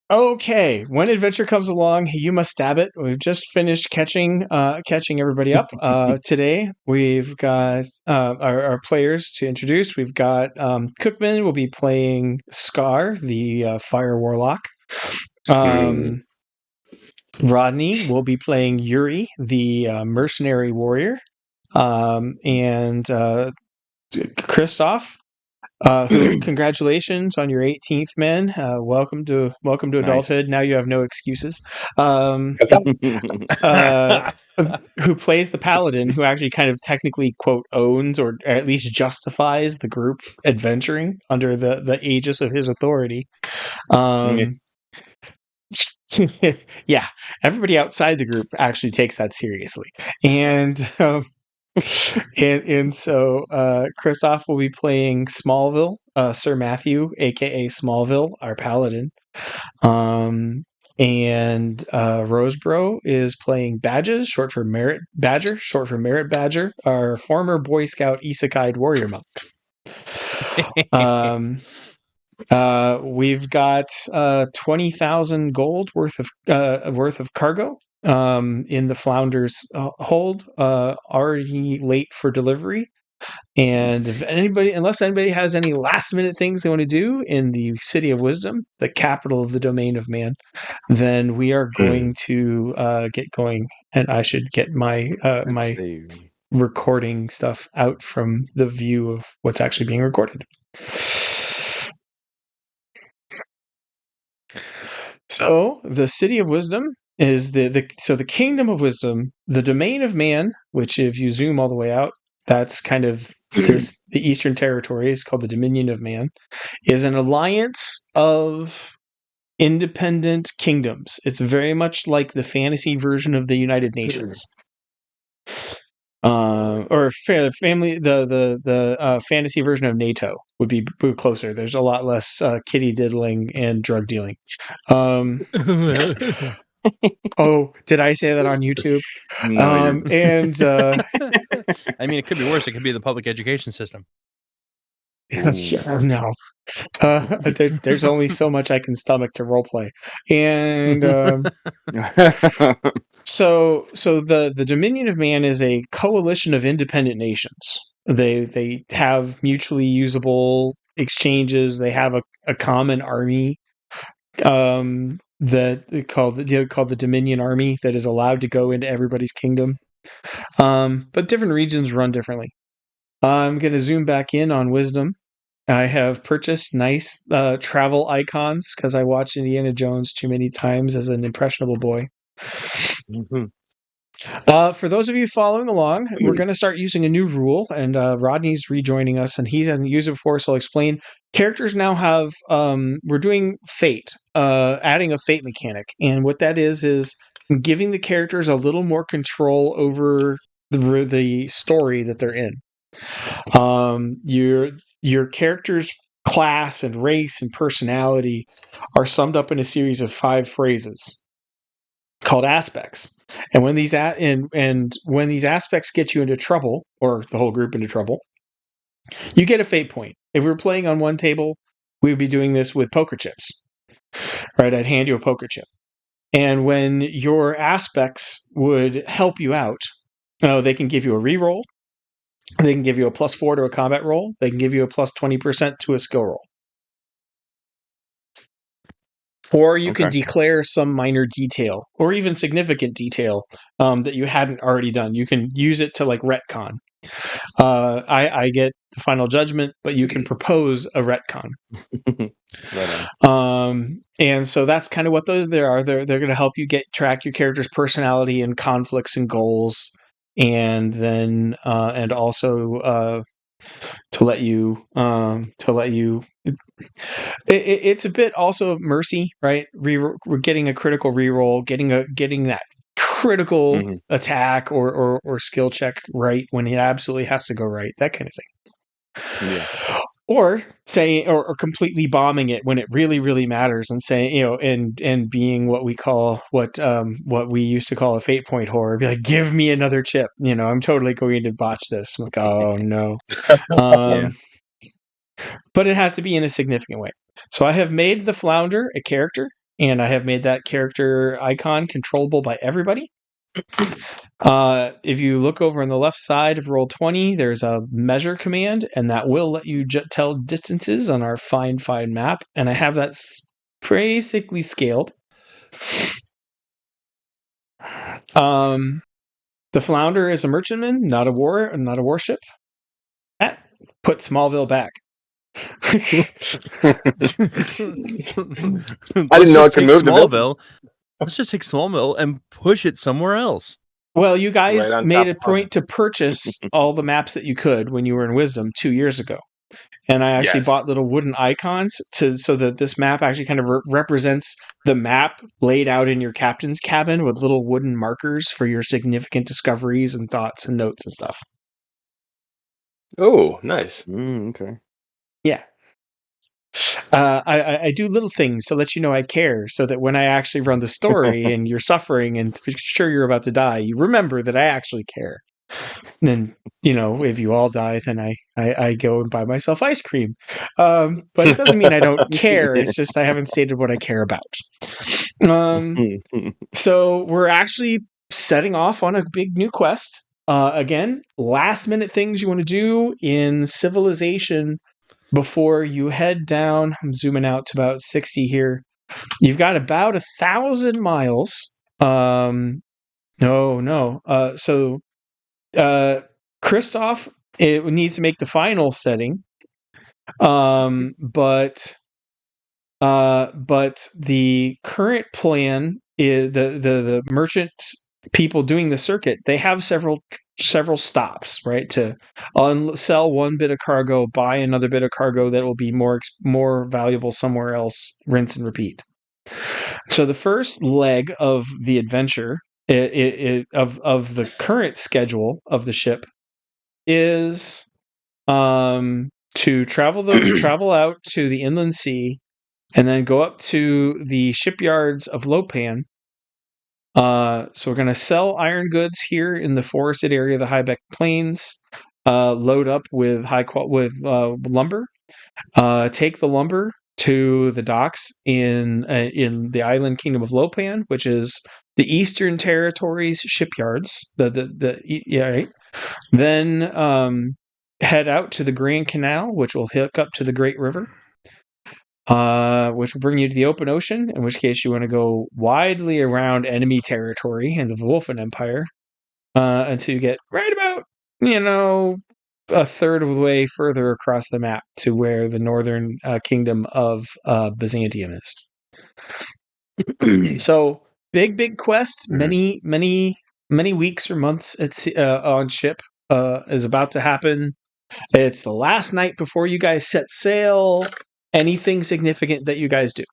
Okay, when adventure comes along, you must stab it. We've just finished catching everybody up. Today we've got our players to introduce. We've got Cookman will be playing Scar, the fire warlock. Um, Rodney will be playing Yuri, the mercenary warrior. And Christoph, who congratulations on your 18th, man. Welcome to Nice. adulthood. Now you have no excuses. Uh, who plays the paladin, who actually kind of technically quote owns or at least justifies the group adventuring under the aegis of his authority. Yeah, everybody outside the group actually takes that seriously, and so Christoph will be playing Smallville, Sir Matthew, aka Smallville, our paladin. And Rosebro is playing Badges, short for Merit Badger, our former Boy Scout Isekai warrior monk. We've got 20,000 gold worth of cargo in the Flounder's hold, already late for delivery. And unless anybody has any last minute things they want to do in the City of Wisdom, the capital of the domain of man, then we are going to get going. And I should get my recording stuff out from the view of what's actually being recorded. So the City of Wisdom is the Kingdom of Wisdom, the domain of man, which if you zoom all the way out, that's kind of the Eastern Territory is called the Dominion of Man, is an alliance of independent kingdoms. It's very much like the fantasy version of the United Nations. Or family, the fantasy version of NATO would be closer. There's a lot less kitty diddling and drug dealing. Oh, did I say that on YouTube? No, and I mean, it could be worse. It could be the public education system. No. There's only so much I can stomach to roleplay, and so the Dominion of Man is a coalition of independent nations. They have mutually usable exchanges. They have a common army that called the Dominion Army that is allowed to go into everybody's kingdom. But different regions run differently. I'm going to zoom back in on Wisdom. I have purchased nice travel icons because I watched Indiana Jones too many times as an impressionable boy. For those of you following along, we're going to start using a new rule, and Rodney's rejoining us, and he hasn't used it before, so I'll explain. Characters now have, we're doing fate, adding a fate mechanic, and what that is giving the characters a little more control over the story that they're in. Your character's class and race and personality are summed up in a series of 5 phrases called aspects. And when these when these aspects get you into trouble, or the whole group into trouble, you get a fate point. If we were playing on one table, we would be doing this with poker chips. Right? I'd hand you a poker chip. And when your aspects would help you out, they can give you a reroll. They can give you a +4 to a combat roll. They can give you a +20% to a skill roll. Or you can declare some minor detail, or even significant detail that you hadn't already done. You can use it to retcon. I get the final judgment, but you can propose a retcon. And so that's kind of what those there are. They're going to help you track your character's personality and conflicts and goals, and then and also to let you it's a bit also mercy, right? We're getting a critical reroll, getting that critical attack or skill check right when it absolutely has to go right, that kind of thing. Yeah. Or saying or completely bombing it when it really, really matters, and saying, and being what we used to call a fate point horror. Be like, give me another chip. I'm totally going to botch this. I'm like, oh no. But it has to be in a significant way. So I have made the Flounder a character. and I have made that character icon controllable by everybody. If you look over on the left side of Roll20, there's a measure command, and that will let you tell distances on our Find map, and I have that basically scaled. The Flounder is a merchantman, not a warship. Put Smallville back. I didn't know it could move Smallville. Let's just take Smallville and push it somewhere else. Well, you guys Right made a point to purchase all the maps that you could when you were in Wisdom 2 years ago. And I actually bought little wooden icons so that this map actually kind of represents the map laid out in your captain's cabin with little wooden markers for your significant discoveries and thoughts and notes and stuff. Oh, nice. Okay. Yeah. I do little things to let you know I care, so that when I actually run the story and you're suffering and sure you're about to die, you remember that I actually care. And then, if you all die, then I go and buy myself ice cream. But it doesn't mean I don't care. It's just I haven't stated what I care about. So we're actually setting off on a big new quest. Again, last minute things you want to do in Civilization before you head down. I'm zooming out to about 60 here. You've got about 1,000 miles. So Christoph, it needs to make the final setting. But the current plan is the merchant people doing the circuit. They have several stops, right, to sell one bit of cargo, buy another bit of cargo that will be more valuable somewhere else, rinse and repeat. So the first leg of the adventure of the current schedule of the ship is to travel out to the inland sea and then go up to the shipyards of Lopan. So we're going to sell iron goods here in the forested area of the Highback Plains, load up with lumber, take the lumber to the docks in the island kingdom of Lopan, which is the Eastern Territories shipyards. Right. Then head out to the Grand Canal, which will hook up to the Great River. Which will bring you to the open ocean, in which case you want to go widely around enemy territory in the Wolfen Empire until you get right about, a third of the way further across the map to where the northern kingdom of Byzantium is. So, big quest, many weeks or months on ship is about to happen. It's the last night before you guys set sail. Anything significant that you guys do?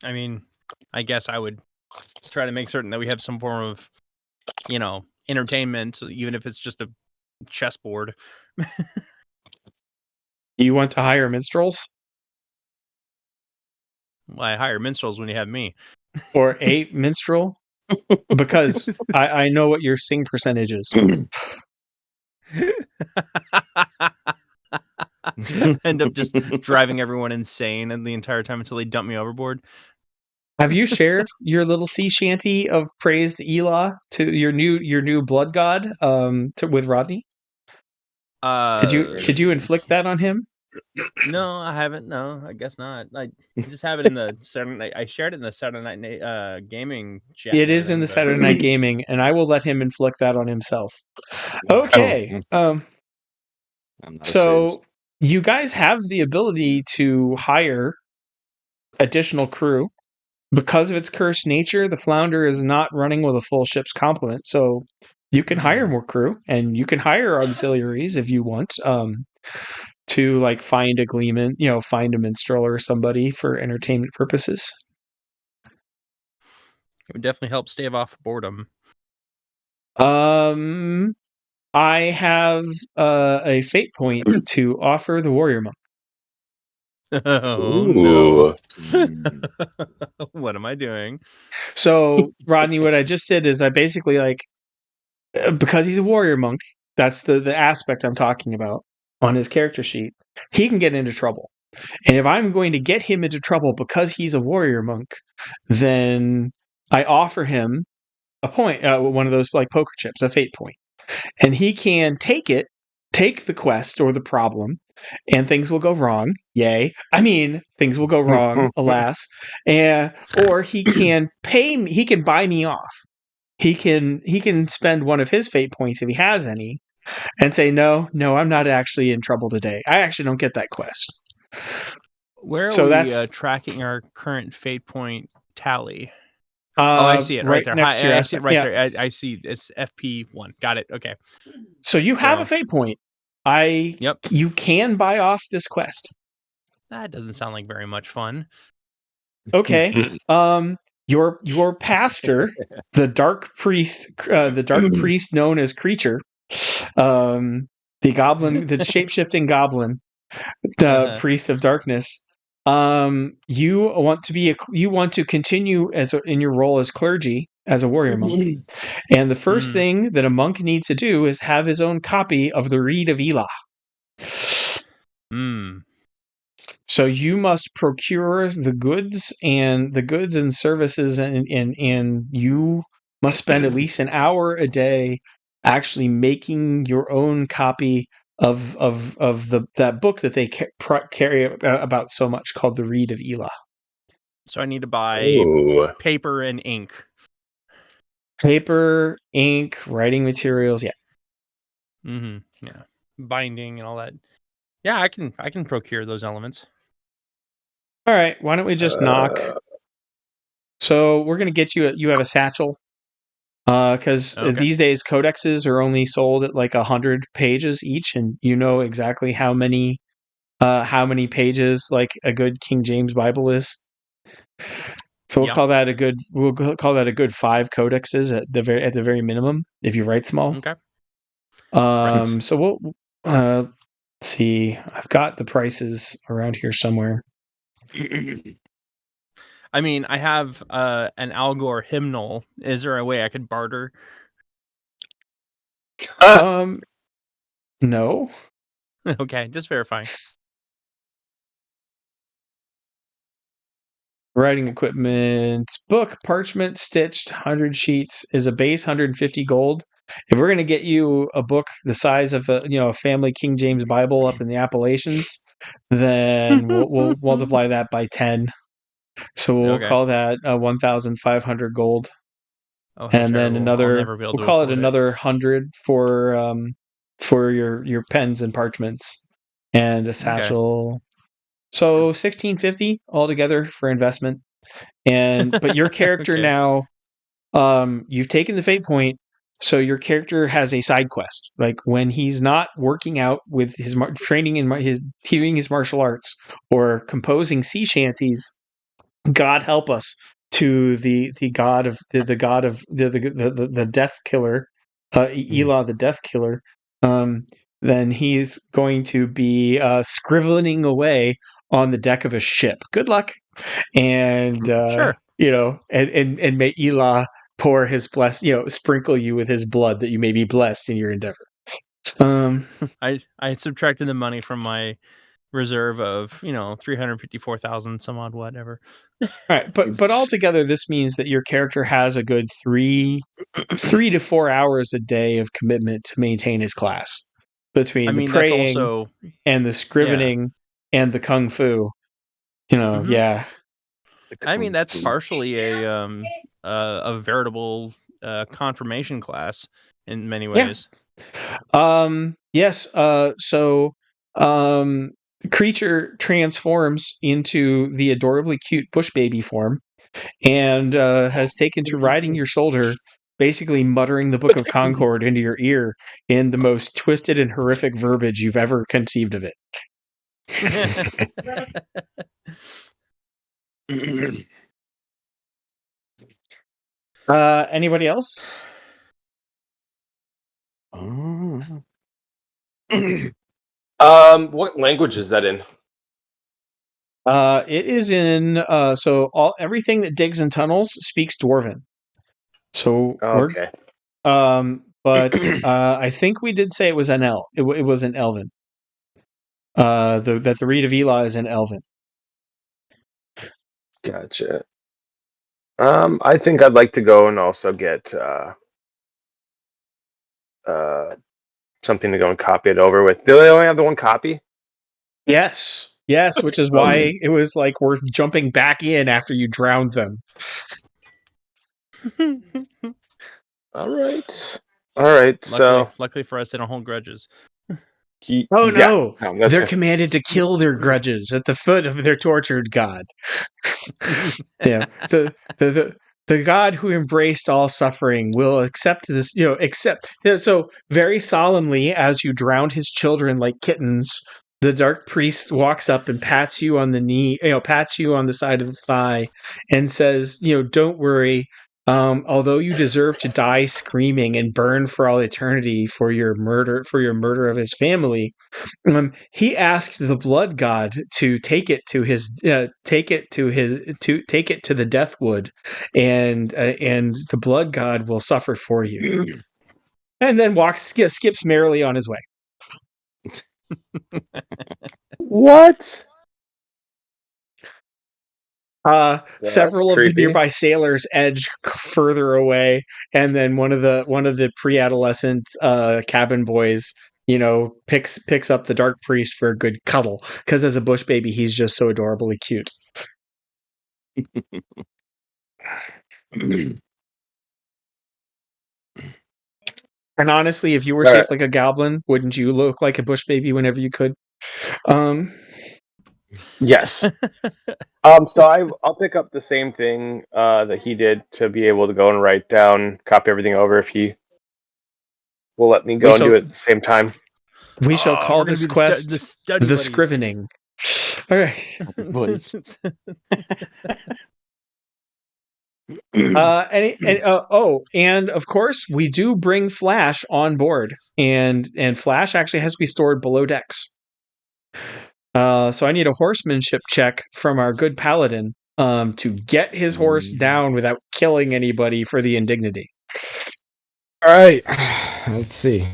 I mean, I guess I would try to make certain that we have some form of, entertainment, even if it's just a chessboard. You want to hire minstrels? Well, I hire minstrels when you have me. Or a minstrel? Because I know what your sing percentage is. End up just driving everyone insane and the entire time until they dump me overboard. Have you shared your little sea shanty of praise to Elah, to your new blood god, with Rodney? Did you inflict that on him? No, I haven't. No, I guess not. I just have it in the Saturday night. I shared it in the Saturday night gaming chat. It is in the Saturday night gaming, and I will let him inflict that on himself. Okay. So you guys have the ability to hire additional crew. Because of its cursed nature, the Flounder is not running with a full ship's complement, so you can hire more crew, and you can hire auxiliaries if you want, to find a gleeman, find a minstrel or somebody for entertainment purposes. It would definitely help stave off boredom. I have a fate point to offer the warrior monk. Oh no! What am I doing? So, Rodney, what I just did is I basically because he's a warrior monk, That's the aspect I'm talking about on his character sheet. He can get into trouble. And if I'm going to get him into trouble because he's a warrior monk, then I offer him a point, one of those like poker chips, a fate point. And he can take the quest or the problem, and things will go wrong. Yay. I mean, things will go wrong, alas. Or he can pay me, he can buy me off. He can spend one of his fate points if he has any and say, no, I'm not actually in trouble today. I actually don't get that quest. Where are So we that's tracking our current fate point tally? I see it right there. next to your I see it aspect. right Yeah. there. I see it's FP1. Got it. Okay. So you have a fate point. Yep. You can buy off this quest. That doesn't sound like very much fun. Okay. Your pastor, the dark priest known as Creature, the goblin, the shape-shifting goblin, priest of darkness. You want to continue in your role as clergy, as a warrior monk. And the first thing that a monk needs to do is have his own copy of the Reed of Elah. So you must procure the goods and services, and you must spend at least an hour a day actually making your own copy of that book that they carry about so much, called the Reed of Elah. So I need to buy paper and ink. Paper, ink, writing materials, yeah. Yeah. Binding and all that. Yeah, I can procure those elements. All right, why don't we just knock? So we're going to get you have a satchel, because these days codexes are only sold at like 100 pages each, and you know exactly how many pages like a good King James Bible is. So we'll call that a good 5 codexes at the very minimum if you write small. Okay. So we'll let's see. I've got the prices around here somewhere. I mean, I have an Al Gore hymnal. Is there a way I could barter? No. Okay, just verifying. Writing equipment, book, parchment, stitched, 100 sheets is a base 150 gold. If we're going to get you a book the size of a family King James Bible up in the Appalachians, then we'll multiply that by 10. So we'll call that 1,500 gold. Oh, how and terrible. Then another, I'll never be able we'll to call afford it another 100 for your pens and parchments and a satchel. Okay. So 1,650 altogether for investment. But your character now, you've taken the fate point, so your character has a side quest. Like when he's not working out with his training in his martial arts or composing sea shanties, God help us, to the god of the god of the death killer, Elah the death killer. Then he's going to be scribbling away on the deck of a ship. Good luck, and sure. And may Elah pour his sprinkle you with his blood that you may be blessed in your endeavor. I subtracted the money from my reserve of 354,000 some odd whatever. All right, but altogether this means that your character has a good 3 to 4 hours a day of commitment to maintain his class, between the praying and the scrivening and the kung fu. Yeah. I mean, that's partially a veritable confirmation class in many ways. Yes. So Creature transforms into the adorably cute bush baby form, and has taken to riding your shoulder, basically muttering the Book of Concord into your ear in the most twisted and horrific verbiage you've ever conceived of it. Anybody else? What language is that in? It is in everything that digs in tunnels speaks Dwarven. So okay. but I think we did say it was an it was an Elven. That the Reed of Eli is an Elven. Gotcha. I think I'd like to go and also get something to go and copy it over with. Do they only have the one copy? Yes, which is why it was like worth jumping back in after you drowned them. All right. Luckily for us, they don't hold grudges. No, they're right. commanded to kill their grudges at the foot of their tortured god. Yeah, the god who embraced all suffering will accept this. So very solemnly, as you drowned his children like kittens, the dark priest walks up and pats you on the knee, pats you on the side of the thigh, and says, "Don't worry. Although you deserve to die screaming and burn for all eternity for your murder of his family, he asked the blood god to take it to the Deathwood, and the blood god will suffer for you." And then skips merrily on his way. What? Several of the creepy. nearby sailors edge further away, and then one of the pre-adolescent cabin boys, picks up the dark priest for a good cuddle, because as a bush baby, he's just so adorably cute. And honestly, if you were shaped like a goblin, wouldn't you look like a bush baby whenever you could? Yes. So I'll pick up the same thing that he did to be able to go and write down, copy everything over if he will let me go and do it at the same time. We shall call this quest the Scrivening. All right. And of course, we do bring Flash on board, and Flash actually has to be stored below decks. So I need a horsemanship check from our good paladin to get his horse down without killing anybody for the indignity. All right, let's see.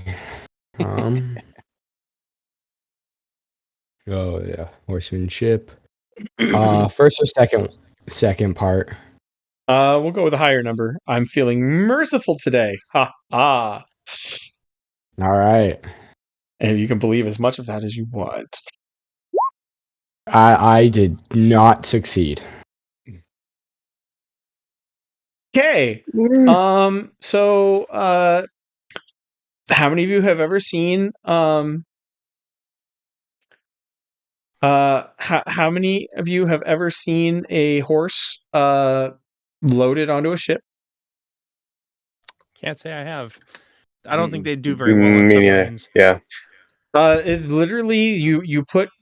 Oh yeah, horsemanship. First or second part. We'll go with a higher number. I'm feeling merciful today. Ha ha. All right. And you can believe as much of that as you want. I did not succeed. Okay. So how many of you have ever seen how many of you have ever seen a horse loaded onto a ship? Can't say I have. I don't think they do very well in submarines. Yeah. It literally you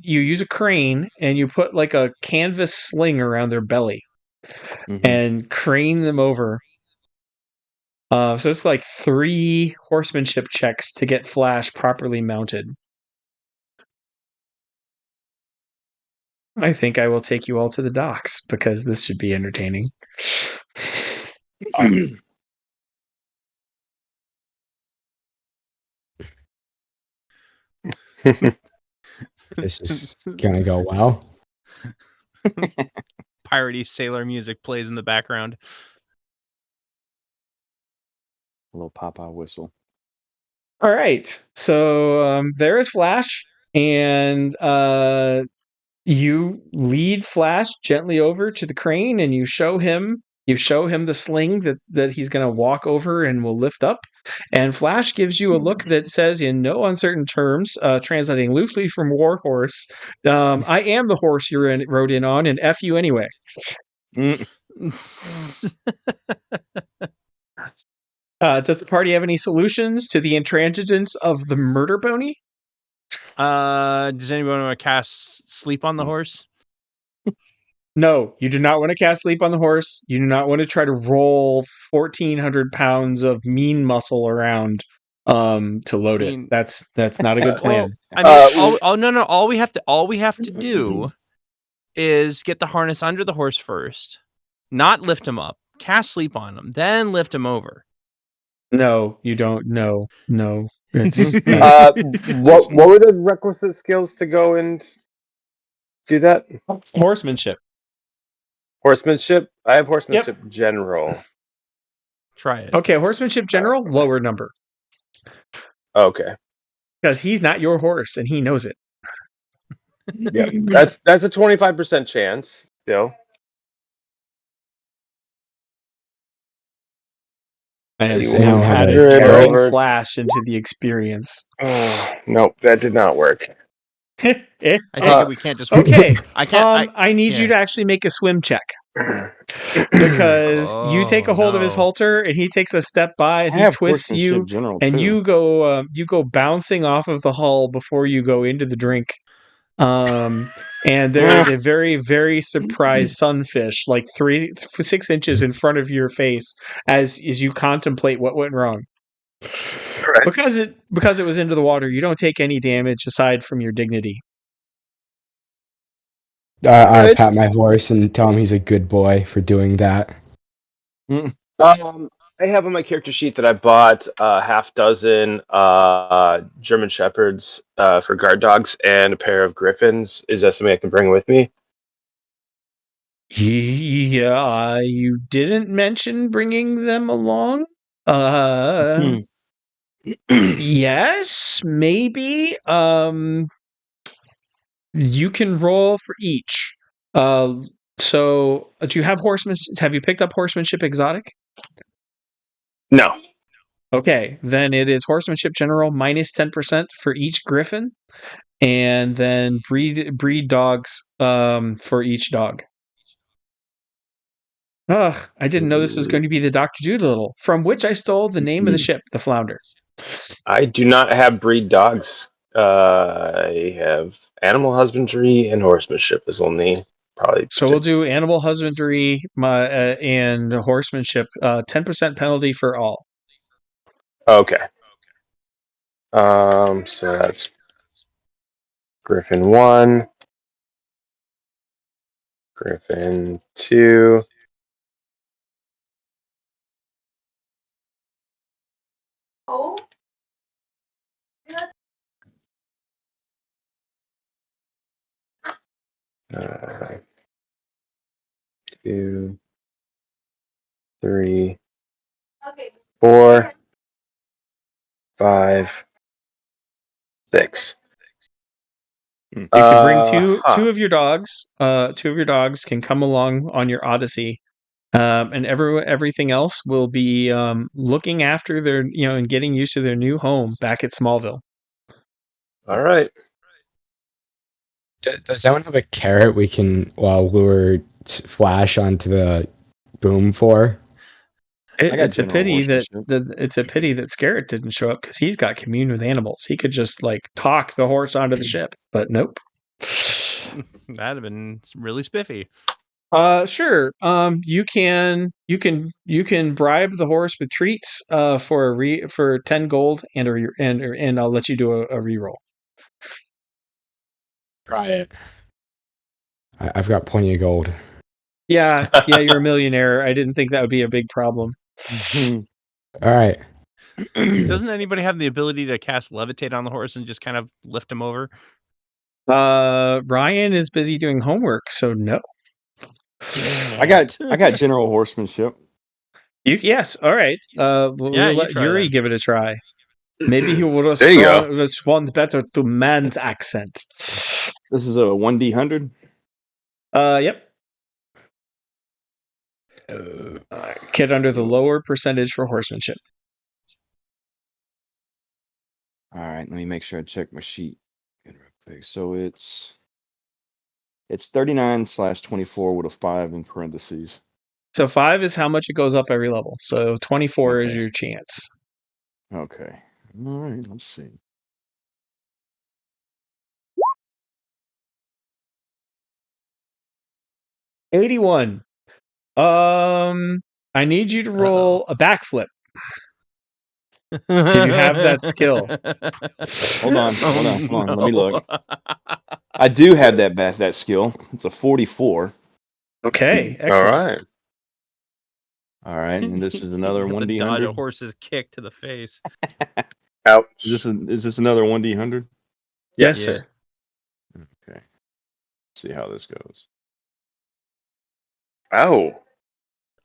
use a crane and you put like a canvas sling around their belly and crane them over. So it's like 3 horsemanship checks to get Flash properly mounted. I think I will take you all to the docks because this should be entertaining. This is gonna go well. Piratey sailor music plays in the background. A little papa whistle. All right, so there is Flash, and you lead Flash gently over to the crane, and you show him the sling that he's going to walk over and will lift up. And Flash gives you a look that says, in no uncertain terms, translating loosely from Warhorse, "I am the horse you rode in on, and F you anyway." Does the party have any solutions to the intransigence of the murder bony? Does anyone want to cast Sleep on the Horse? No, you do not want to cast Sleep on the Horse. You do not want to try to roll 1,400 pounds of mean muscle around to load it. That's not a good plan. All we have to do is get the harness under the horse first, not lift him up, cast Sleep on him, then lift him over. No, you don't. No. It's What were the requisite skills to go and do that? horsemanship. Horsemanship? I have horsemanship Yep. general. Try it. Okay, horsemanship general, lower number. Okay. Because he's not your horse and he knows it. Yeah. That's a 25% chance still. And Does anyone have had a a jarring over. flash into the experience. Oh, nope, that did not work. I take it we can't just. Okay. I can't. I need you to actually make a swim check. Because you take a hold of his halter and he takes a step by and I he have twists you horsemanship general and too. you go bouncing off of the hull before you go into the drink. And there is a very, very surprised sunfish, like 6 inches in front of your face, as you contemplate what went wrong. Correct. Because it was into the water, you don't take any damage aside from your dignity. I pat my horse and tell him he's a good boy for doing that. I have on my character sheet that I bought half dozen German Shepherds for guard dogs and a pair of Griffins. Is that something I can bring with me? Yeah, you didn't mention bringing them along. Yes, maybe. You can roll for each. So do you have horseman? Have you picked up horsemanship exotic? No. Okay, then it is horsemanship general minus 10% for each griffin, and then breed dogs for each dog. Ugh, I didn't know this was going to be the Dr. Doolittle, from which I stole the name of the ship, the Flounder. I do not have breed dogs. I have animal husbandry and horsemanship is only probably. So we'll do animal husbandry and horsemanship. 10% penalty for all. Okay. So that's Griffin 1, Griffin 2. Uh, 2, 3, 4, 5, 6. You can bring two of your dogs. Two of your dogs can come along on your odyssey, and everything else will be looking after their and getting used to their new home back at Smallville. All right. Does anyone have a carrot we can lure Flash onto the boom for? It's a pity that Scarrett didn't show up because he's got commune with animals. He could just talk the horse onto the ship, but nope. That'd have been really spiffy. Sure. You can bribe the horse with treats for 10 gold and I'll let you do a reroll. Try it. I've got plenty of gold. Yeah, you're a millionaire. I didn't think that would be a big problem. All right. Doesn't anybody have the ability to cast levitate on the horse and just kind of lift him over? Ryan is busy doing homework, so no. I got general horsemanship. Yes, all right. We'll let Yuri give it a try. Maybe he will respond better to man's accent. This is a 1d100. Yep. Get under the lower percentage for horsemanship. All right, let me make sure I check my sheet real quick. So it's 39/24 with a 5 in parentheses. So 5 is how much it goes up every level. So 24 is your chance. Okay. All right, let's see. $81. I need you to roll a backflip. Do you have that skill? Hold on. Let me look. I do have that skill. It's a 44. Okay, excellent. All right. All right, and this is another You have to 1D dodge a 100. horse's kick to the face. Ouch. Is this another 1D 100? Yes, Yeah. sir. Okay. Let's see how this goes. Ow.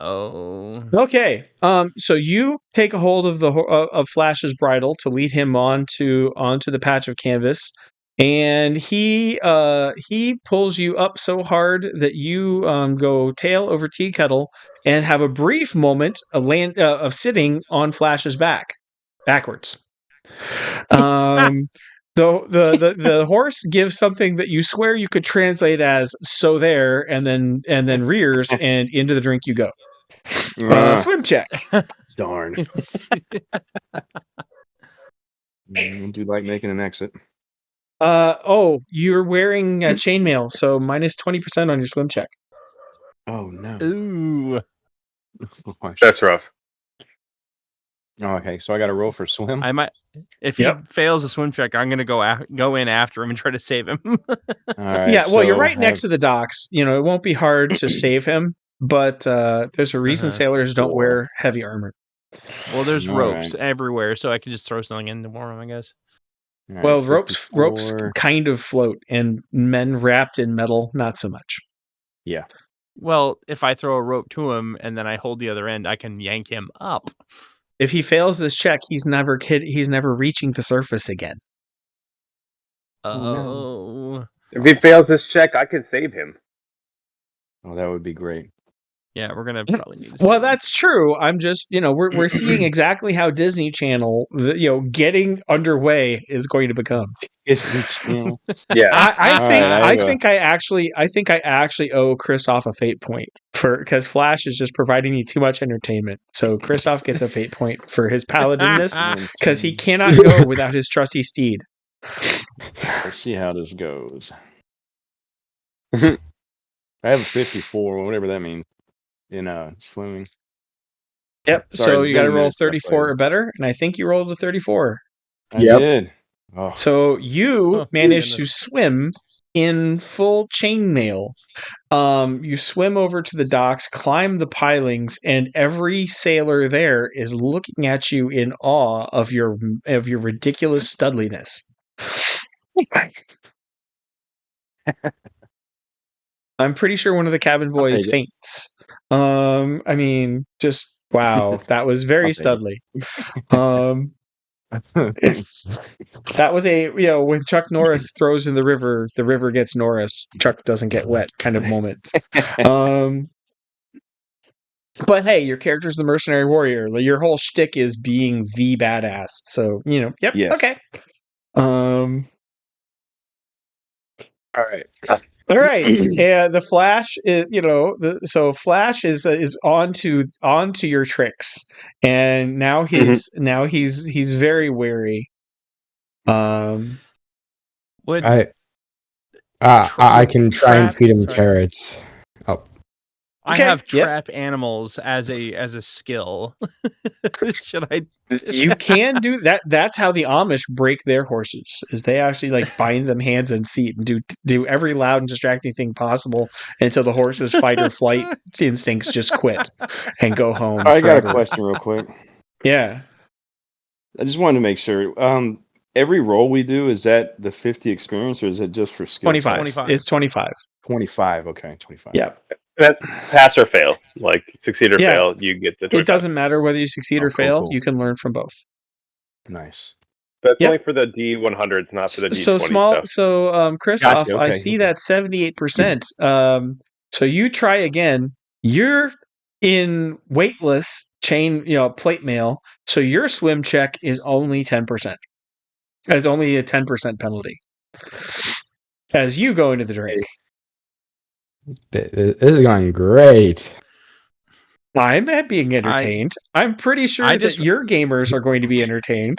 Oh. Okay. So you take a hold of of Flash's bridle to lead him onto the patch of canvas, and he pulls you up so hard that you go tail over tea kettle and have a brief moment of sitting on Flash's backwards. The horse gives something that you swear you could translate as "so there," and then rears, and into the drink you go. Swim check. Darn. Do like making an exit. You're wearing chainmail, so minus 20% on your swim check. Oh no. Ooh. That's rough. Oh, okay, so I got to roll for swim. I might. If Yep. he fails a swim check, I'm gonna go in after him and try to save him. All right. Yeah, well, you're so right next to the docks. You know, it won't be hard to save him, but there's a reason sailors don't 4. wear heavy armor. Well, there's All ropes right. everywhere, so I can just throw something in to warm him, I guess. All right, Well, ropes 54. kind of float, and men wrapped in metal, not so much. Yeah. Well, if I throw a rope to him and then I hold the other end, I can yank him up. If he fails this check, he's never reaching the surface again. Oh. If he fails this check, I can save him. Oh, that would be great. Yeah, we're gonna probably need to. Well, save him. that's true. I'm just, we're seeing exactly how Disney Channel, getting underway is going to become. Disney Channel. Yeah. I think I actually owe Christoph a fate point because Flash is just providing me too much entertainment. So Christoph gets a fate point for his paladinness because he cannot go without his trusty steed. Let's see how this goes. I have a 54, whatever that means, in swimming. Yep. Sorry, So it's you been got a to roll minute since I 34 played. or better, and I think you rolled a 34. I Yep. did. Oh, So you Oh, managed to goodness. swim in full chainmail. You swim over to the docks, climb the pilings, and every sailor there is looking at you in awe of your ridiculous studliness. I'm pretty sure one of the cabin I'll boys take it. faints. I mean, just wow, that was very I'll take studly. That was when Chuck Norris throws in the river gets Norris. Chuck doesn't get wet kind of moment. But hey, your character's the mercenary warrior. Your whole shtick is being the badass. So yep, Yes. okay. All right. All right. And the Flash is, so Flash is onto your tricks, and now he's very wary. Would I can try and feed him sorry. carrots. Oh, I Okay, have yep. trap animals as a skill. Should I? You can do that. That's how the Amish break their horses. Is they actually bind them hands and feet and do every loud and distracting thing possible until the horse's fight or flight instincts just quit and go home. I got a forever. question real quick. Yeah. I just wanted to make sure. Every roll we do, is that the 50 experience, or is it just for skill? 25. 25. It's 25. 25. Okay, 25. Yeah. That's pass or fail. Like succeed or Yeah. fail, you get the 25. It doesn't matter whether you succeed or cool, fail. cool. You can learn from both. Nice. That's Yep. only for the D100s, not for the D20 So small. stuff. So Christoph, Gotcha, I okay, see okay. that 78%. So you try again. You're in weightless plate mail. So your swim check is only 10%. It's only a 10% penalty as you go into the drink. this is going great. I'm being entertained. I'm pretty sure that your gamers are going to be entertained.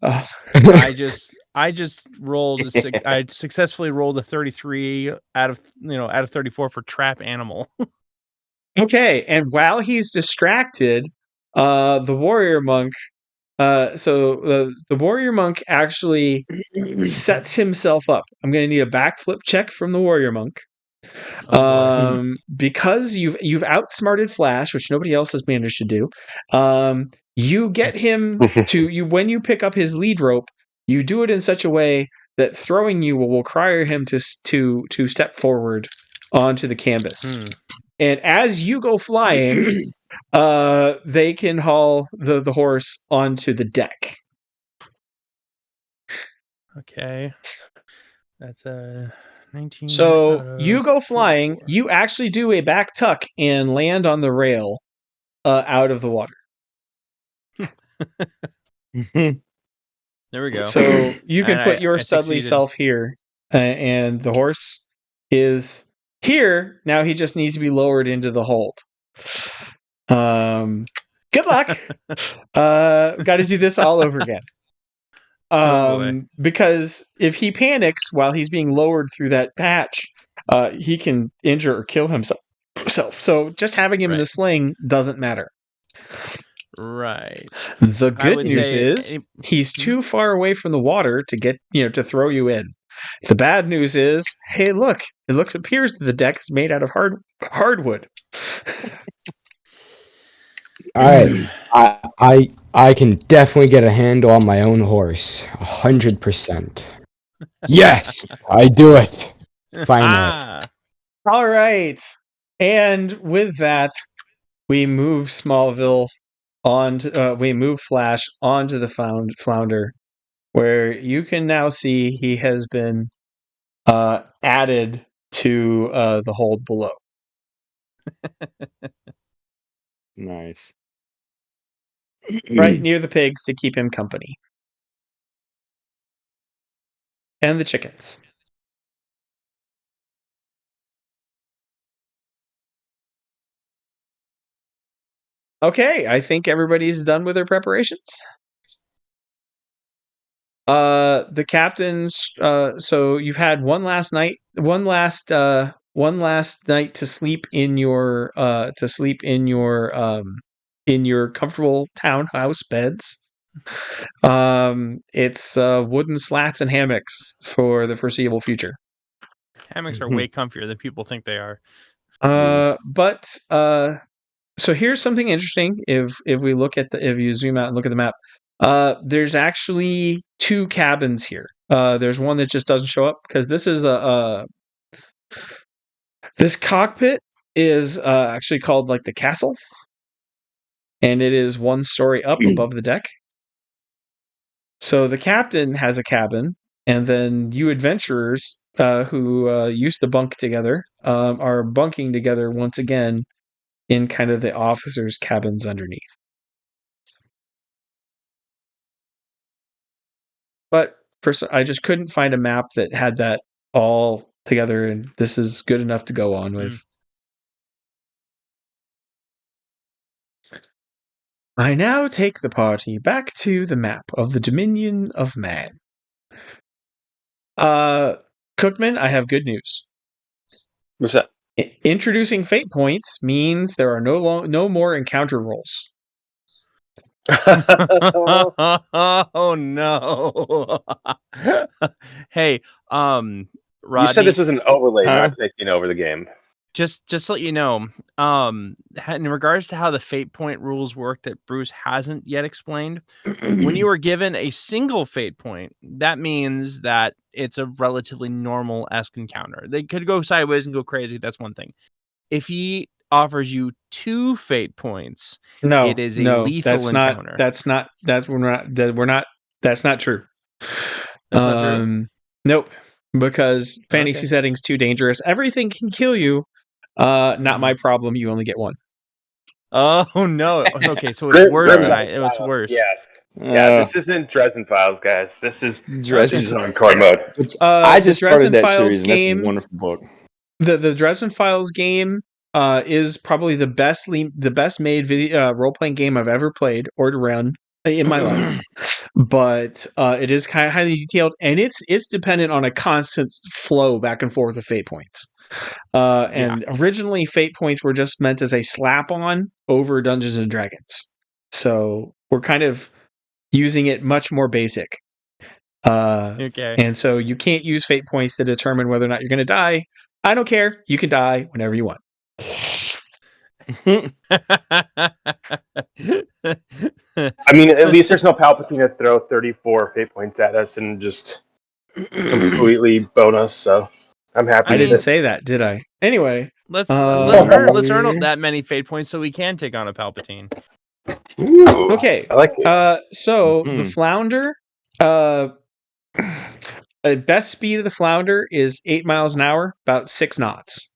I just rolled. I successfully rolled a 33 out of 34 for trap animal. Okay, and while he's distracted, the warrior monk. So the warrior monk actually sets himself up. I'm going to need a backflip check from the warrior monk. Because you've outsmarted Flash, which nobody else has managed to do. You get him to when you pick up his lead rope, you do it in such a way that throwing you will require him to step forward onto the canvas. And as you go flying, they can haul the horse onto the deck. Okay. That's a 19. So you go flying. 44. You actually do a back tuck and land on the rail out of the water. There we go. So you can put your studly self here, and the horse is here. Now he just needs to be lowered into the hold. Good luck. Got to do this all over again. Because if he panics while he's being lowered through that patch, he can injure or kill himself. So just having him in the sling doesn't matter. Right. The good news is he's too far away from the water to get to throw you in. The bad news is, hey, look, appears that the deck is made out of hardwood. All right, I can definitely get a handle on my own horse, 100%. Yes, I do it. Finally. All right, and with that, we move Smallville we move Flash onto the Flounder, where you can now see he has been added to the hold below. Nice. Right near the pigs to keep him company. And the chickens. Okay, I think everybody's done with their preparations. The captains. So you've had one last night to sleep in your in your comfortable townhouse beds. It's wooden slats and hammocks for the foreseeable future. Hammocks are way comfier than people think they are. So here's something interesting. If you zoom out and look at the map, there's actually two cabins here. There's one that just doesn't show up because this is this cockpit is actually called like the castle, and it is one story up above the deck. So the captain has a cabin, and then you adventurers who used to bunk together are bunking together once again in kind of the officers' cabins underneath. But I just couldn't find a map that had that all together, and this is good enough to go on with. I now take the party back to the map of the Dominion of Man. Cookman, I have good news. What's that? Introducing fate points means there are no more encounter rolls. Oh no! Hey, Rodney, you said this was an overlay, not taking over the game. Just to let you know, in regards to how the fate point rules work that Bruce hasn't yet explained, when you are given a single fate point, that means that it's a relatively normal-esque encounter. They could go sideways and go crazy. That's one thing. If he offers you 2 fate points, it is a lethal encounter. That's not true. That's not true? Nope. Because fantasy setting's too dangerous. Everything can kill you. Not my problem. You only get 1. Oh no! Okay, so it's worse than it's worse. Yeah. This isn't Dresden Files, guys. This is hardcore mode. I just started that series, and that's a wonderful book. The Dresden Files game is probably the best made video role-playing game I've ever played or to run in my life. But it is kind of highly detailed, and it's dependent on a constant flow back and forth of fate points. Originally, fate points were just meant as a slap-on over Dungeons and Dragons. So we're kind of using it much more basic. And so you can't use fate points to determine whether or not you're going to die. I don't care. You can die whenever you want. I mean, at least there's no Palpatine to throw 34 fate points at us and just completely bone us. So I'm happy. I mean, didn't say that, did I? Anyway, let's earn that many fate points so we can take on a Palpatine. Ooh, okay. I like it. So the Flounder, best speed of the Flounder is 8 miles an hour, about 6 knots.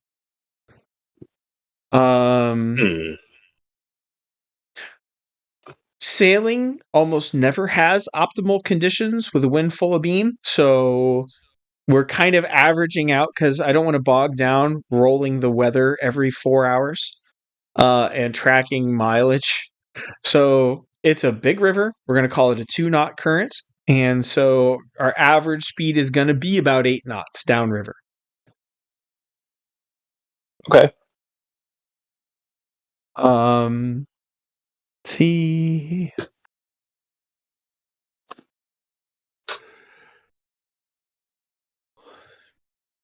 Sailing almost never has optimal conditions with a wind full of beam, so we're kind of averaging out because I don't want to bog down rolling the weather every 4 hours and tracking mileage. So it's a big river. We're going to call it a 2-knot current. And so our average speed is going to be about 8 knots downriver. Okay. Let's see.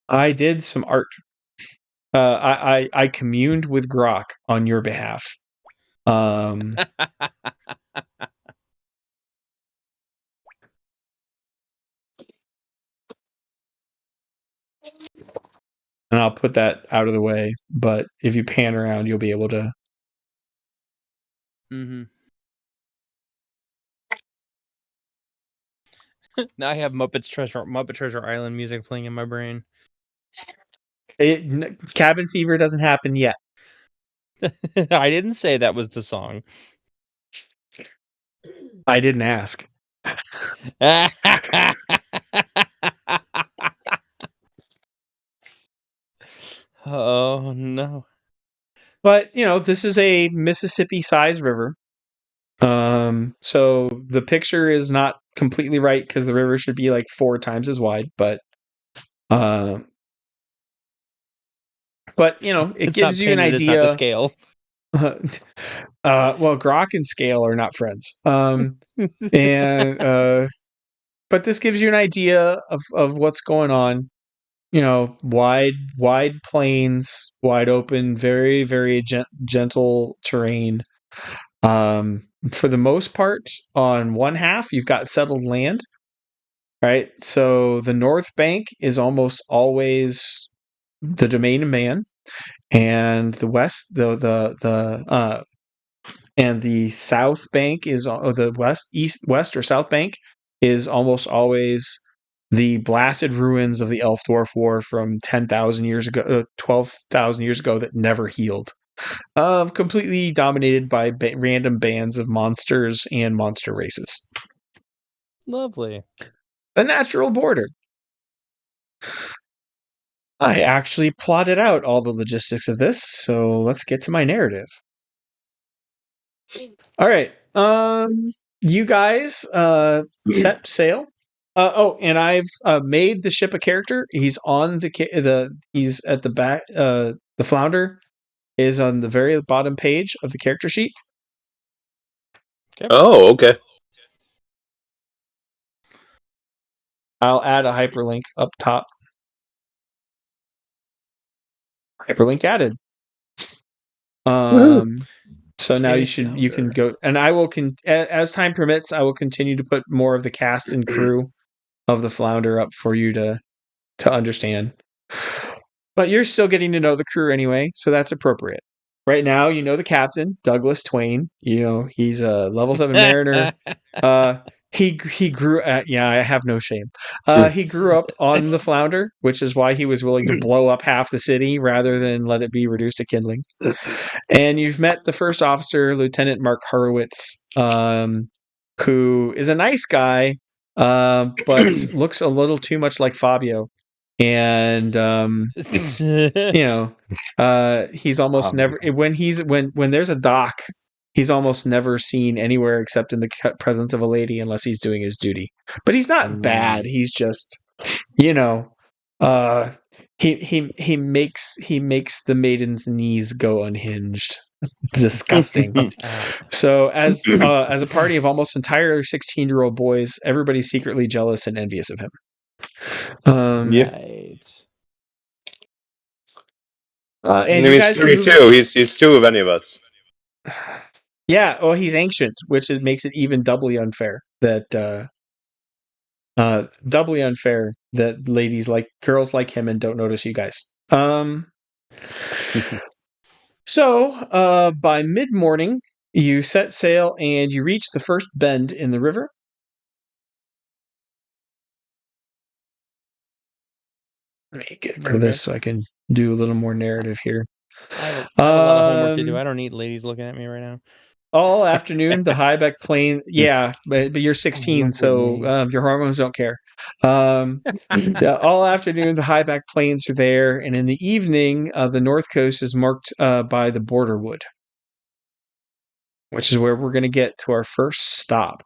I did some art. I communed with Grok on your behalf. And I'll put that out of the way. But if you pan around, you'll be able to. Mm-hmm. Now I have Muppet Treasure Island music playing in my brain. Cabin fever doesn't happen yet. I didn't say that was the song. I didn't ask. Oh no. But, this is a Mississippi-sized river. So the picture is not completely right because the river should be like 4 times as wide, but it It's gives not you an painted, idea. it's not the scale. Well, Grok and Scale are not friends. But this gives you an idea of what's going on. Wide plains, wide open, very, very gentle terrain. For the most part, on one half, you've got settled land, right? So the north bank is almost always the domain of man, and the west, and the south bank is the west or south bank is almost always the blasted ruins of the Elf-Dwarf War from 10,000 years ago, 12,000 years ago that never healed. Completely dominated by random bands of monsters and monster races. Lovely. The natural border. I actually plotted out all the logistics of this, so let's get to my narrative. All right. You guys set sail. And I've made the ship a character. He's on he's at the back. The Flounder is on the very bottom page of the character sheet. Okay. Oh, okay. I'll add a hyperlink up top. Hyperlink added. So now you can go, and I will as time permits, I will continue to put more of the cast and crew of the Flounder up for you to understand. But you're still getting to know the crew anyway, so that's appropriate. Right now, you know the captain, Douglas Twain. He's a level 7 mariner. He grew I have no shame. He grew up on the Flounder, which is why he was willing to blow up half the city rather than let it be reduced to kindling. And you've met the first officer, Lieutenant Mark Horowitz, who is a nice guy, but looks a little too much like Fabio. And he's almost never when there's a dock, he's almost never seen anywhere except in the presence of a lady unless he's doing his duty. But he's not bad. He's just he makes the maiden's knees go unhinged. Disgusting. So as a party of almost entire 16-year-old boys, everybody's secretly jealous and envious of him. Right. And I you mean, guys he's can move. 32. He's two of any of us. Yeah, well, he's ancient, which makes it even doubly unfair that girls like him and don't notice you guys. So by mid-morning, you set sail and you reach the first bend in the river. Let me get rid of this so I can do a little more narrative here. I have a lot of homework to do. I don't need ladies looking at me right now. All afternoon, the Highback Plains. Yeah, but you're 16, so your hormones don't care. Yeah, all afternoon, the Highback Plains are there, and in the evening, the north coast is marked by the border wood, which is where we're going to get to our first stop.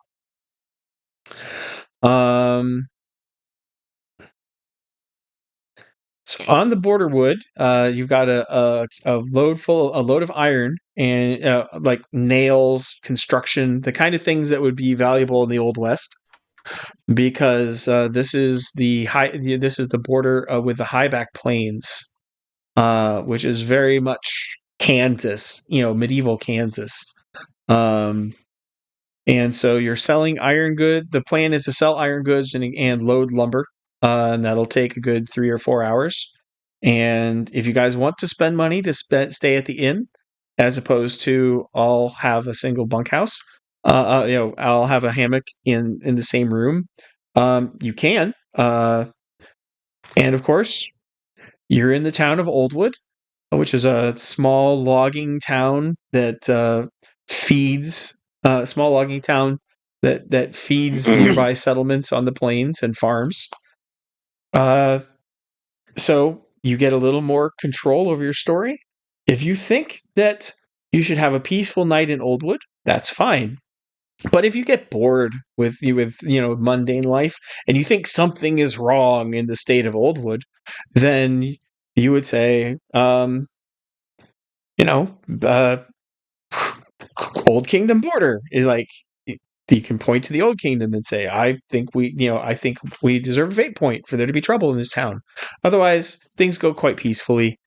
So on the border wood, you've got a load of iron and like nails, construction, the kind of things that would be valuable in the Old West, because this is the border with the Highback Plains, which is very much Kansas, medieval Kansas. And so you're selling iron good. The plan is to sell iron goods and load lumber, and that'll take a good 3 or 4 hours. And if you guys want to spend money to stay at the inn, as opposed to I'll have a single bunkhouse, I'll have a hammock in the same room. You can, and of course, you're in the town of Oldwood, which is a small logging town that feeds small logging town that feeds nearby settlements on the plains and farms. So you get a little more control over your story. If you think that you should have a peaceful night in Oldwood, that's fine. But if you get bored with mundane life and you think something is wrong in the state of Oldwood, then you would say, Old Kingdom border is like, you can point to the Old Kingdom and say, I think we deserve a fate point for there to be trouble in this town. Otherwise, things go quite peacefully.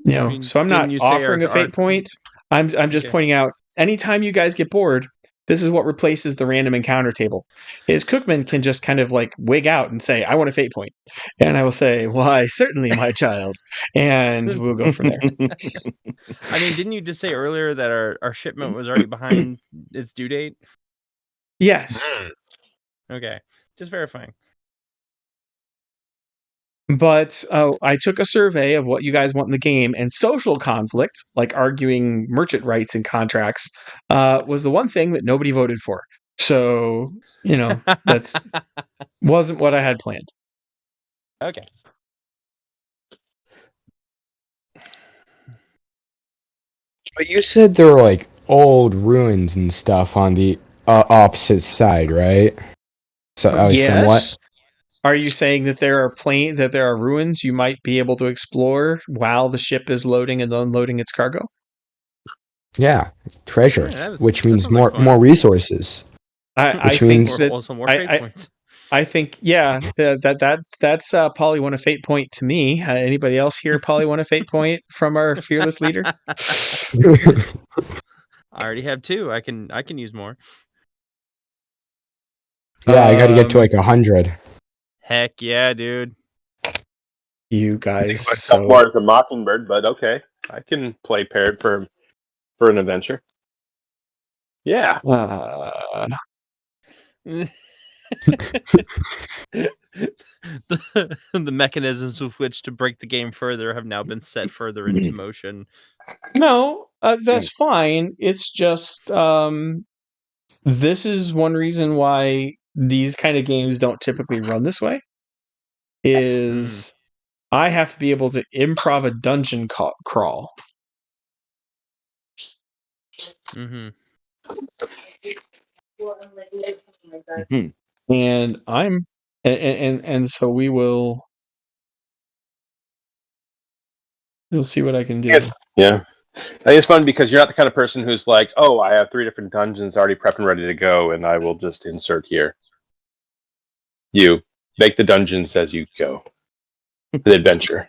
So I'm not offering a fate point. I'm just pointing out, anytime you guys get bored, this is what replaces the random encounter table. Is Cookman can just kind of like wig out and say, I want a fate point. And I will say, why, certainly, my child. And we'll go from there. I mean, didn't you just say earlier that our shipment was already behind its due date? Yes. Okay. Just verifying. But I took a survey of what you guys want in the game, and social conflict, like arguing merchant rights and contracts, was the one thing that nobody voted for. So, that's wasn't what I had planned. Okay. But you said there were like old ruins and stuff on the opposite side, right? So Yes. Somewhat. Are you saying that there are ruins you might be able to explore while the ship is loading and unloading its cargo? Yeah, treasure, which means more resources. I think that also more fate points. I think, yeah, that's probably one a fate point to me. Anybody else here probably want a fate point from our fearless leader? I already have 2. I can use more. Yeah, I got to get to like 100. Heck yeah, dude! You guys, more as a mockingbird, but okay, I can play paired for an adventure. Yeah. The mechanisms with which to break the game further have now been set further into motion. No, that's fine. It's just this is one reason why these kind of games don't typically run this way. Is I have to be able to improv a dungeon crawl. Mm-hmm. And I'm and so we'll see what I can do. Yeah. I think it's fun because you're not the kind of person who's like, oh, I have 3 different dungeons already prepped and ready to go, and I will just insert here. You make the dungeons as you go. The adventure.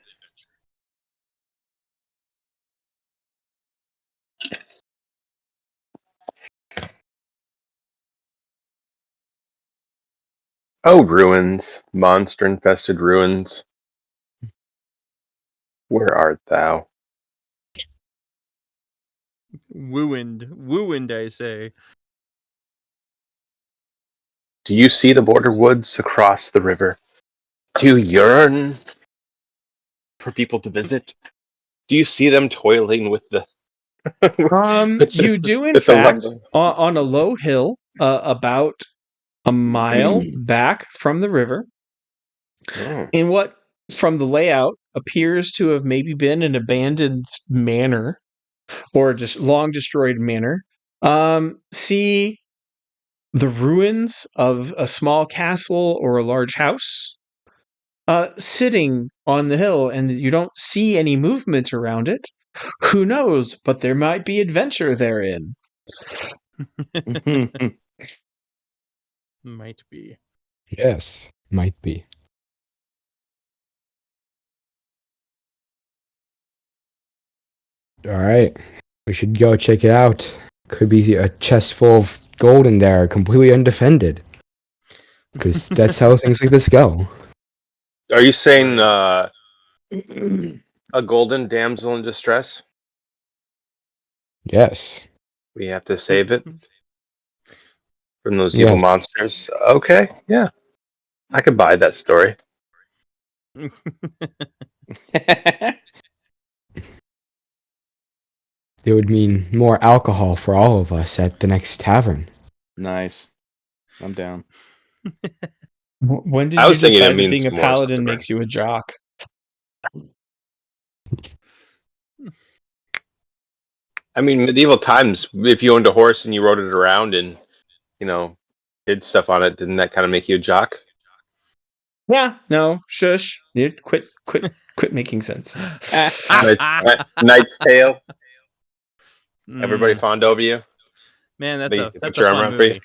Oh, ruins. Monster-infested ruins. Where art thou? Wooined, I say. Do you see the border woods across the river? Do you yearn for people to visit? Do you see them toiling with the... You do, in It's a fact, lumber. on a low hill, about a mile back from the river, Oh. in what, from the layout, appears to have maybe been an abandoned manor or just long destroyed manor. See the ruins of a small castle or a large house sitting on the hill, and you don't see any movement around it. Who knows? But there might be adventure therein. Might be. Yes, might be. All right, we should go check it out. Could be a chest full of gold in there, completely undefended. Because that's how things like this go. Are you saying Right. a golden damsel in distress? Yes. We have to save it from those evil Yes. monsters. Okay, yeah. I could buy that story. It would mean more alcohol for all of us at the next tavern. Nice. I'm down. When did I you was thinking it decide that means being a more paladin something, makes you a jock? I mean, medieval times, if you owned a horse and you rode it around and, did stuff on it, didn't that kind of make you a jock? Yeah, no, shush. You quit making sense. Knight's Tale. Everybody fawned over you. Man, They that's put a your arm fun around for you. movie.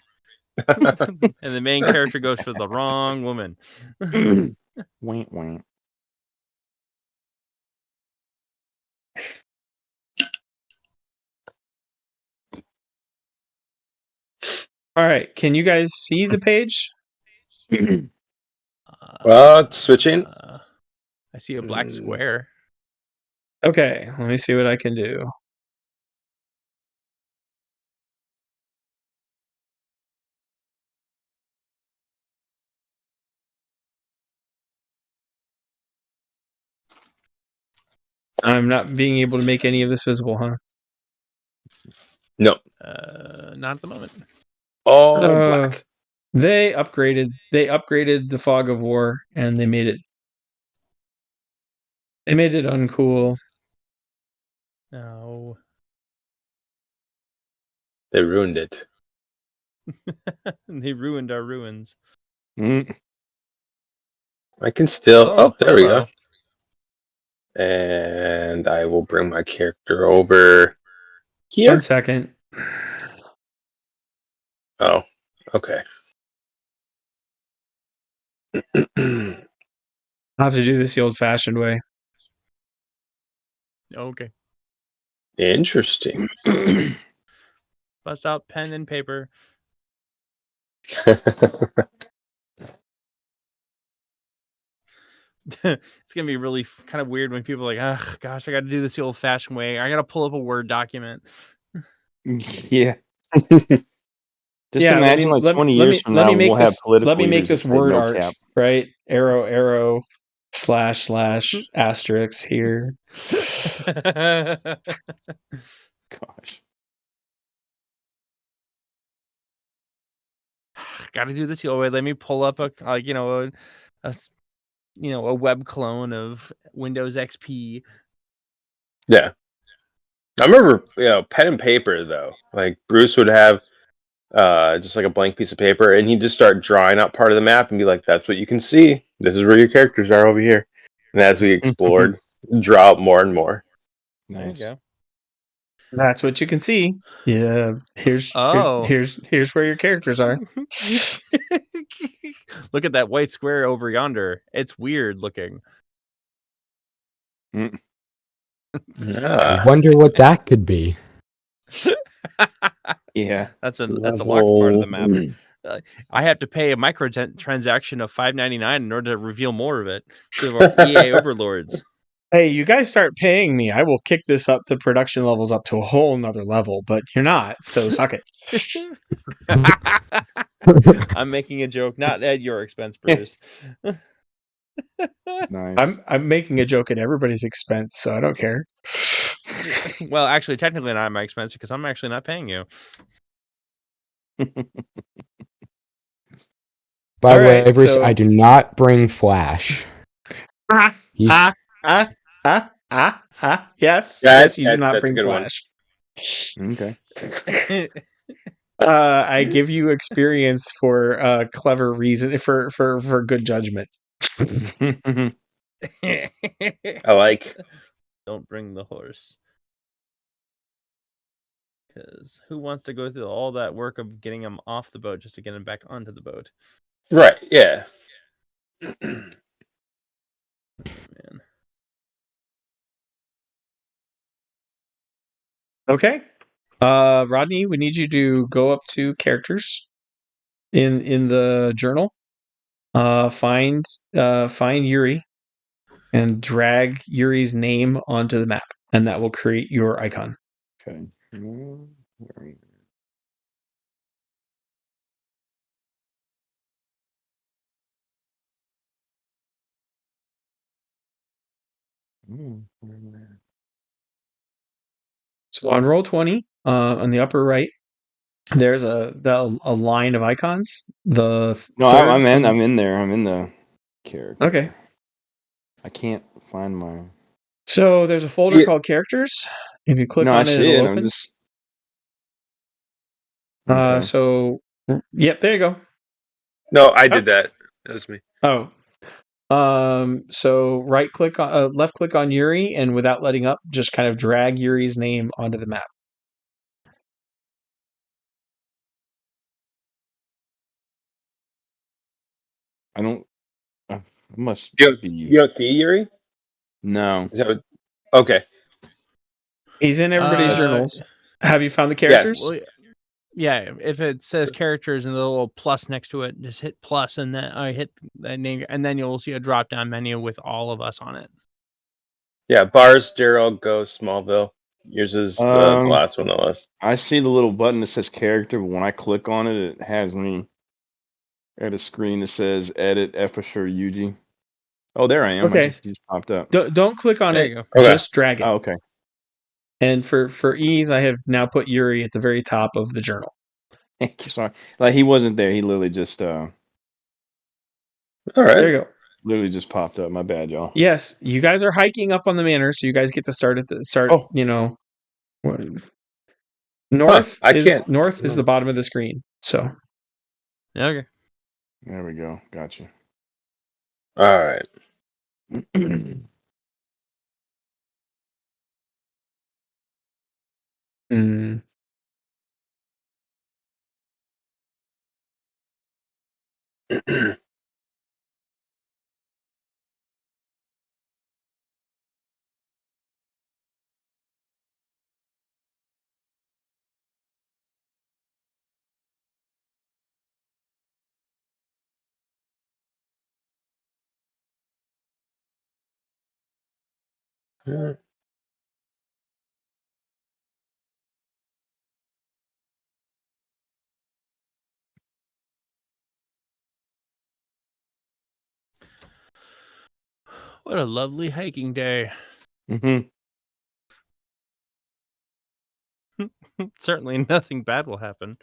And the main character goes for the wrong woman. Wink, wink. All right, can you guys see the page? Well, it's switching. I see a black square. Okay, let me see what I can do. I'm not being able to make any of this visible, huh? No. Not at the moment. All black. They upgraded the fog of war, and they made it uncool. No. They ruined it. They ruined our ruins. I can still... Oh, there we go. And I will bring my character over here. 1 second. Oh, okay. I'll have to do this the old-fashioned way. Okay. Interesting. Bust out pen and paper. It's gonna be really kind of weird when people are like, "Ugh, gosh, I got to do this the old-fashioned way. I got to pull up a Word document." Yeah. Just imagine, like 20 years from now, we'll have political Let me make leaders that this say word no art, cap. right? Arrow, / asterisk here. Gosh. Got to do this the old way. Let me pull up a web clone of Windows XP. Yeah. I remember, pen and paper, though. Like, Bruce would have just like a blank piece of paper, and he'd just start drawing out part of the map and be like, that's what you can see. This is where your characters are over here. And as we explored, draw out more and more. Nice. There you go. That's what you can see. Yeah, here's where your characters are. Look at that white square over yonder. It's weird looking. I wonder what that could be. Yeah. That's a locked part of the map. I have to pay a microtransaction of $5.99 in order to reveal more of it to our EA overlords. Hey, you guys start paying me, I will kick this up, the production levels up to a whole nother level, but you're not, so suck it. I'm making a joke, not at your expense, Bruce. Nice. I'm making a joke at everybody's expense, so I don't care. Well, actually, technically not at my expense because I'm actually not paying you. By the way, Alright, Bruce, so- I do not bring Flash. Yes, yes, you do not that's bring a good one. Flash. Okay. I give you experience for clever reason, for good judgment. I like. Don't bring the horse. Because who wants to go through all that work of getting him off the boat just to get him back onto the boat? Right, yeah. Man. Okay. Rodney, we need you to go up to characters in the journal. Find Yuri and drag Yuri's name onto the map, and that will create your icon. Okay. So on roll 20, on the upper right, there's a line of icons. No, I'm in there. I'm in the character. Okay. I can't find my. So there's a folder called characters. If you click No, on I it, see it'll it. open. I'm just. Okay. So yep, there you go. No, I did that. That was me. Oh. So left click on Yuri, and without letting up, just kind of drag Yuri's name onto the map. I don't. It must You be. don't see Yuri? No. Is that what, okay. He's in everybody's journals. Have you found the Yes. characters? Well, yeah, if it says characters and the little plus next to it, just hit plus and then I hit the name, and then you'll see a drop down menu with all of us on it. Yeah, Bars, Daryl, Ghost, Smallville. Yours is the last one on the list. I see the little button that says character, but when I click on it, it has me at a screen that says edit Efisher Yuji. Oh, there I am. Okay. I just popped up. Don't click on There it. you go. Okay. Just drag it. Oh, okay. And for ease, I have now put Yuri at the very top of the journal. Sorry, like he wasn't there. He literally just All right. There you go. literally just popped up. My bad, y'all. Yes, you guys are hiking up on the manor, so you guys get to start at the start. Oh. You know, north is can't. the bottom of the screen. So Okay. There we go. Gotcha. All right. mm. What a lovely hiking day. Mm-hmm. Certainly nothing bad will happen.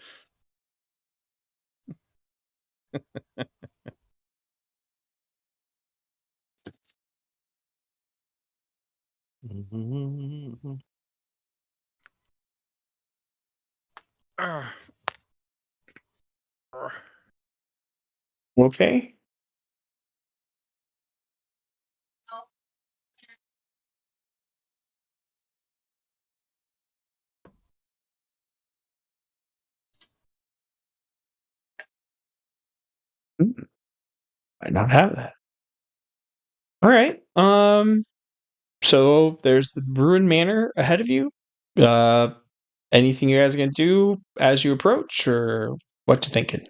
Okay. Might not have that. All right. So there's the Ruined Manor ahead of you. Anything you guys are gonna do as you approach, or what you thinking?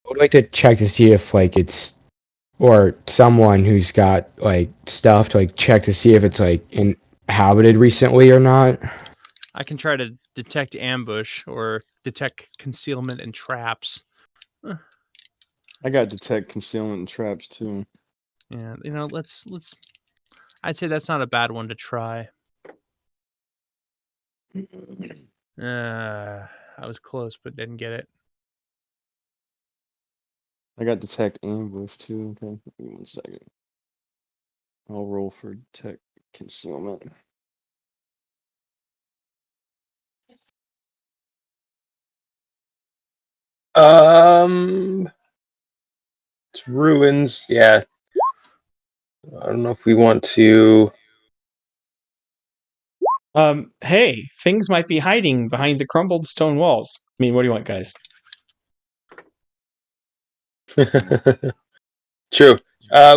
would like to check to see if like it's or someone who's got like stuff to like check to see if it's like inhabited recently or not. I can try to detect ambush or detect concealment and traps. I got detect concealment and traps too. Yeah, let's. I'd say that's not a bad one to try. I was close, but didn't get it. I got detect ambush too. Okay, give me 1 second. I'll roll for detect concealment. It's ruins. Yeah. I don't know if we want to. Hey, things might be hiding behind the crumbled stone walls. I mean, what do you want, guys? True.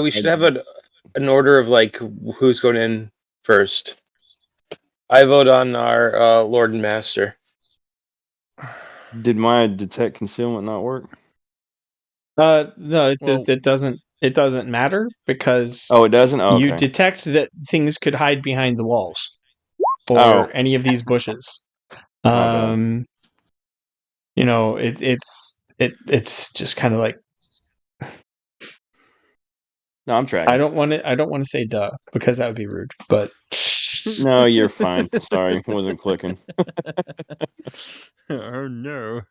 We should have an order of like who's going in first. I vote on our Lord and Master. Did my detect concealment not work? No, Well- it doesn't matter because Oh, it doesn't. Oh, you okay. detect that things could hide behind the walls or Oh. any of these bushes. My bad. It's just kind of like No, I'm tracking. I don't want to say duh because that would be rude, but No, you're fine. Sorry, wasn't clicking. Oh no.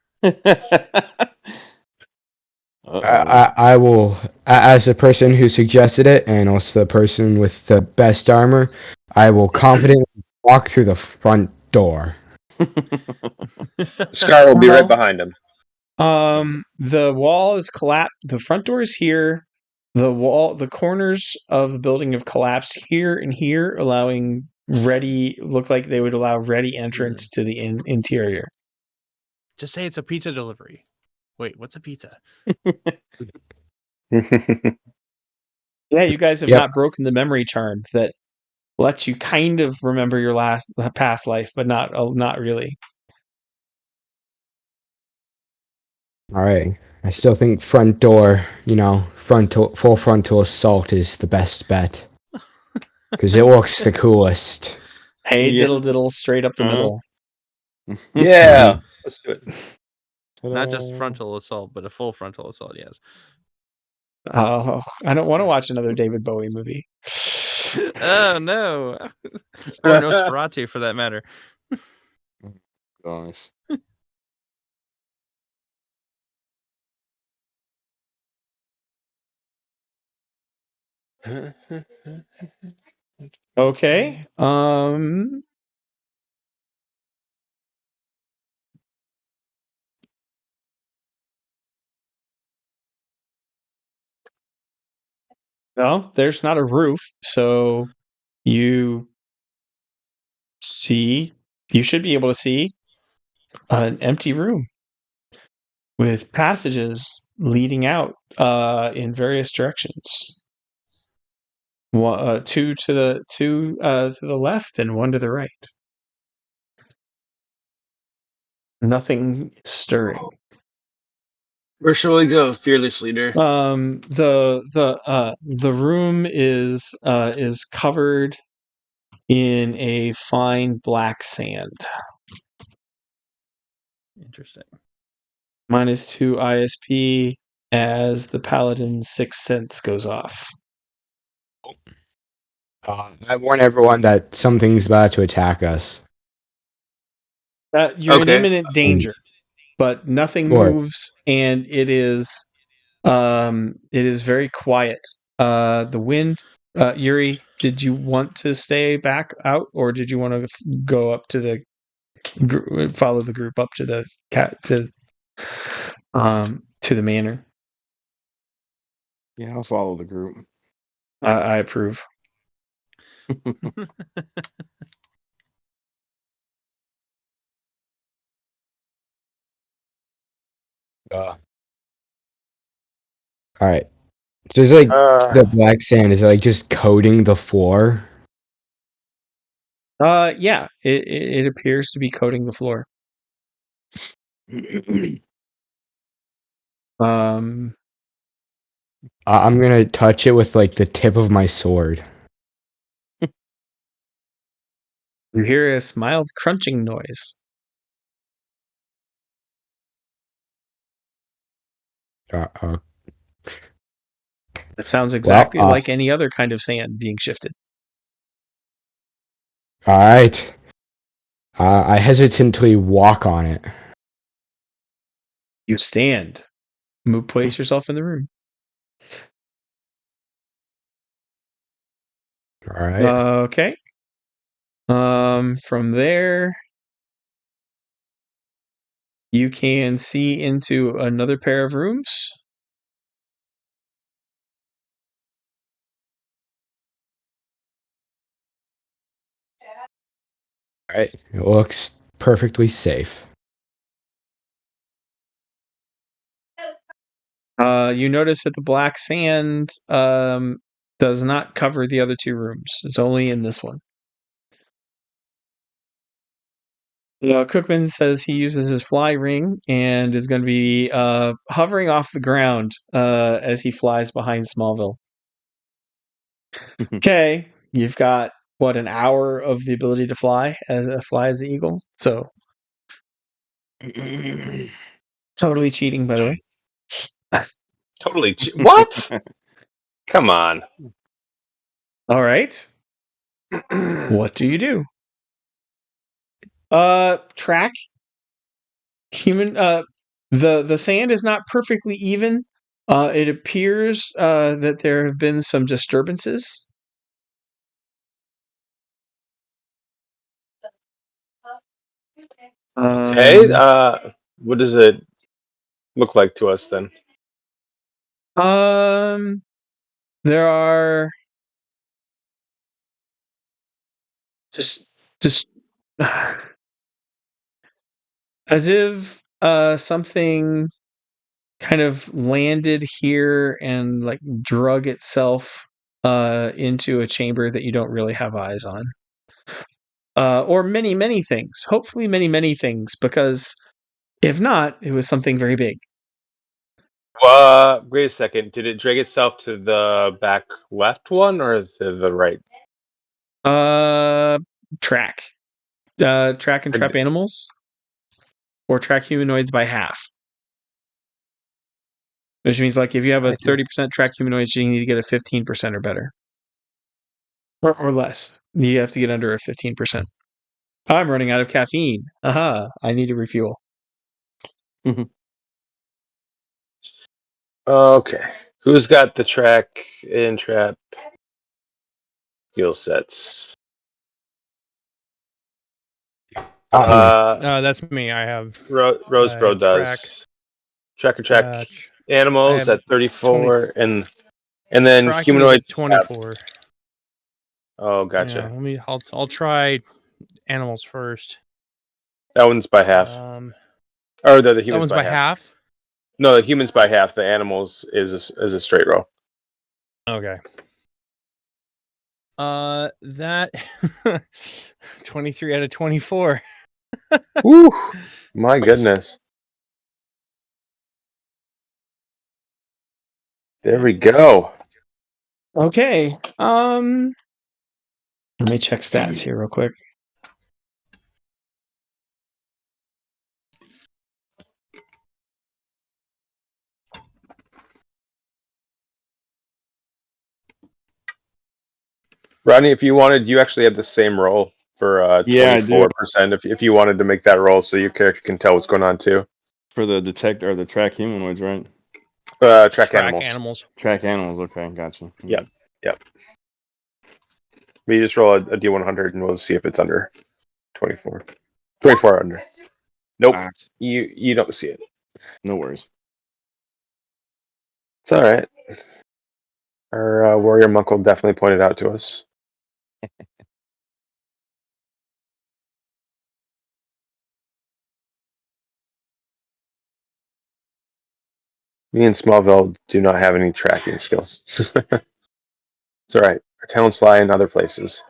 I will, as the person who suggested it, and also the person with the best armor, I will confidently walk through the front door. Scar will be right behind him. The wall is collapsed. The front door is here. The corners of the building have collapsed here and here, look like they would allow ready entrance to the interior. Just say it's a pizza delivery. Wait, what's a pizza? Yeah, you guys have Yep. not broken the memory charm that lets you kind of remember your past life, but not really. All right. I still think front door, full frontal assault is the best bet. Because it looks the coolest. Hey, Yeah. diddle, straight up the middle. Yeah, let's do it. Not just frontal assault, but a full frontal assault. Yes. Oh, I don't want to watch another David Bowie movie. Oh no. Or Nosferatu, for that matter. Nice. Okay. Well, there's not a roof, so you should be able to see an empty room with passages leading out in various directions. Two to the left and one to the right. Nothing stirring. Where shall we go, fearless leader? The room is covered in a fine black sand. Interesting. -2 ISP as the paladin's sixth sense goes off. I warn everyone that something's about to attack us. You're in Okay. imminent danger, but nothing Or- moves, and it is very quiet. The wind. Yuri, did you want to stay back out, or did you want to go up to the follow the group up to the to the manor? Yeah, I'll follow the group. I approve. All right. So it's like the black sand is like just coating the floor. Yeah, it appears to be coating the floor. Um, I'm gonna touch it with like the tip of my sword. you hear a mild crunching noise. Uh, It sounds well, exactly like any other kind of sand being shifted. all right. I hesitantly walk on it. You stand. Place yourself in the room. All right. Okay. From there, you can see into another pair of rooms. All right. It looks perfectly safe. You notice that the black sand does not cover the other two rooms. It's only in this one. Cookman says he uses his fly ring and is going to be hovering off the ground as he flies behind Smallville. Okay, you've got an hour of the ability to fly as the eagle. So totally cheating, by the way. Totally. What? Come on. All right. What do you do? Track human. The sand is not perfectly even. It appears that there have been some disturbances. Okay. What does it look like to us then? There are just as if something kind of landed here and like drug itself into a chamber that you don't really have eyes on. Or many things. Hopefully many things, because if not, it was something very big. Wait a second. Did it drag itself to the back left one or to the right? Track. Track and trap animals. Or track humanoids by half. Which means, like, if you have a 30% track humanoids, you need to get a 15% or better. Or less. You have to get under a 15%. I'm running out of caffeine. Aha, I need to refuel. Okay. Who's got the track and trap skill sets? That's me. I have Rosebro track. does. Track and track animals have at 34 and then tracking is humanoid at 24. Oh, gotcha. Yeah, I'll try animals first. That one's by half. Or the humans that one's by half. No, the humans by half. The animals is a straight row. Okay. That 23 out of 24. Woo! My goodness. There we go. Okay. Let me check stats here real quick. Rodney, if you wanted, you actually have the same roll for 24%. If you wanted to make that roll, so your character can tell what's going on too. For the detect or the track humanoids, right? Track animals. Track animals. Okay, gotcha. Yep. You just roll a D100 and we'll see if it's under 24. 24 under. Nope. You don't see it. No worries. It's all right. Our warrior monk will definitely point it out to us. Me and Smallville do not have any tracking skills. It's all right. Our talents lie in other places.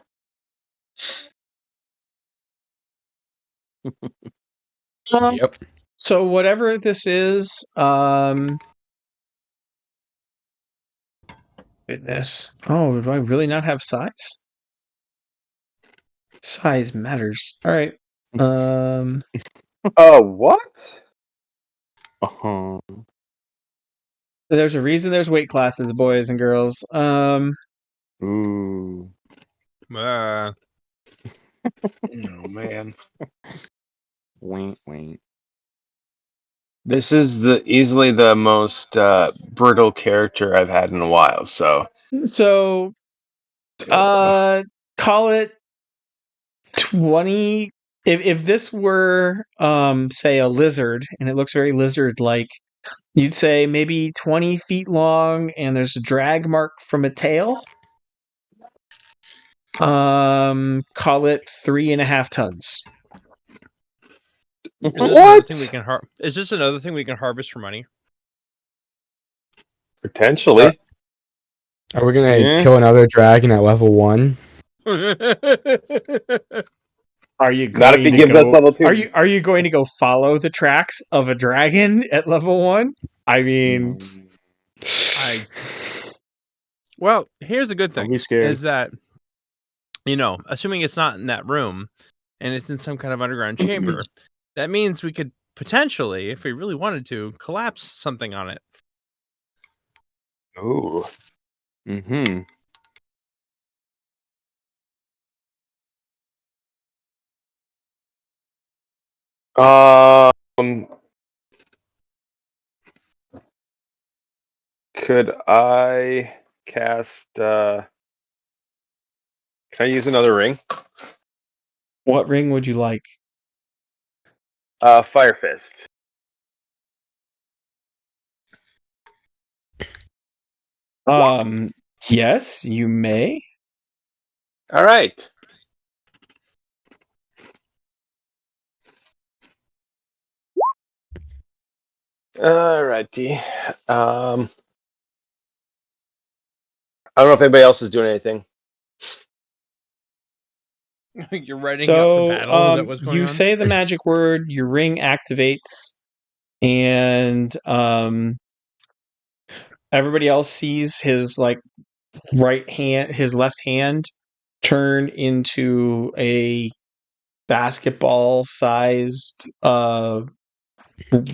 Yep. So whatever this is, Goodness. Oh, do I really not have size? Size matters. All right. What? Uh-huh. There's a reason there's weight classes, boys and girls. Ooh. Oh man. Wink, wink. This is easily the most brittle character I've had in a while, so Call it 20. If this were say a lizard and it looks very lizard like, you'd say maybe 20 feet long and there's a drag mark from a tail. Call it 3.5 tons. Is this another thing we can Is this another thing we can harvest for money? potentially. Are we gonna kill another dragon at level 1? Are you Not if going he to gives us go? level 2. Are you going to go follow the tracks of a dragon at level 1? I mean, Well, here's the good thing: Don't be scared. is that, assuming it's not in that room and it's in some kind of underground chamber, that means we could potentially, if we really wanted to, collapse something on it. Ooh. Mm-hmm. Could I cast? Can I use another ring? what ring would you like? Fire Fist. Yes, you may. All right. All righty. I don't know if anybody else is doing anything. You're readying up for battle. Is that what's going you on? say the magic word, your ring activates, and everybody else sees his his left hand turn into a basketball-sized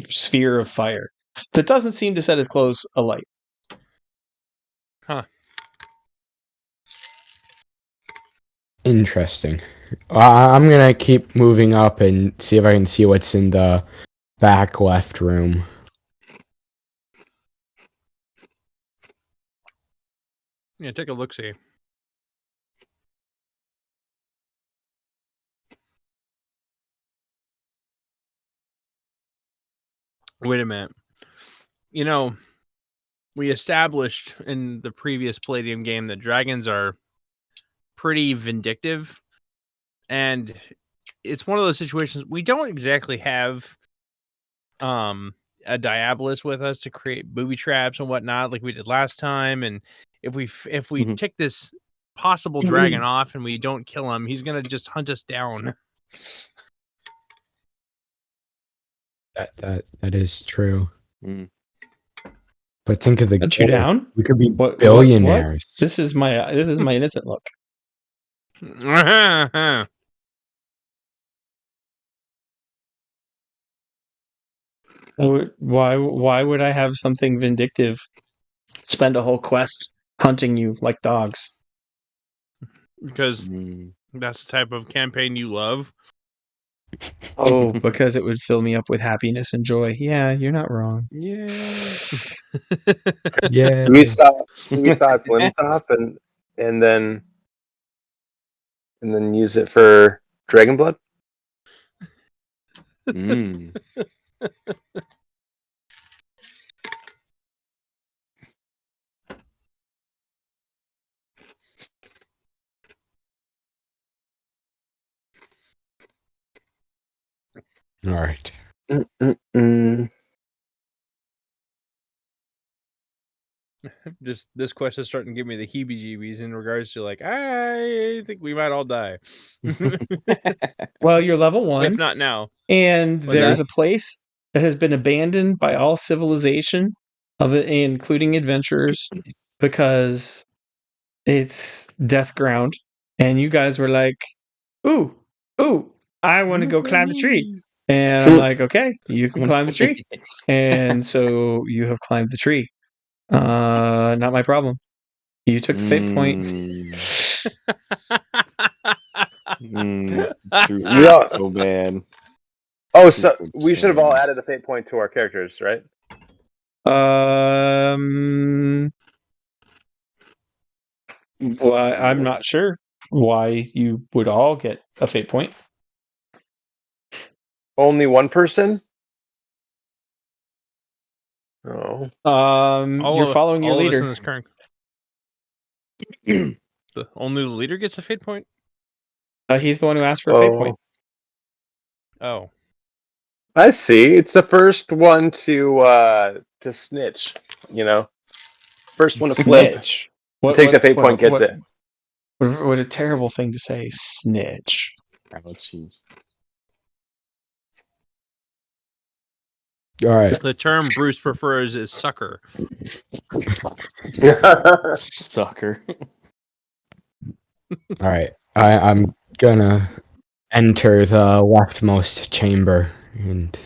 sphere of fire that doesn't seem to set his clothes alight. Huh. Interesting. I'm gonna keep moving up and see if I can see what's in the back left room. Yeah, take a look-see. Wait a minute. We established in the previous Palladium game that dragons are pretty vindictive, and it's one of those situations we don't exactly have a Diabolus with us to create booby traps and whatnot like we did last time. And if we tick this possible dragon off and we don't kill him, he's gonna just hunt us down. That is true. Mm. But think of the Hunt you down? We could be What? billionaires. This is my innocent look. Why would I have something vindictive spend a whole quest hunting you like dogs? Because that's the type of campaign you love. Oh, because it would fill me up with happiness and joy. Yeah, you're not wrong. Yeah. Yeah. We saw its limb stop and then use it for dragon blood. Mm. All right. Just this quest is starting to give me the heebie-jeebies in regards to I think we might all die. Well, you're level 1. If not now. And What's there's that? a place that has been abandoned by all civilization, of it, including adventurers, because it's death ground, and you guys were like, "Ooh, I want to go climb the tree," and I'm like, "Okay, you can climb the tree," and so you have climbed the tree. Not my problem. You took the fate point. We all, So bad. oh, so we should have all added a fate point to our characters, right? Well, I'm not sure why you would all get a fate point. Only one person? Oh. You're following your all of us in leader. this current. Only the leader gets a fate point. He's the one who asked for a fate point. Oh, I see. It's the first one to snitch. You know, first one to flip. Snitch. Take the fate point gets it. What a terrible thing to say. Snitch. Oh, jeez. All right. the term Bruce prefers is sucker. Sucker. All right. I'm gonna enter the leftmost chamber and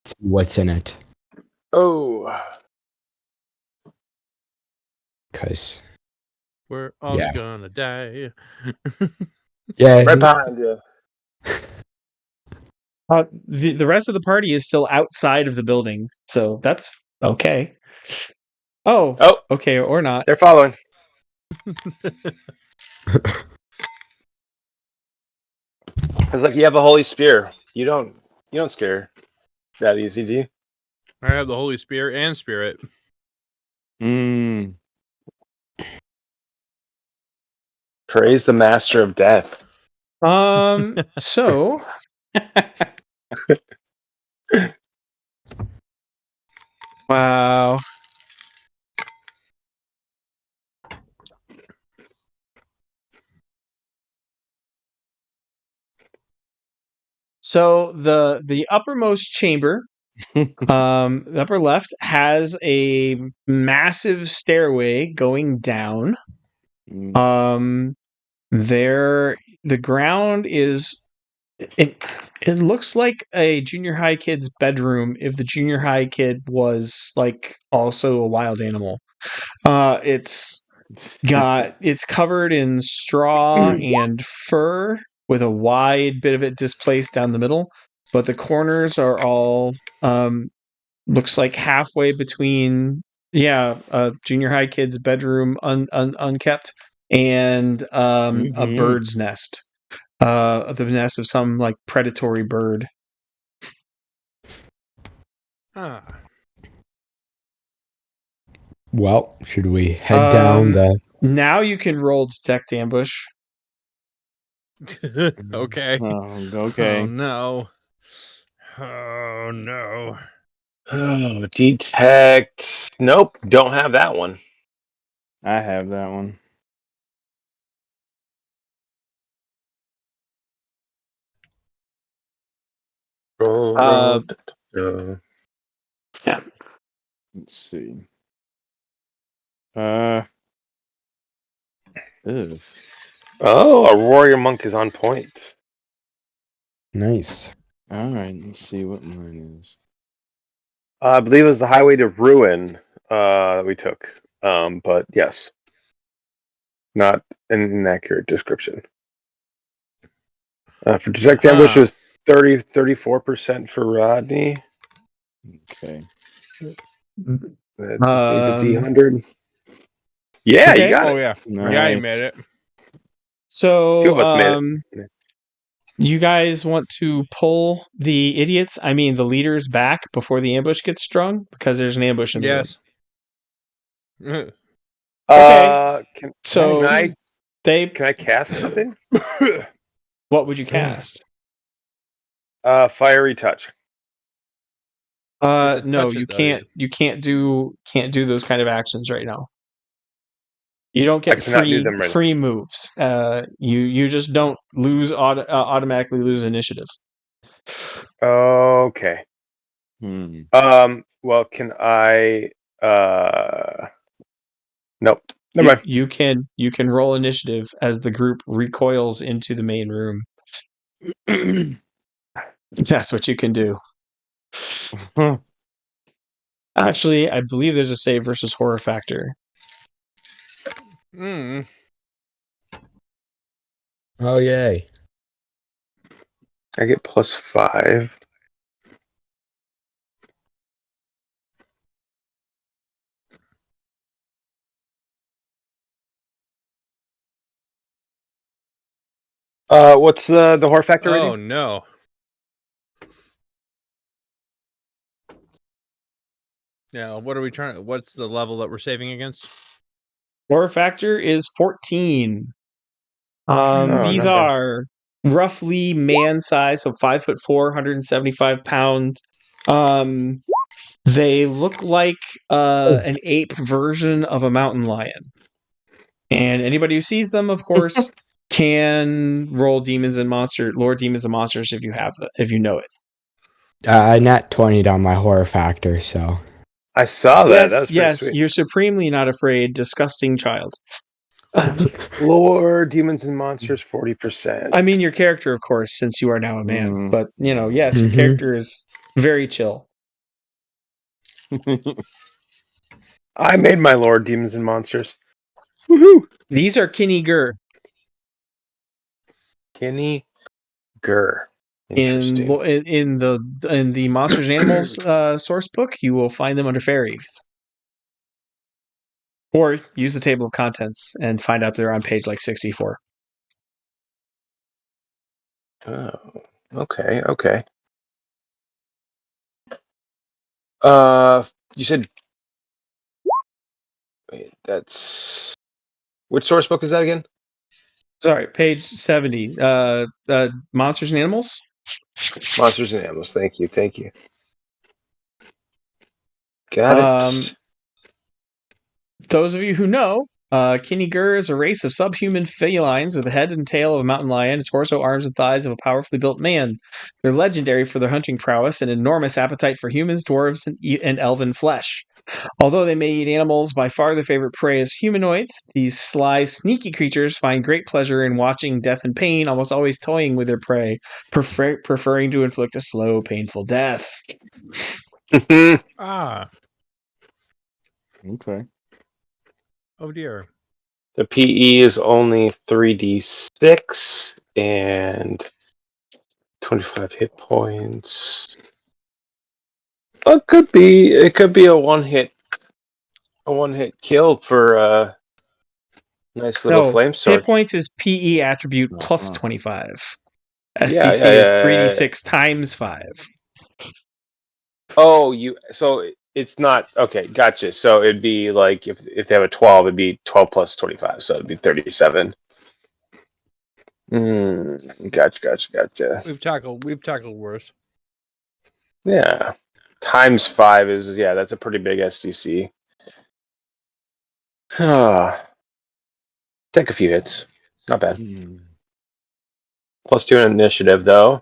see what's in it. Oh. Cause We're all Yeah. gonna die. yeah, Right behind you. The rest of the party is still outside of the building, so that's okay. Oh, okay, or not. They're following. It's like you have a holy spear. You don't scare that easy, do you? I have the Holy Spirit and Spirit. Praise the master of death. So wow. So the uppermost chamber, the upper left, has a massive stairway going down. There, the ground is it looks like a junior high kid's bedroom if the junior high kid was like also a wild animal. It's covered in straw and fur with a wide bit of it displaced down the middle, but the corners are all looks like halfway between a junior high kid's bedroom unkept and a bird's nest. The nest of some like predatory bird. Well, should we head down the? Now you can roll detect ambush. Okay. Okay. Oh no. Oh no. Oh, detect. Nope, don't have that one. I have that one. Yeah. Let's see. Ugh. Oh, a warrior monk is on point. Nice. All right, let's see what mine is. I believe it was the highway to ruin that we took. But yes, not an inaccurate description. For detect ambush, it was 34% for Rodney. Okay. That just needs a D100. Yeah, Okay. you got it. Oh yeah. Nice. Yeah, you made it. So Two of us made it. You guys want to pull the leaders back before the ambush gets strung? Because there's an ambush in the room. Yes. Okay. Can Can I cast something? What would you cast? Fiery touch. No, you can't. You can't do those kind of actions right now. You don't get I cannot do them right free moves. You just don't automatically lose initiative. Okay. Well, can I? Nope. Never mind. You can roll initiative as the group recoils into the main room. That's what you can do. Actually, I believe there's a save versus horror factor. Mm. Oh, yay. I get +5. What's the horror factor Oh rating? no. Yeah, what are we trying? What's the level that we're saving against? Horror factor is 14. Oh, These not bad. are roughly man size, so 5'4", 175 pounds. They look like an ape version of a mountain lion. And anybody who sees them, of course, can roll lore demons and monsters if you know it. I nat 20'd on my horror factor, so. I saw that. That was pretty sweet. You're supremely not afraid, disgusting child. Lore, demons, and monsters, 40%. I mean, your character, of course, since you are now a man. But, yes, your Mhm. character is very chill. I made my lore, demons, and monsters. Woohoo! These are Kinney Gur. Kenny Gur. In Interesting. the Monsters and Animals source book, you will find them under fairies. Or use the table of contents and find out they're on page like 64. Oh, okay. You said. Wait, that's. Which source book is that again? Sorry, page 70. Monsters and Animals? Monsters and Animals. Thank you. Got it. Those of you who know, Kinney Gur is a race of subhuman felines with a head and tail of a mountain lion, a torso, arms, and thighs of a powerfully built man. They're legendary for their hunting prowess and enormous appetite for humans, dwarves, and elven flesh. Although they may eat animals, by far their favorite prey is humanoids. These sly, sneaky creatures find great pleasure in watching death and pain, almost always toying with their prey, preferring to inflict a slow, painful death. Ah. Okay. Oh dear. The PE is only 3d6 and 25 hit points. It could be a one hit kill for a nice little flame sword. Hit points is PE attribute plus Uh-huh. 25. Yeah, SCC is 3d6 times 5. Oh, so it's not okay. Gotcha. So it'd be like if they have a 12, it'd be 12 plus 25, so it'd be 37. Gotcha. We've tackled worse. Yeah, times 5 is that's a pretty big SDC. Take a few hits, not bad. +2 in initiative though.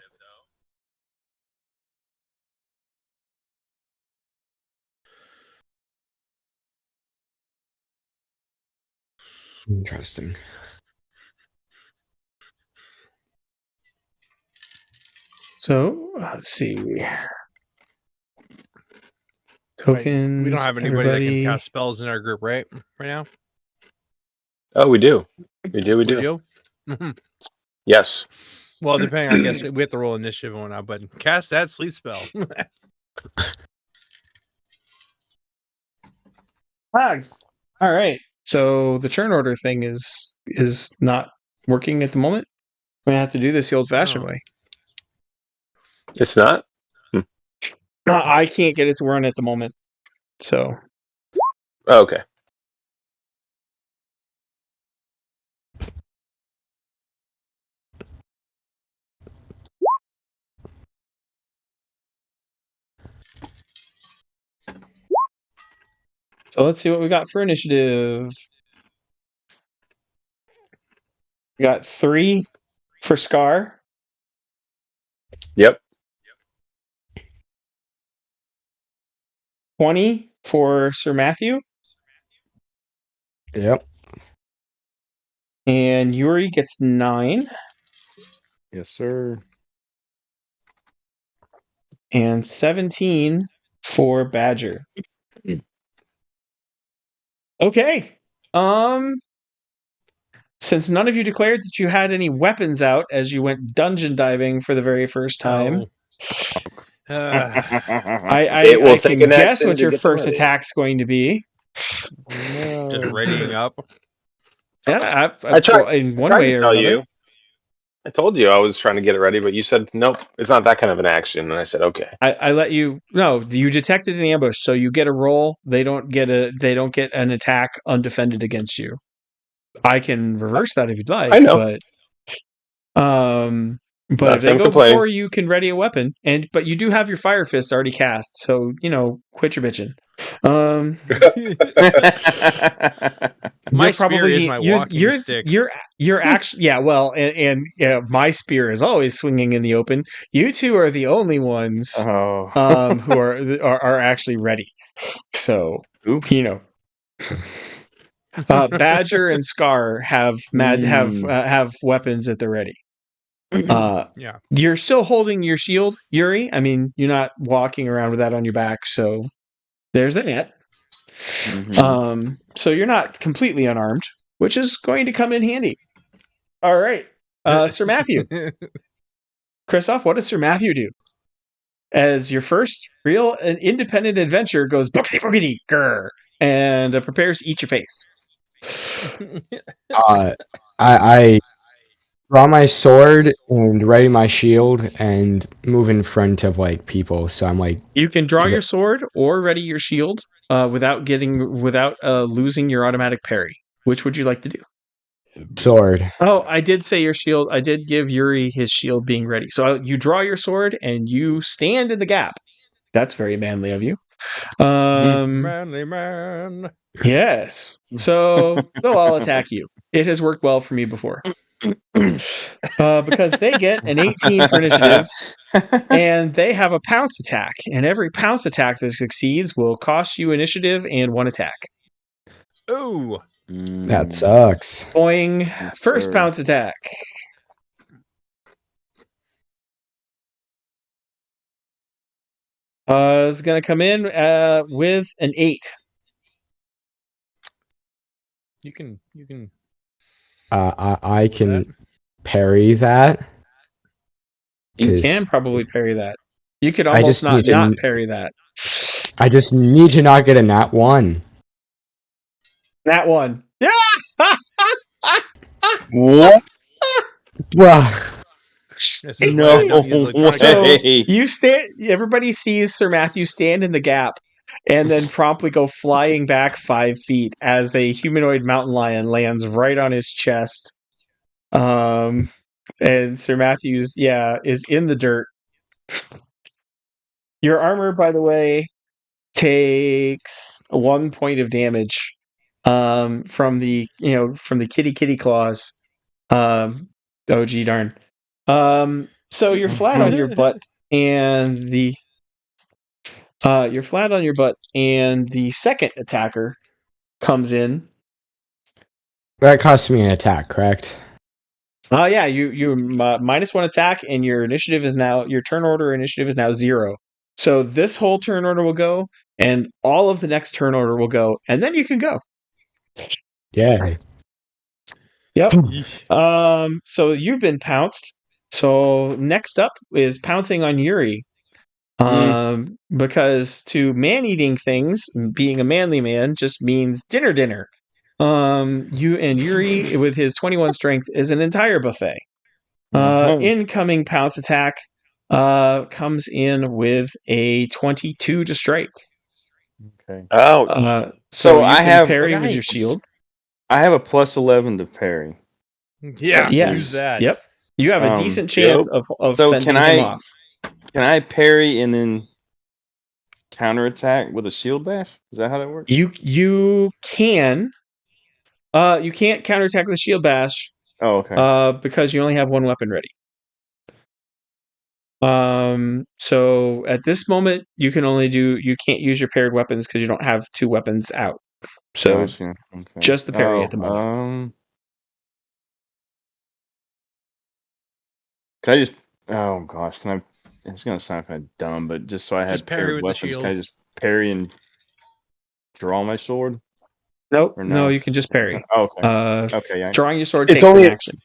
Interesting. So, let's see. Tokens. Wait, we don't have anybody that can cast spells in our group, right now? Oh, we do. We do. Mhm. Yes. Well, depending, I guess we have to roll initiative and whatnot, but cast that sleep spell. All right. So the turn order thing is not working at the moment. We have to do this the old-fashioned way. It's not? I can't get it to run at the moment. So. Oh, okay. So let's see what we got for initiative. We got 3 for Scar. Yep. 20 for Sir Matthew. Yep. And Yuri gets 9. Yes, sir. And 17 for Badger. Okay. Since none of you declared that you had any weapons out as you went dungeon diving for the very first time, It will I take can an guess action what to your get them first ready. attack's going to be. No. Just readying up. Yeah, I tried. in I one tried way to or tell another. you. I told you I was trying to get it ready, but you said nope. It's not that kind of an action, and I said okay. I let you. No, you detected an ambush, so you get a roll. They don't get an attack undefended against you. I can reverse that if you'd like. I know. But Not if they saying go complaining. before you can ready a weapon, but you do have your fire fist already cast, so quit your bitching. My You're spear probably is my walking stick. You're actually well, and my spear is always swinging in the open. You two are the only ones Oh. who are actually ready. So Ooh. Badger and Scar have weapons at the ready. Yeah. You're still holding your shield, Yuri. I mean, you're not walking around with that on your back, so there's that. Mhm. So you're not completely unarmed, which is going to come in handy. All right, Sir Matthew. Christoph, what does Sir Matthew do? As your first real and independent adventure goes boogity boogity grr, and prepares to eat your face. I draw my sword and ready my shield and move in front of people. So I'm like, You can draw your sword or ready your shield without losing your automatic parry. Which would you like to do? sword. Oh, I did say your shield. I did give Yuri his shield being ready. So you draw your sword and you stand in the gap. That's very manly of you. Manly man. Yes. So they'll all attack you. It has worked well for me before. Because they get an 18 for initiative, and they have a pounce attack. And every pounce attack that succeeds will cost you initiative and 1 attack. Ooh. That sucks. Boing. Yes, First sir. pounce attack. Is going to come in with an 8. You can I can that. parry that. You 'Cause can probably parry that. You could I almost just need not to. parry that. I just need to not get a nat 1. That one. Yeah. What? Well, This is why I don't use electronic So dice. you stand. Everybody sees Sir Matthew stand in the gap, and then promptly go flying back 5 feet as a humanoid mountain lion lands right on his chest. And Sir Matthew's is in the dirt. Your armor, by the way, takes 1 point of damage from the kitty claws. Oh gee darn. So you're flat on your butt, and you're flat on your butt, and the second attacker comes in. that costs me an attack, correct? Yeah, you -1 attack, and your turn order initiative is now 0. So this whole turn order will go, and all of the next turn order will go, and then you can go. Yeah. Yep. So you've been pounced. So next up is pouncing on Yuri. Because to man-eating things, being a manly man just means dinner. Yuri with his 21 strength is an entire buffet. Incoming pounce attack comes in with a 22 to strike. Okay. Ouch. So you I can have- parry with your Yikes. shield. I have a +11 to parry. Yeah, Yes. use that. Yep. You have a decent chance of So fending can him I- off. Can I parry and then counterattack with a shield bash? Is that how that works? You can. You can't counterattack with a shield bash. Oh, okay. Because you only have 1 weapon ready. So at this moment, you can't use your paired weapons because you don't have 2 weapons out. So Gotcha. Okay. just the parry at the moment. Can I just? Oh gosh, can I? It's gonna sound kind of dumb, but just so I Just had parry paired with the weapons, shield. can I just parry and draw my sword? Nope. Or No, no? you can just parry. Oh, okay. Okay. Yeah. Drawing your sword It's takes an only action.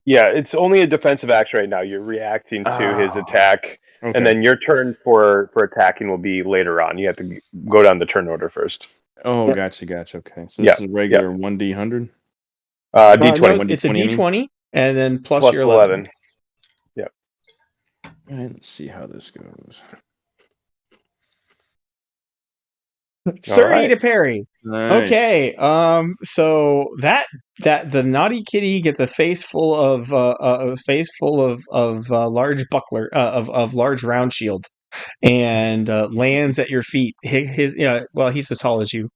yeah, it's only a defensive action right now. You're reacting to his attack, Okay. and then your turn for attacking will be later on. You have to go down the turn order first. Oh, Yep. gotcha. Okay, so this is regular 1d100. D20. No, it's a D20, and then plus your 11. Yep. All right, let's see how this goes. 30 to parry. Nice. Okay. So that the naughty kitty gets a face full of large buckler of large round shield, and lands at your feet. He's as tall as you.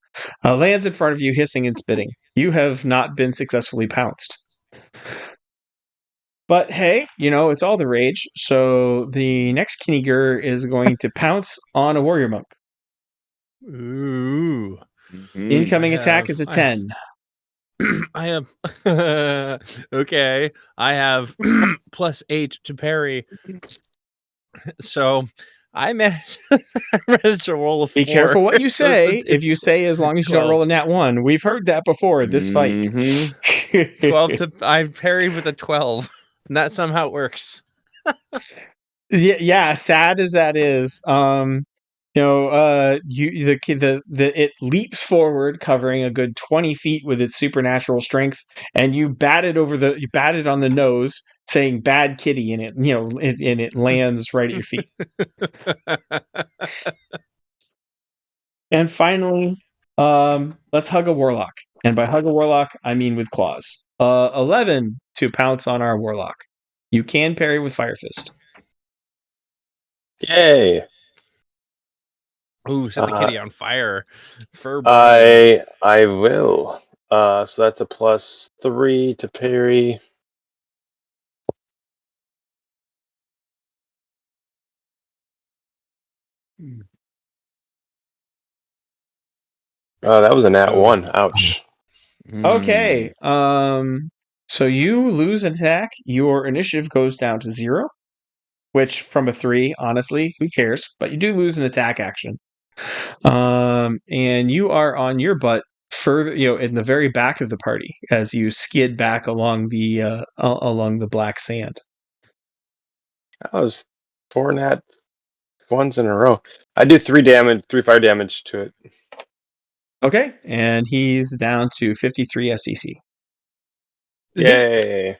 Lands in front of you, hissing and spitting. You have not been successfully pounced. But hey, it's all the rage. So the next Kiniger is going to pounce on a warrior monk. Ooh. Incoming attack is a 10. I have okay. I have +8 to parry. So I managed to roll a 4. Be careful what you So say. If you say as long as you don't roll a nat 1. We've heard that before, this fight. 12 to I parried with a 12. And that somehow works. Yeah, sad as that is. It leaps forward, covering a good 20 feet with its supernatural strength, and you bat it on the nose, saying "bad kitty," and it lands right at your feet. And finally, let's hug a warlock. And by hug a warlock, I mean with claws. 11 to pounce on our warlock. You can parry with Fire Fist. Yay! Ooh, set the kitty on fire. Fur I will. So that's a +3 to parry. Oh, that was a nat 1. Ouch. Okay. So you lose an attack. Your initiative goes down to 0, which from a 3, honestly, who cares? But you do lose an attack action. And you are on your butt further, in the very back of the party as you skid back along the black sand. That was 4 nat 1s in a row. I did 3 fire damage to it. Okay, and he's down to 53 SCC. Yay!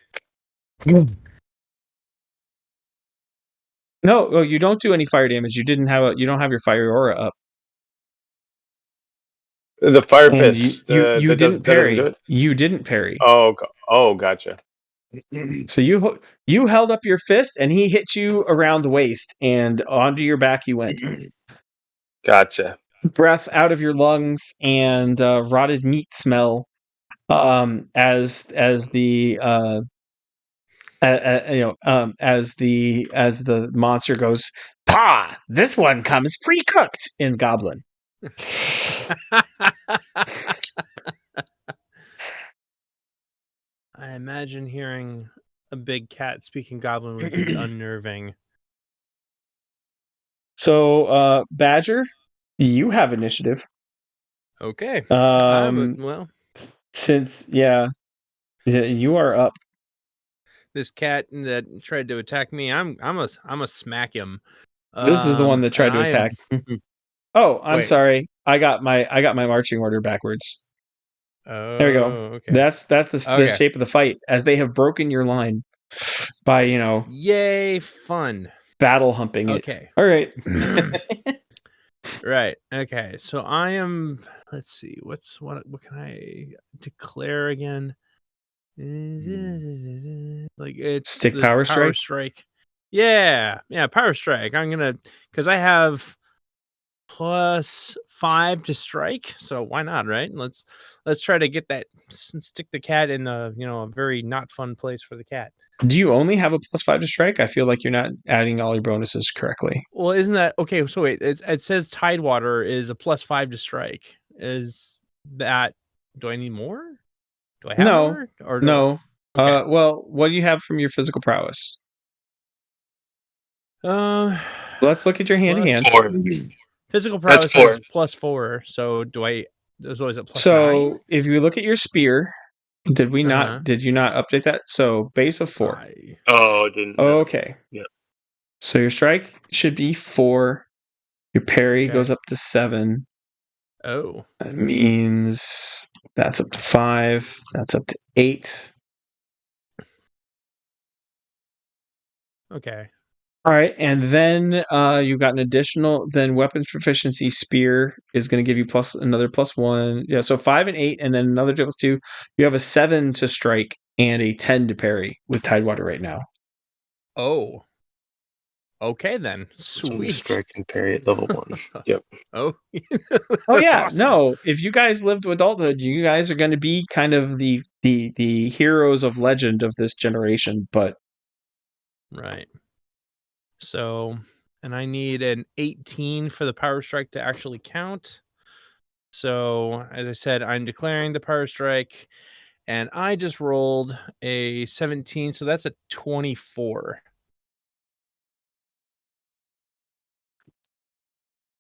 No, you don't do any fire damage. You don't have your fire aura up. The fire And fist. you that didn't doesn't parry. do it. You didn't parry. Oh, gotcha. So you held up your fist, and he hit you around the waist, and onto your back you went. Gotcha. Breath out of your lungs and rotted meat smell. As the monster goes, "Pa! This one comes pre-cooked" in Goblin. I imagine hearing a big cat speaking Goblin would be unnerving. So, Badger, you have initiative. Okay. Since you are up. This cat that tried to attack me, I'm a smack him. This is the one that tried to attack. Oh, I'm sorry. I got my marching order backwards. There we go. Okay. That's the shape of the fight, as they have broken your line by yay fun battle humping it. Okay. All right. Right. Okay. So I am. Let's see. What can I declare again? Like it's stick power strike. Yeah. Power strike. I'm gonna because I have +5 to strike. So why not? Right. Let's try to get that. Stick the cat in a very not fun place for the cat. Do you only have a +5 to strike? I feel like you're not adding all your bonuses correctly. Well, isn't that okay? So wait, it says Tidewater is a +5 to strike. Is that? Do I need more? Do I have more? Or no? Okay. Well, what do you have from your physical prowess? Let's look at your hand to hand. 4. Physical prowess That's 4. is +4. So do I? So is it +9? So if you look at your spear, did we not? Uh-huh. Did you not update that? So base of 4. Oh, it didn't. Okay. Yep. So your strike should be 4. Your parry Okay. goes up to 7. Oh. That means that's up to 5. That's up to 8. Okay. All right, and then you've got an additional. Then weapons proficiency spear is going to give you another +1. Yeah, so 5 and 8, and then another +2. You have a 7 to strike and a 10 to parry with Tidewater right now. Oh. Okay then. Sweet. Strike and parry at level 1. Yep. Oh. Oh That's yeah, awesome. no. If you guys live to adulthood, you guys are going to be kind of the heroes of legend of this generation. But Right. So, and I need an 18 for the power strike to actually count. So, as I said, I'm declaring the power strike, and I just rolled a 17, so that's a 24.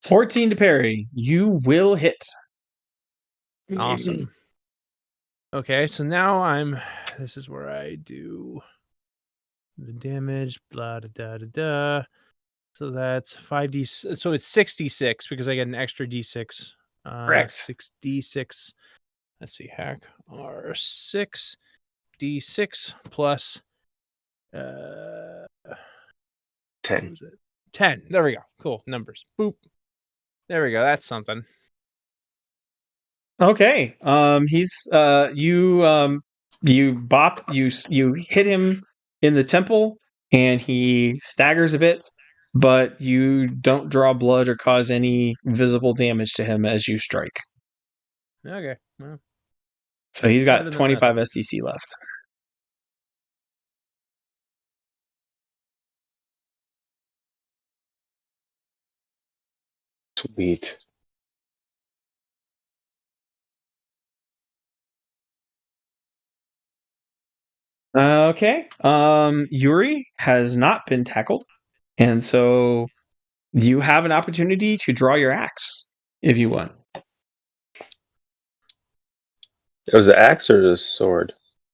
14 to parry, you will hit. Awesome. Okay, so now this is where I do the damage, blah, da, da, da, da. So that's 5d, so it's 66 because I get an extra d6. Correct. 6d6. Let's see, hack R6 d6 plus 10. what was it? 10. There we go. Cool. Numbers. Boop. There we go. That's something. Okay. He's you hit him in the temple and he staggers a bit, but you don't draw blood or cause any visible damage to him as you strike. Okay. Well, So he's better got than 25 nothing. SDC left. Sweet. Okay. Yuri has not been tackled, and so you have an opportunity to draw your axe if you want. It was the axe or the sword?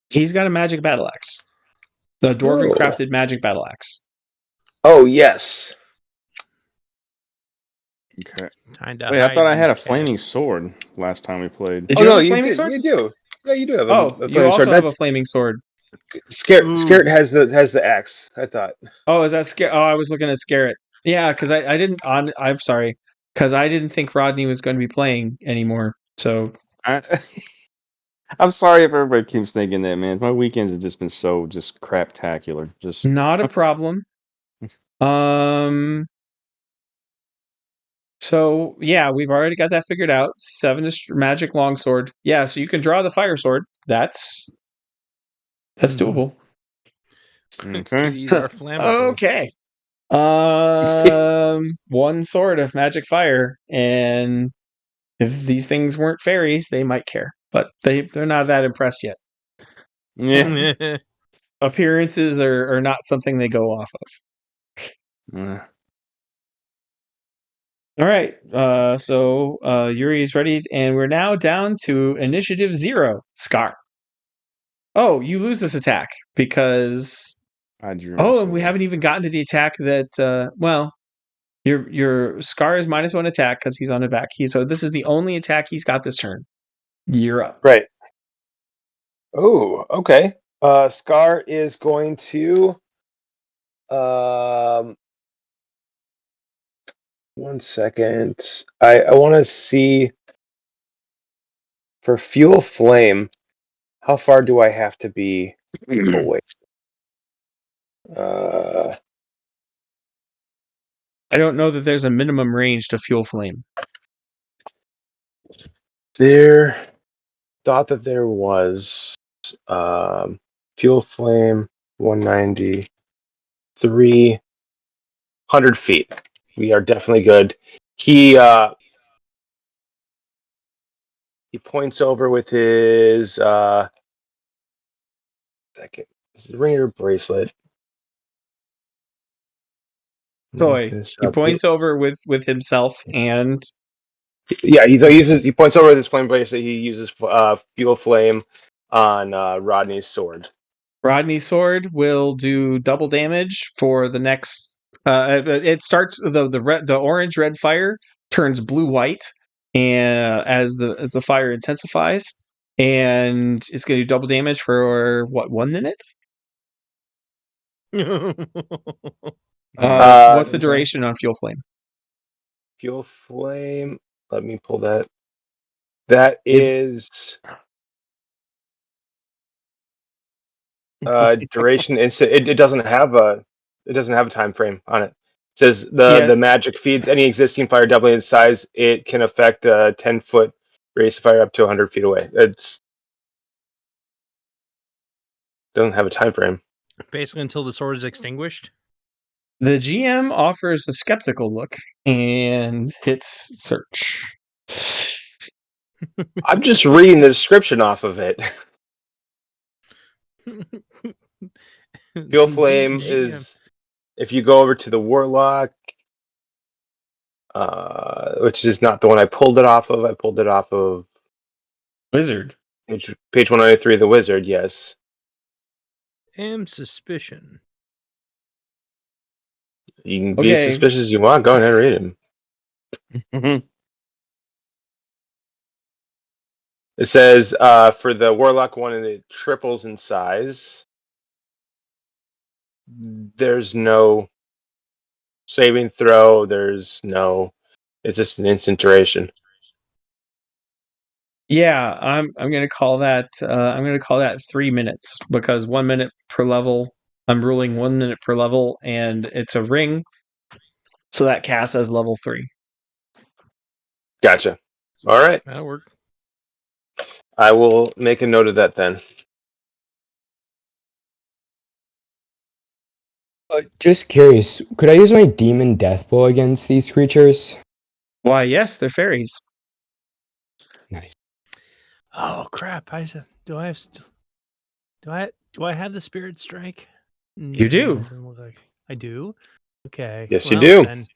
He's got a magic battle axe, the dwarven crafted magic battle axe. Oh yes. Okay. Kinda Wait, I thought I hide had a these flaming cats. sword last time we played. Did Oh you no, have a you flaming do. sword? You do. Yeah, you do have Oh, a you flaming also sword. have a flaming sword. Scarret has the axe. I thought. Oh, is that Scare? Oh, I was looking at Scarret. Yeah, because I didn't. I'm sorry, because I didn't think Rodney was going to be playing anymore. So I'm sorry if everybody keeps thinking that, man. My weekends have just been so just craptacular. Just not a problem. So yeah, we've already got that figured out. 7 is magic longsword. Yeah, so you can draw the fire sword. That's doable. okay. Kitties are flammable. Okay. 1 sword of magic fire, and if these things weren't fairies, they might care, but they're not that impressed yet. Yeah. Appearances are not something they go off of. All right. So Yuri is ready, and we're now down to initiative 0. Scar. Oh, you lose this attack because. I drew. Oh, and we haven't even gotten to the attack that. Well, your Scar is -1 attack because he's on the back. So this is the only attack he's got this turn. You're up. Right. Oh, okay. Scar is going to. 1 second. I want to see for fuel flame. How far do I have to be away? I don't know that there's a minimum range to fuel flame. There, thought that there was fuel flame 190, 300 feet. We are definitely good. He points over with his his ringer bracelet. Toy. He points over with himself and yeah, he points over with his flame blade. So he uses fuel flame on Rodney's sword. Rodney's sword will do double damage for the next. It starts the orange red fire turns blue white, and as the fire intensifies, and it's going to do double damage for what 1 minute? What's the duration on fuel flame? Fuel flame. Let me pull that. That is duration. It doesn't have a time frame on it. It says the magic feeds any existing fire doubling in size. It can affect a 10-foot radius of fire up to 100 feet away. It doesn't have a time frame. Basically, until the sword is extinguished. The GM offers a skeptical look and hits search. I'm just reading the description off of it. Fuel flame is if you go over to the warlock, which is not the one I pulled it off of. I pulled it off of Wizard. Page 193 of the wizard. Yes. Am suspicion. You can be as suspicious as you want. Go ahead and read him. It says for the warlock one, and it triples in size. There's no saving throw. It's just an instant duration. Yeah, I'm going to call that 3 minutes because 1 minute per level. I'm ruling 1 minute per level, and it's a ring, so that casts as level 3. Gotcha. All right, that'll work. I will make a note of that then. Just curious, could I use my demon death blow against these creatures? Why, yes, they're fairies. Nice. Oh crap! Do I have the spirit strike? You do. Doesn't look like I do. Okay. Yes, you do. Then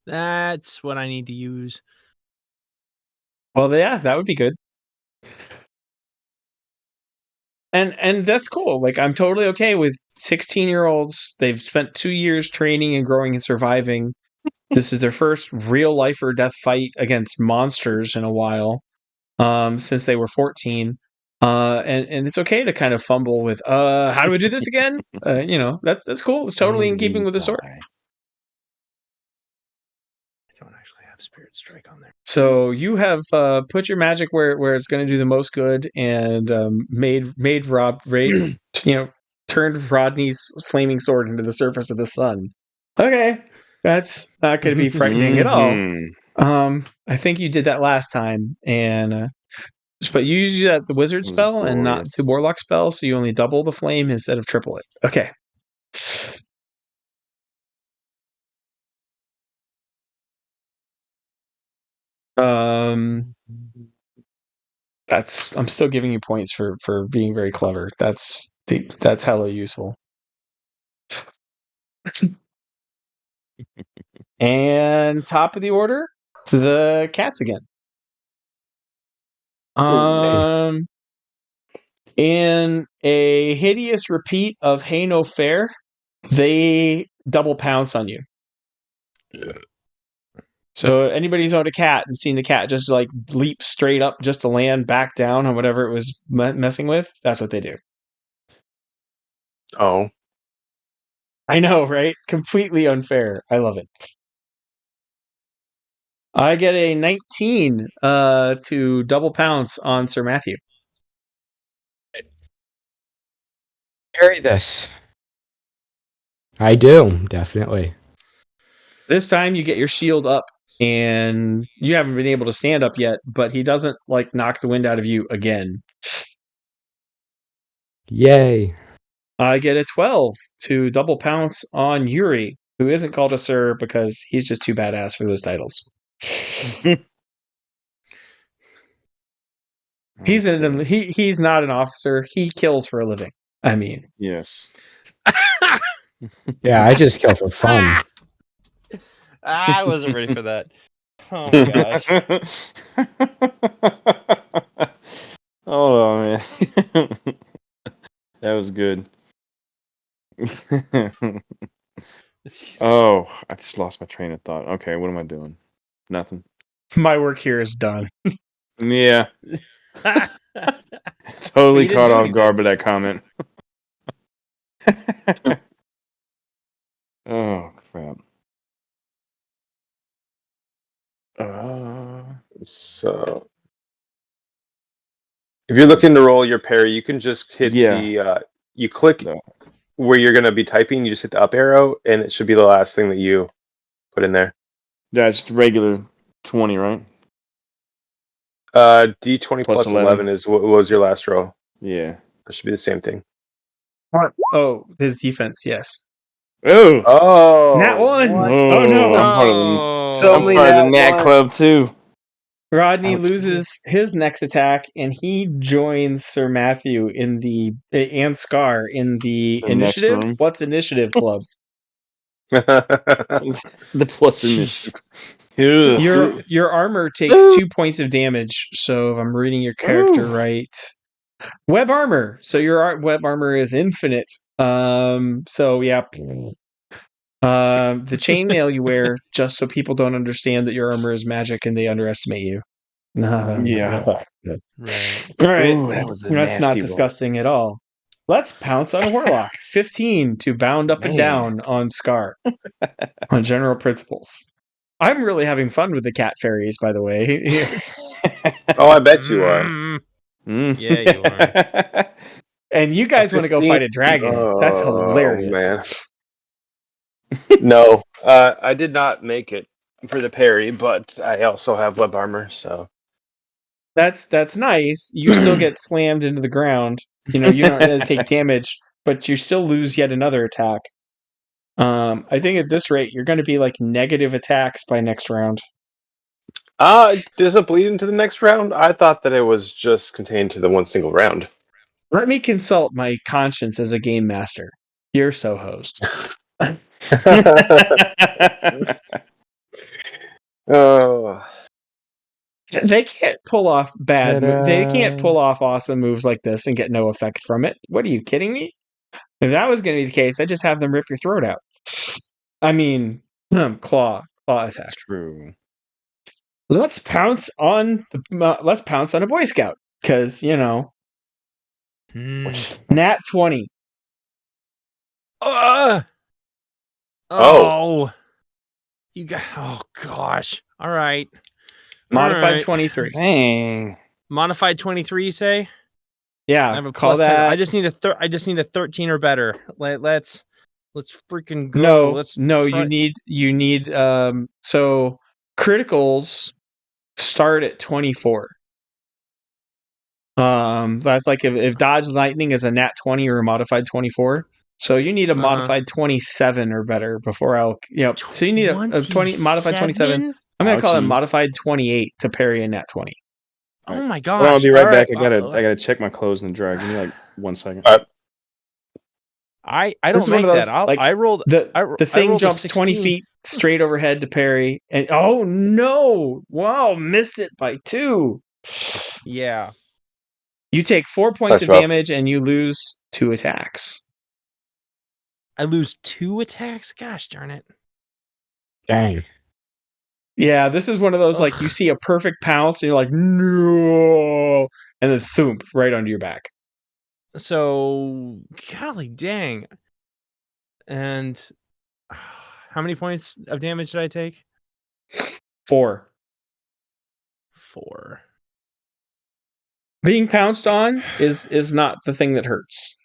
that's what I need to use. Well, yeah, that would be good. And that's cool. Like, I'm totally okay with 16-year-olds. They've spent 2 years training and growing and surviving. This is their first real life or death fight against monsters in a while, since they were 14. And it's okay to kind of fumble with, how do we do this again? That's cool. It's totally in keeping with the story. I don't actually have spirit strike on there. So you have put your magic where it's going to do the most good, and turned Rodney's flaming sword into the surface of the sun. Okay, that's not going to be frightening at all. I think you did that last time, and but you use that the wizard spell and not the warlock spell, so you only double the flame instead of triple it. Okay. I'm still giving you points for being very clever. That's hella useful. And top of the order to the cats again. In a hideous repeat of Hey No Fair, they double pounce on you. So anybody who's owned a cat and seen the cat just like leap straight up just to land back down on whatever it was messing with, that's what they do. Oh. I know, right? Completely unfair. I love it. I get a 19 to double pounce on Sir Matthew. Carry this. I do, definitely. This time you get your shield up, and you haven't been able to stand up yet, but he doesn't like knock the wind out of you again. Yay. I get a 12 to double pounce on Yuri, who isn't called a sir because he's just too badass for those titles. He's not an officer. He kills for a living. I mean, yes. Yeah, I just kill for fun. I wasn't ready for that. Oh my gosh. Hold on, man. That was good. Oh, I just lost my train of thought. Okay, what am I doing? Nothing. My work here is done. Yeah. But Totally you didn't caught do off guard anything. by that comment. Oh, crap. So, if you're looking to roll your parry, you can just hit Yeah. you click No. where you're going to be typing. You just hit the up arrow, and it should be the last thing that you put in there. That's regular 20, right? D20 Plus plus 11 is what was your last roll. Yeah. That should be the same thing. Oh, his defense, yes. Oh. Nat 1! What? Oh no! I'm part of the So I'm many part of the nat Nat ones. Club too. Rodney Ouch. loses his next attack, and he joins Sir Matthew in the and Scar in the The next initiative. room. What's initiative club? The plus initiative. Ugh. Your armor takes 2 points of damage. So if I'm reading your character Ooh. right, web armor. So your web armor is infinite. So yeah. The chainmail you wear, just so people don't understand that your armor is magic and they underestimate you. Yeah. Right. All right. Ooh, that was a That's not nasty roll. disgusting at all. Let's pounce on a warlock. 15 to bound up and Man. down on Scar. On general principles. I'm really having fun with the cat fairies, by the way. Oh, I bet you are. Yeah, you are. And you guys want to go 15? fight a dragon. That's hilarious. Man. No, I did not make it for the parry, but I also have web armor, so. That's nice. You still get slammed into the ground. You don't take damage, but you still lose yet another attack. I think at this rate, you're going to be like negative attacks by next round. Does it bleed into the next round? I thought that it was just contained to the one single round. Let me consult my conscience as a game master. You're so host. Oh. They can't pull off Ta-da. They can't pull off awesome moves like this and get no effect from it. What are you kidding me? If that was going to be the case, I'd just have them rip your throat out. I mean, claw attack. True. Let's pounce on a Boy Scout because Nat 20. Oh, you got. Oh gosh. All right. Modified 23. Dang. Modified 23. You say? Yeah, I have a call plus 10. that. I just need a 13 or better. Let's freaking go. No, Let's you need. So criticals start at 24. That's like if dodge lightning is a nat 20 or a modified 24. So you need a modified 27 or better before So you need a 20 modified 27. I'm gonna call it modified 28 to parry a nat 20. Oh my gosh! Well, I'll be right All back. right. I gotta check my clothes in the dryer. Give me like 1 second. I This don't is one make of those, that. like, I rolled the thing rolled a jumps 20 16. feet straight overhead to parry, and oh no! Wow, missed it by 2. Yeah. You take 4 points That's of rough. damage and you lose 2 attacks. I lose 2 attacks. Gosh darn it! Dang. Yeah, this is one of those, like, you see a perfect pounce and you're like, no, and then thump right onto your back. So, golly dang. And how many points of damage did I take? 4. 4. Being pounced on is not the thing that hurts.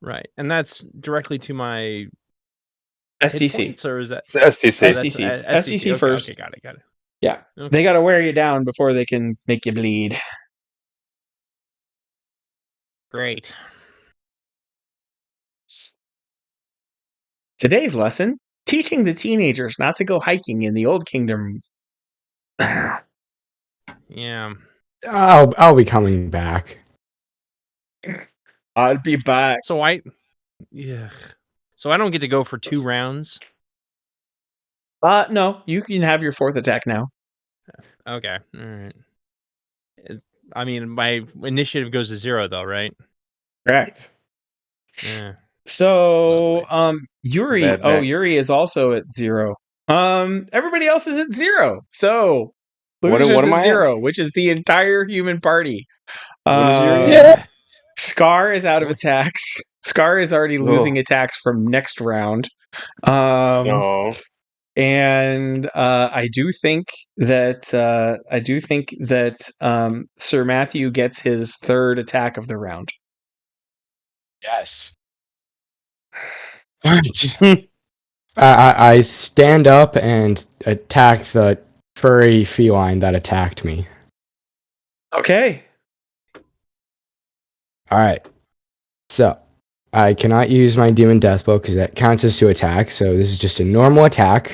Right, and that's directly to my STC. hit points, or is that STC. STC. STC STC first. Okay, got it. Yeah, Okay. they got to wear you down before they can make you bleed. Great. Today's lesson: teaching the teenagers not to go hiking in the Old Kingdom. Yeah. I'll be coming back. I'll be back. So I don't get to go for 2 rounds. No, you can have your 4th attack now. Okay. All right. I mean, my initiative goes to 0, though, right? Correct. Yeah. So, Yuri. Bad Oh, back. Yuri is also at 0. Everybody else is at 0. So, What losers am at I at? 0, which is the entire human party. What is Yuri? Yeah. Scar is out of attacks. Scar is already losing Oh. attacks from next round. No. And I do think that Sir Matthew gets his 3rd attack of the round. Yes. All right. I stand up and attack the furry feline that attacked me. Okay. All right. So I cannot use my demon death bow because that counts as 2 attacks. So this is just a normal attack.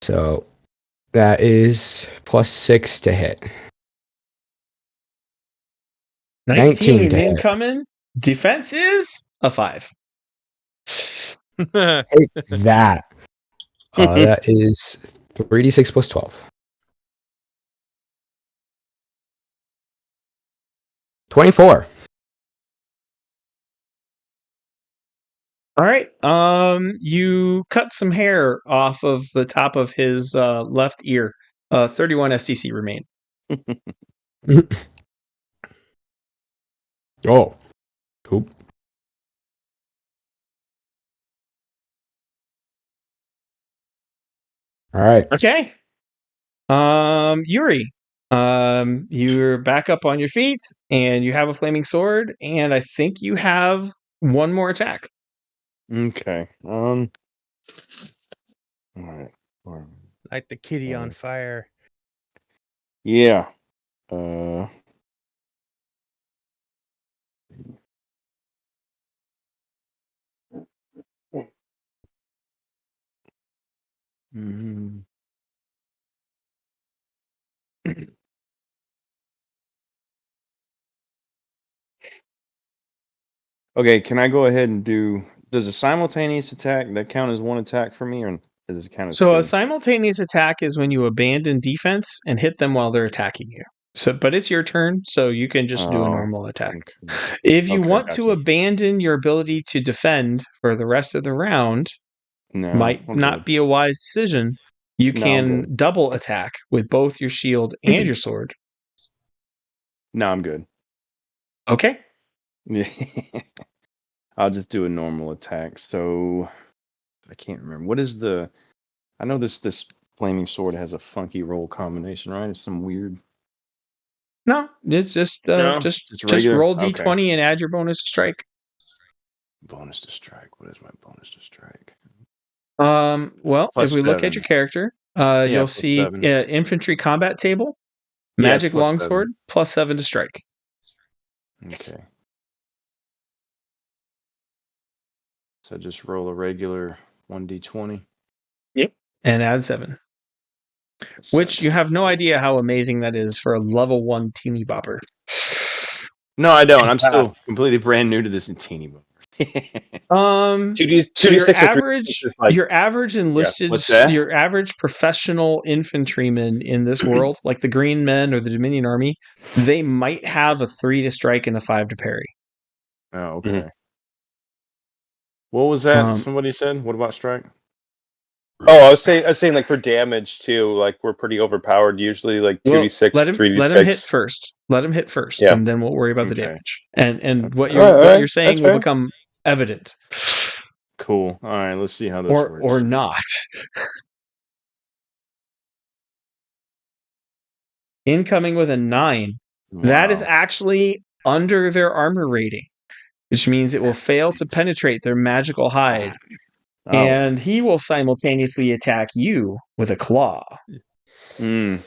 So that is +6 to hit. 19 to hit. incoming. Defense is a 5. Hate that. That is 3d6 plus 12. 24. All right. You cut some hair off of the top of his left ear. 31 STC remain. Oh. Oop. All right. Okay. Yuri. You're back up on your feet, and you have a flaming sword, and I think you have one more attack. Okay. All right. Like the kitty on fire. Yeah. Mhm. Okay, can I go ahead and does a simultaneous attack that count as 1 attack for me, or does it count as So 2? a simultaneous attack is when you abandon defense and hit them while they're attacking you. So, but it's your turn, so you can just do a normal attack. Okay. If you Okay, want to gotcha. abandon your ability to defend for the rest of the round, No, might I'm not good. be a wise decision. You No, I'm can good. double attack with both your shield and your sword. No, I'm good. Okay. Yeah. I'll just do a normal attack. So I can't remember. What is I know this flaming sword has a funky roll combination, right? It's some weird. No, it's just No, Just just regular? roll Okay. d20 and add your bonus to strike. Bonus to strike. What is my bonus to strike? Well, if we look at +7. your character, Yeah, you'll see +7. infantry combat table, Yeah, it's magic +7. longsword, +7 to strike. Okay. So just roll a regular 1d20. Yep. And add 7. Which you have no idea how amazing that is for a level 1 teeny bopper. No, I don't. I'm still completely brand new to this teeny book. 2D6 So your 3D6 average is like your average enlisted What's that? your average professional infantryman in this world, like the Green Men or the Dominion Army, they might have a 3 to strike and a 5 to parry. Oh, okay. What was that? Somebody said. What about strike? Oh, I was saying like for damage too, like we're pretty overpowered usually, like 2d6, let him 3d6. hit first. Let him hit first, Yeah. and then we'll worry about the Okay. damage. And what All you're right, saying that's will fair. become evident. Cool. All right, let's see how this works. Or not. Incoming with a 9. That is Wow. actually under their armor rating, which means it will fail to penetrate their magical hide. Oh. And he will simultaneously attack you with a claw. Mm.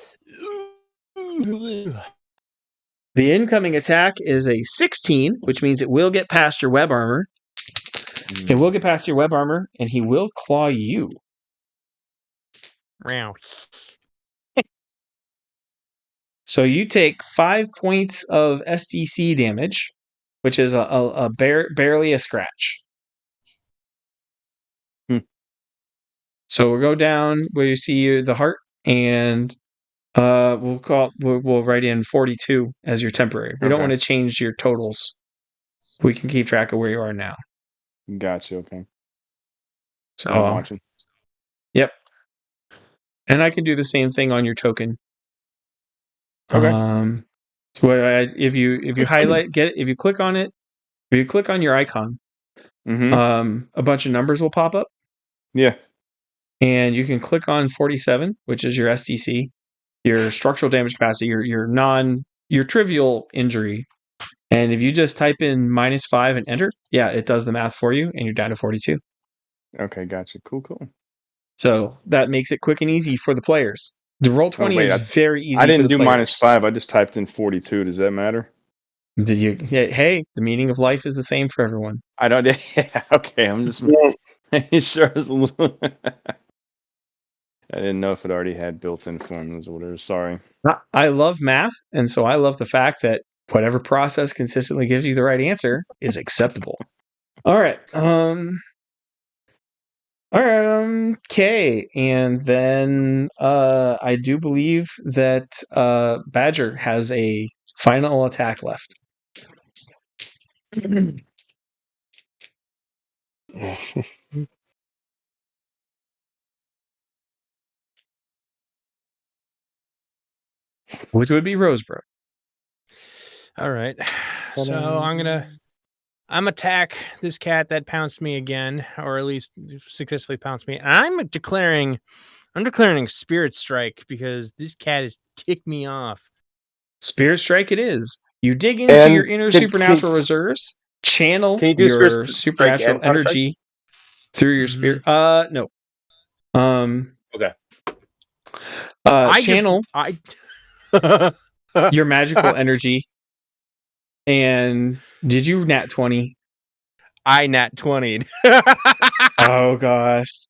The incoming attack is a 16, which means it will get past your web armor. It will get past your web armor, and he will claw you. Meow. So you take 5 points of SDC damage, which is barely a scratch. So we'll go down where you see the heart, and we'll write in 42 as your temporary. We don't Okay. want to change your totals. We can keep track of where you are now. Gotcha. Okay. So I'm watching. Yep. And I can do the same thing on your token. Okay. So if you highlight, if you click on it, if you click on your icon, a bunch of numbers will pop up. Yeah. And you can click on 47, which is your SDC, your structural damage capacity, your trivial injury. And if you just type in -5 and enter, it does the math for you, and you're down to 42. Okay, gotcha. Cool. So that makes it quick and easy for the players. The Roll20 is very easy. I didn't for the do players. -5. I just typed in 42. Does that matter? Hey, the meaning of life is the same for everyone. I don't. Yeah, okay, I'm just sure. I didn't know if it already had built-in formulas or whatever. Sorry. I love math, and so I love the fact that whatever process consistently gives you the right answer is acceptable. All right. Okay, and then I do believe that Badger has a final attack left. Which would be Rosebrook. All right. So I'm attack this cat that pounced me again, or at least successfully pounced me. And I'm declaring Spirit Strike because this cat has ticked me off. Spirit Strike it is. You dig into your inner supernatural reserves, channel your supernatural energy through your spirit. No. Okay. Channel your magical energy. And did you nat 20? I nat 20'd. Oh gosh.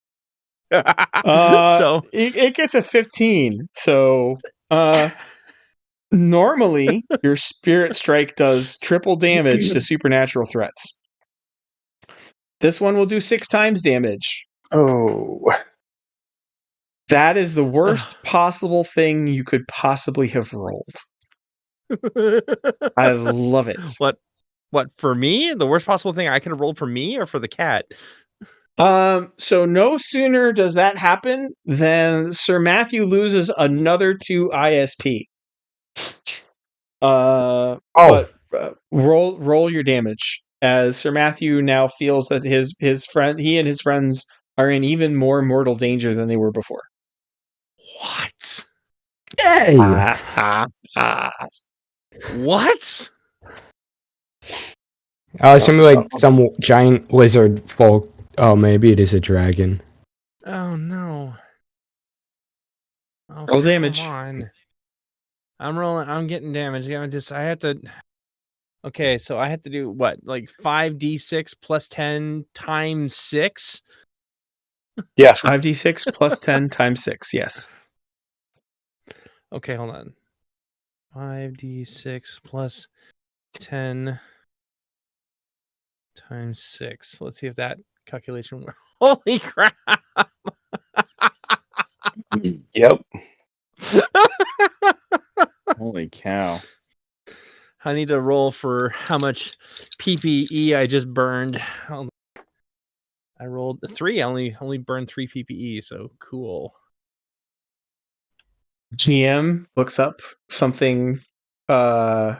So it gets a 15. So normally your Spirit Strike does triple damage to supernatural threats. This one will do 6 times damage. Oh. That is the worst possible thing you could possibly have rolled. I love it. What for me? The worst possible thing I could have rolled for me or for the cat? So no sooner does that happen than Sir Matthew loses another 2 ISP. But roll your damage, as Sir Matthew now feels that he and his friends are in even more mortal danger than they were before. What? Yay! What? It's gonna be like some giant lizard folk. Oh, maybe it is a dragon. Oh no! Oh, roll damage. Come on. I'm rolling. I'm getting damage. I have to. Okay, so I have to do what? Like 5d6 plus 10 times 6? Yeah. 5d6 plus 10 times 6, yes. Okay, hold on. 5d6 plus 10 times 6. Let's see if that calculation works. Holy crap! Yep. Holy cow. I need to roll for how much PPE I just burned. I rolled 3. I only burned 3 PPE, so cool. GM looks up something. Pretty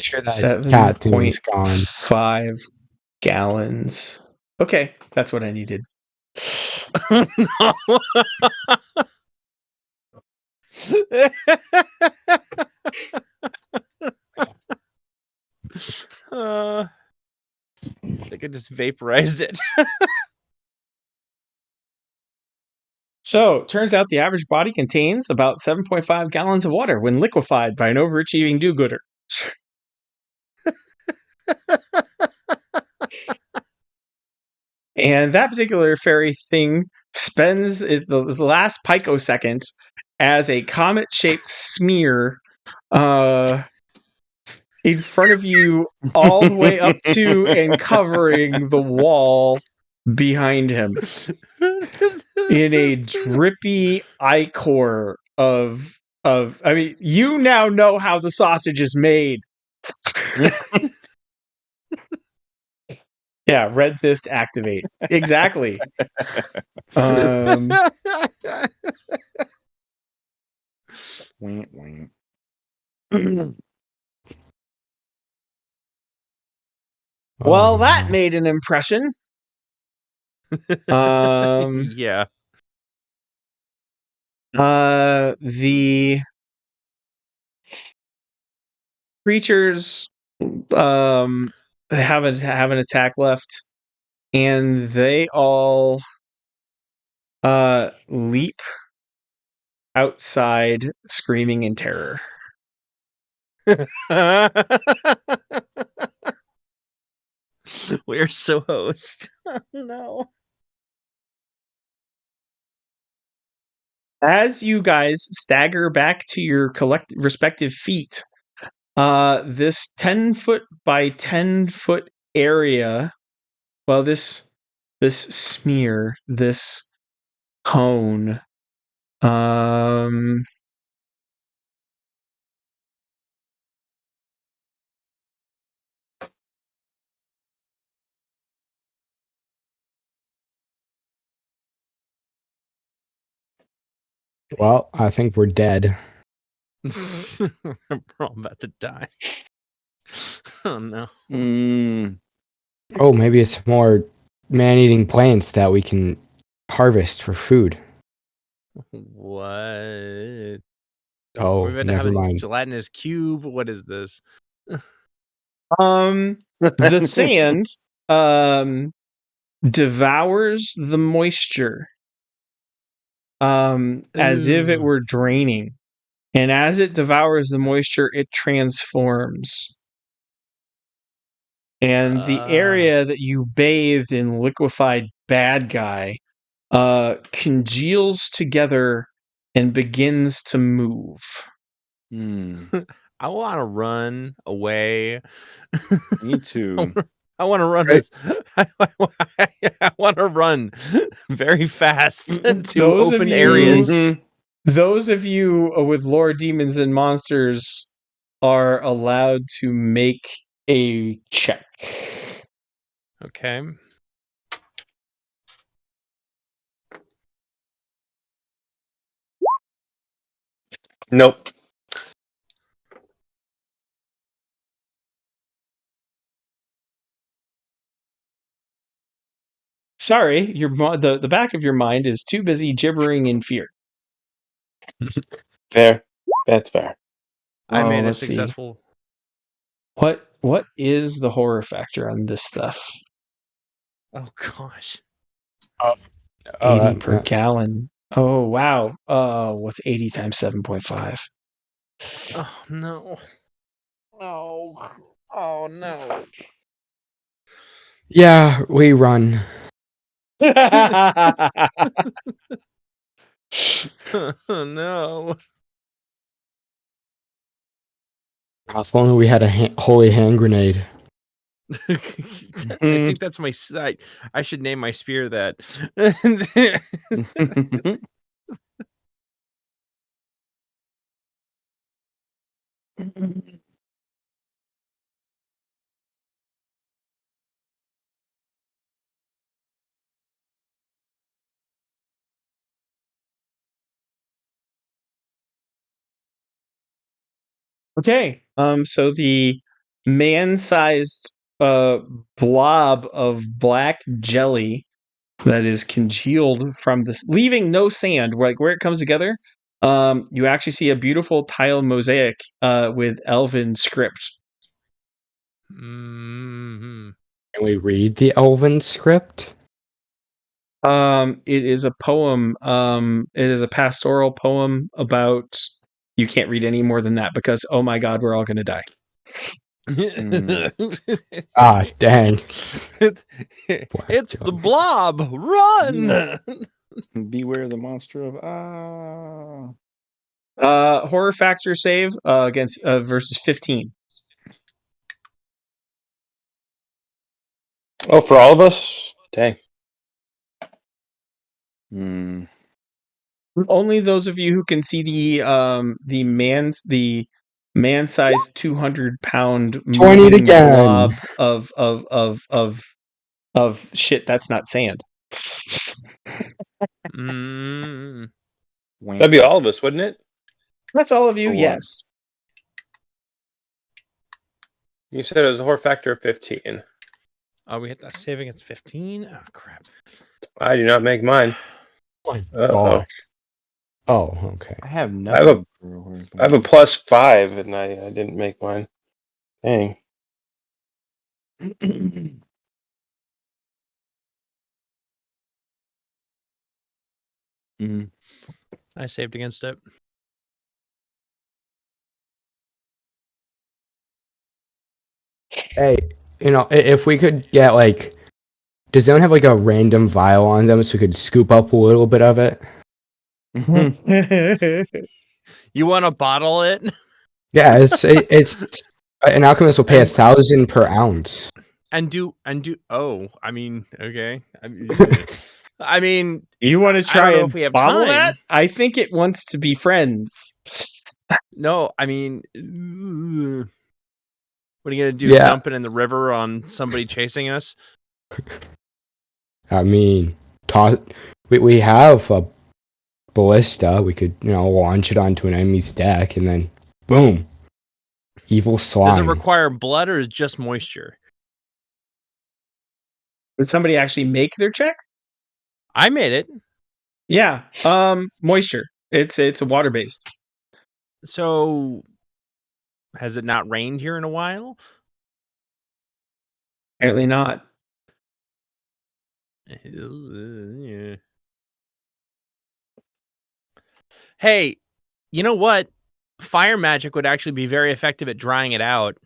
sure that 7.5 gallons. Okay, that's what I needed. I think I just vaporized it. So, turns out the average body contains about 7.5 gallons of water when liquefied by an overachieving do-gooder. And that particular fairy thing spends the last picosecond as a comet-shaped smear in front of you, all the way up to and covering the wall behind him, in a drippy ichor of. I mean, you now know how the sausage is made. Yeah, red fist activate. Exactly. Wink, wink. Well, that made an impression. Yeah. The creatures have an attack left, and they all leap outside, screaming in terror. We're so host. No. As you guys stagger back to your respective feet, this 10-foot by 10-foot area, well, this smear, this cone, Well, I think we're dead. We're all about to die. Oh no. Oh, maybe it's more man-eating plants that we can harvest for food. What? Oh, We're about to have never a mind. gelatinous cube. What is this? the sand devours the moisture as if it were draining, and as it devours the moisture, it transforms, and the area that you bathed in liquefied bad guy congeals together and begins to move. I want to run away. Me too. I want to run this. I want to run very fast to Those of open you- areas. Those of you with lore, demons, and monsters are allowed to make a check. Okay. Nope. Sorry, the back of your mind is too busy gibbering in fear. Fair. That's fair. I made a let's see. successful. What is the horror factor on this stuff? Oh gosh. 80 per gallon. Oh wow. What's 80 times 7.5? Oh no. Oh no. Yeah, we run. Oh no. If only we had a holy hand grenade. I think that's my site. I should name my spear that. Okay. So the man-sized blob of black jelly that is congealed from this, leaving no sand, like where it comes together. You actually see a beautiful tile mosaic with elven script. Mm-hmm. Can we read the elven script? It is a poem. It is a pastoral poem about. You can't read any more than that because, oh my god, we're all going to die. Ah, dang. It's the blob. Run! Beware the monster of Horror factor save against versus 15. Oh, for all of us? Dang. Hmm. Only those of you who can see the man-sized 200-pound 20 moving again. blob of shit. That's not sand. Mm. That'd be all of us, wouldn't it? That's all of you. For what? Yes. You said it was a horror factor of 15. Oh, we hit that saving. It's 15. Oh crap! I do not make mine. Uh-oh. Oh, okay. I have I have nothing. I have a +5, and I didn't make mine. Dang. Mhm. I saved against it. Hey, if we could get like, does anyone have like a random vial on them so we could scoop up a little bit of it? You want to bottle it? Yeah, it's an alchemist will pay And- 1,000 per ounce. and do. Oh, I mean, okay. I mean, You want to I try don't know and if we have bottle time. that? I think it wants to be friends. No, I mean, what are you gonna do? Yeah. Dump it in the river on somebody chasing us? I mean, we have a ballista. We could, launch it onto an enemy's deck and then, boom, evil slime. Does it require blood or is it just moisture? Did somebody actually make their check? I made it. Yeah. Moisture. It's water based. So, has it not rained here in a while? Apparently not. Yeah. Hey, you know what? Fire magic would actually be very effective at drying it out.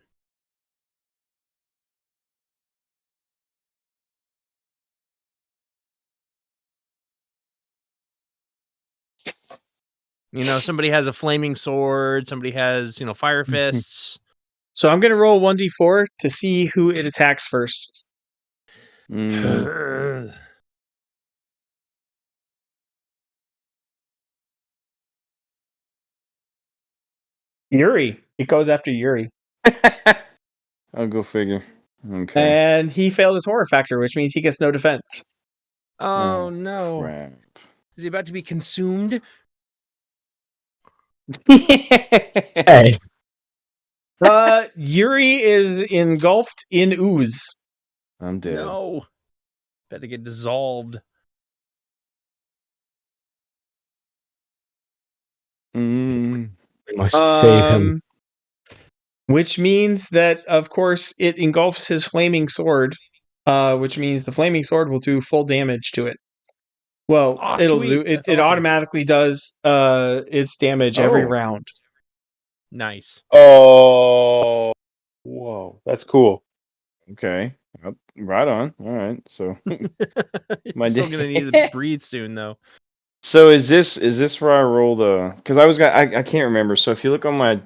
Somebody has a flaming sword, somebody has, fire fists. So I'm gonna roll 1d4 to see who it attacks first. Mm. Yuri. It goes after Yuri. I'll go figure. Okay. And he failed his horror factor, which means he gets no defense. Oh no. Crap. Is he about to be consumed? Hey, Yuri is engulfed in ooze. I'm dead. No. Better get dissolved. Mm. we must save him. Which means that, of course, it engulfs his flaming sword, which means the flaming sword will do full damage to it. Well, Oh, it'll sweet. do it. That's It awesome. automatically does its damage every Oh. round. Nice. Oh. Whoa. That's cool. Okay. Yep. Right on. All right. So I'm still gonna need to breathe soon, though. So is this where I roll the? Because I can't remember. So if you look on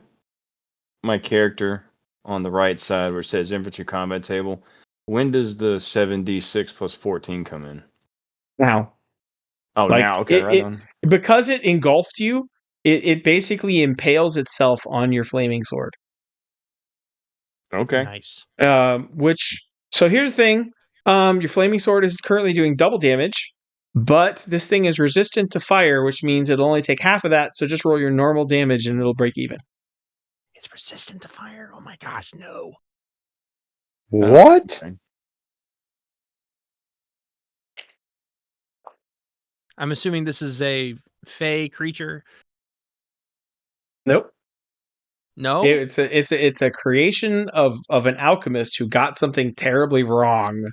my character on the right side where it says infantry combat table, when does the 7d6 plus 14 come in? Now, Oh, like now okay, right it on. because it engulfed you. It basically impales itself on your flaming sword. Okay. Nice. So here's the thing. Your flaming sword is currently doing double damage, but this thing is resistant to fire, which means it'll only take half of that. So just roll your normal damage and it'll break even. It's resistant to fire. Oh my gosh, no. What? Okay. I'm assuming this is a fey creature. Nope. No. It's a creation of an alchemist who got something terribly wrong.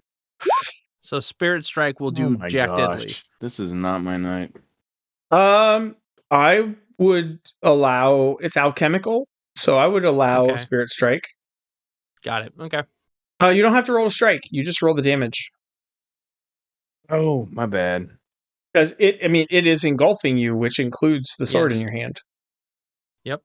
So Spirit Strike will do my Jack gosh, Diddley. this is not my night. I would allow it's alchemical, so I would allow Okay. Spirit Strike. Got it. Okay. You don't have to roll a strike; you just roll the damage Oh, my bad. because it is engulfing you, which includes the sword in Yes. your hand. Yep.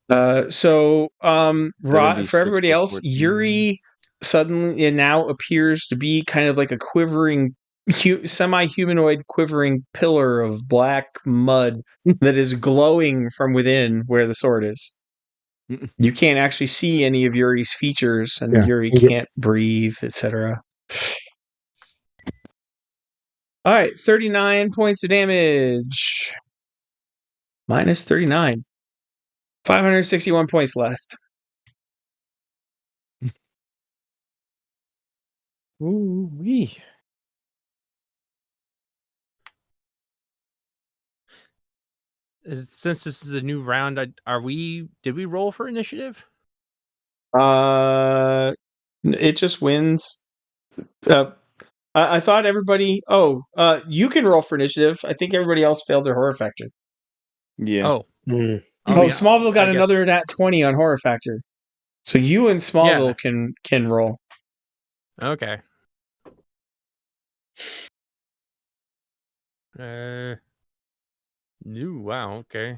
For 76 everybody plus else, 14. Yuri suddenly it now appears to be kind of like a quivering, semi-humanoid quivering pillar of black mud that is glowing from within where the sword is. You can't actually see any of Yuri's features, and Yuri can't breathe, etc. All right, 39 points of damage. Minus 39. 561 points left. Ooh wee. Since this is a new round, did we roll for initiative? It just wins. I thought everybody. You can roll for initiative. I think everybody else failed their horror factor. Yeah. Oh. Mm. Oh, yeah. Smallville got I guess. another nat 20 on horror factor. So you and Smallville can roll. Okay. Wow, okay.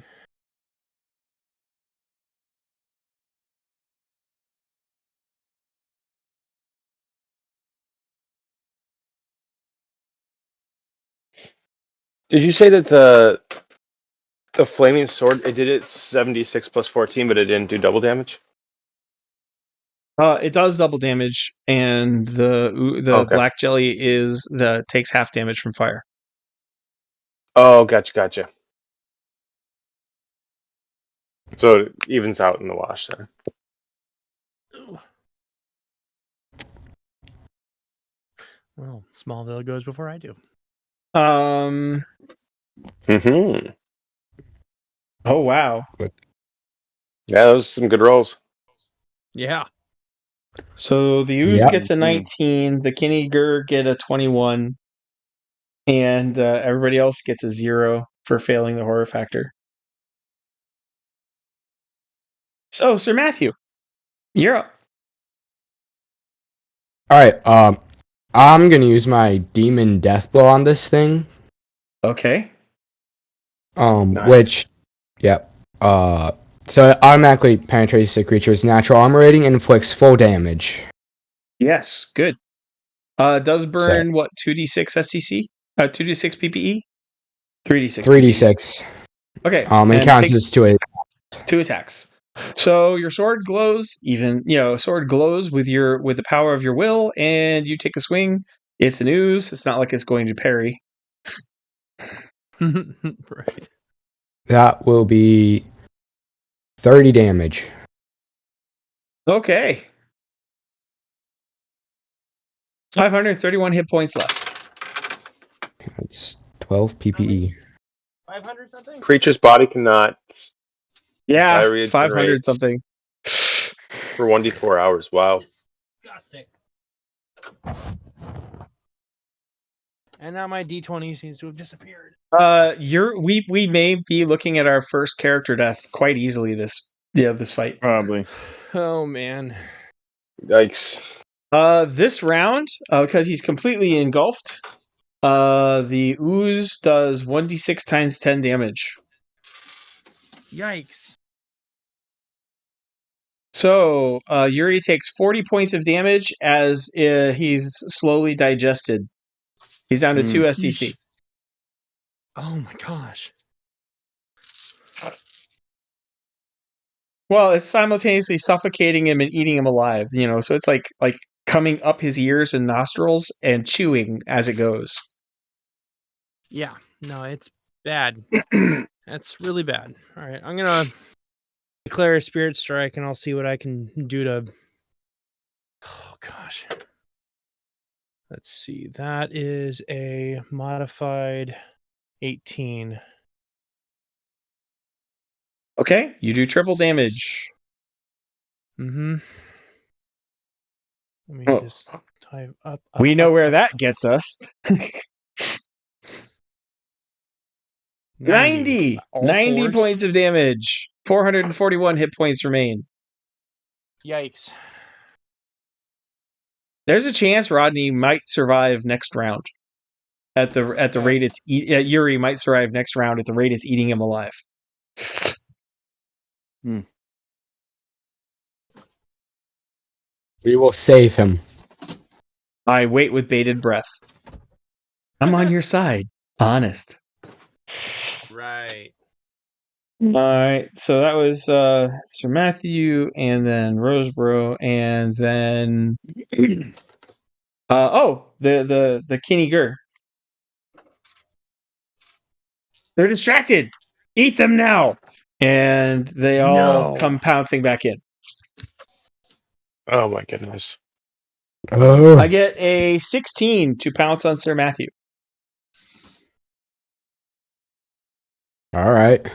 Did you say that the flaming sword, it did it 76 plus 14, but it didn't do double damage? It does double damage, and the black jelly takes half damage from fire. Oh, gotcha. So it evens out in the wash then. Well, Smallville goes before I do. Mm-hmm. Oh wow. Yeah, those are some good rolls. Yeah. So the ooze gets a 19, the Kinniger get a 21, and everybody else gets a 0 for failing the horror factor. So, Sir Matthew, you're up. All right. I'm gonna use my demon death blow on this thing. Okay. Nice. Which, yep. So it automatically penetrates the creature's natural armor rating and inflicts full damage. Yes, good. Does burn what? 2d6 STC? 2d6 PPE? 3d6. 3d6. Okay. And counts as 2 attacks. So your sword glows, sword glows with the power of your will, and you take a swing. It's an ooze. It's not like it's going to parry. Right. That will be 30 damage. Okay. 531 hit points left. That's 12 PPE. 500 something? Creature's body cannot. Yeah, 500 something. For 1d4 hours. Wow. Disgusting. And now my D20 seems to have disappeared. We may be looking at our first character death quite easily this fight. Probably. Oh man. Yikes. This round, because he's completely engulfed, the ooze does 1d6 times 10 damage. Yikes. So, Yuri takes 40 points of damage as he's slowly digested. He's down to 2 STC. Oh my gosh. Well, it's simultaneously suffocating him and eating him alive, so it's like coming up his ears and nostrils and chewing as it goes. Yeah, no, it's bad. That's really bad. All right, I'm going to declare a spirit strike and I'll see what I can do to... Oh gosh. Let's see. That is a modified 18. Okay, you do triple damage. Mm-hmm. Let me just type up. We know where that gets us. 90 points of damage. 441 hit points remain. Yikes. There's a chance Rodney might survive next round. At the rate it's Yuri might survive next round at the rate it's eating him alive. We will save him. I wait with bated breath. I'm on your side. Honest. Right. All right. So that was Sir Matthew, and then Roseboro, and then the Kinney Gur. They're distracted. Eat them now. And they all come pouncing back in. Oh my goodness. Oh, I get a 16 to pounce on Sir Matthew. all right.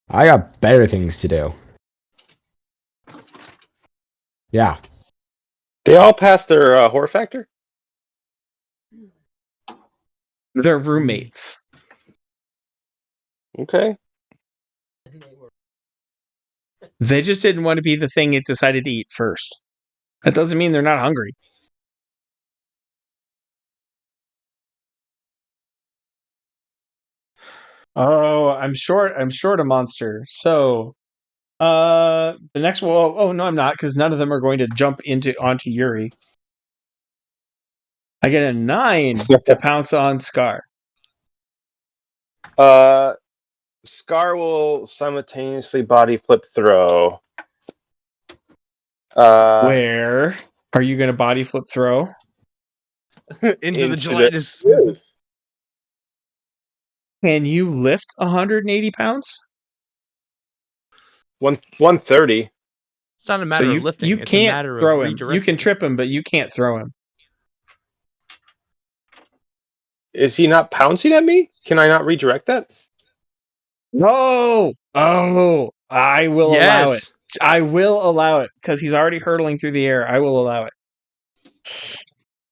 I got better things to do. Yeah. They all passed their horror factor? They're roommates. Okay. They just didn't want to be the thing it decided to eat first. That doesn't mean they're not hungry. Oh, I'm short a monster. So the next one, oh no, I'm not, because none of them are going to jump onto Yuri. I get a 9 to pounce on Scar. Scar will simultaneously body flip throw. Where are you going to body flip throw? into the gelatinous. Can you lift 180 pounds? 130. It's not a matter of lifting. You It's can't a matter throw of him. redirecting. You can trip him, but you can't throw him. Is he not pouncing at me? Can I not redirect that? No. Oh, I will allow it. Yes. I will allow it because he's already hurtling through the air. I will allow it.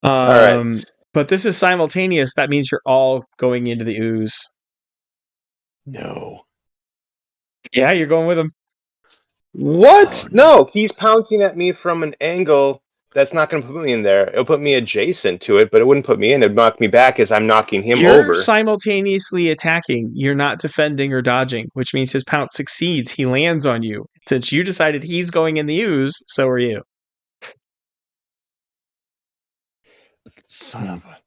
All right. But this is simultaneous. That means you're all going into the ooze. No. Yeah, you're going with him. What? Oh, no, he's pouncing at me from an angle that's not going to put me in there. It'll put me adjacent to it, but it wouldn't put me in. It'd knock me back as I'm knocking him You're over. simultaneously attacking. You're not defending or dodging, which means his pounce succeeds. He lands on you. Since you decided he's going in the ooze, so are you. son of a.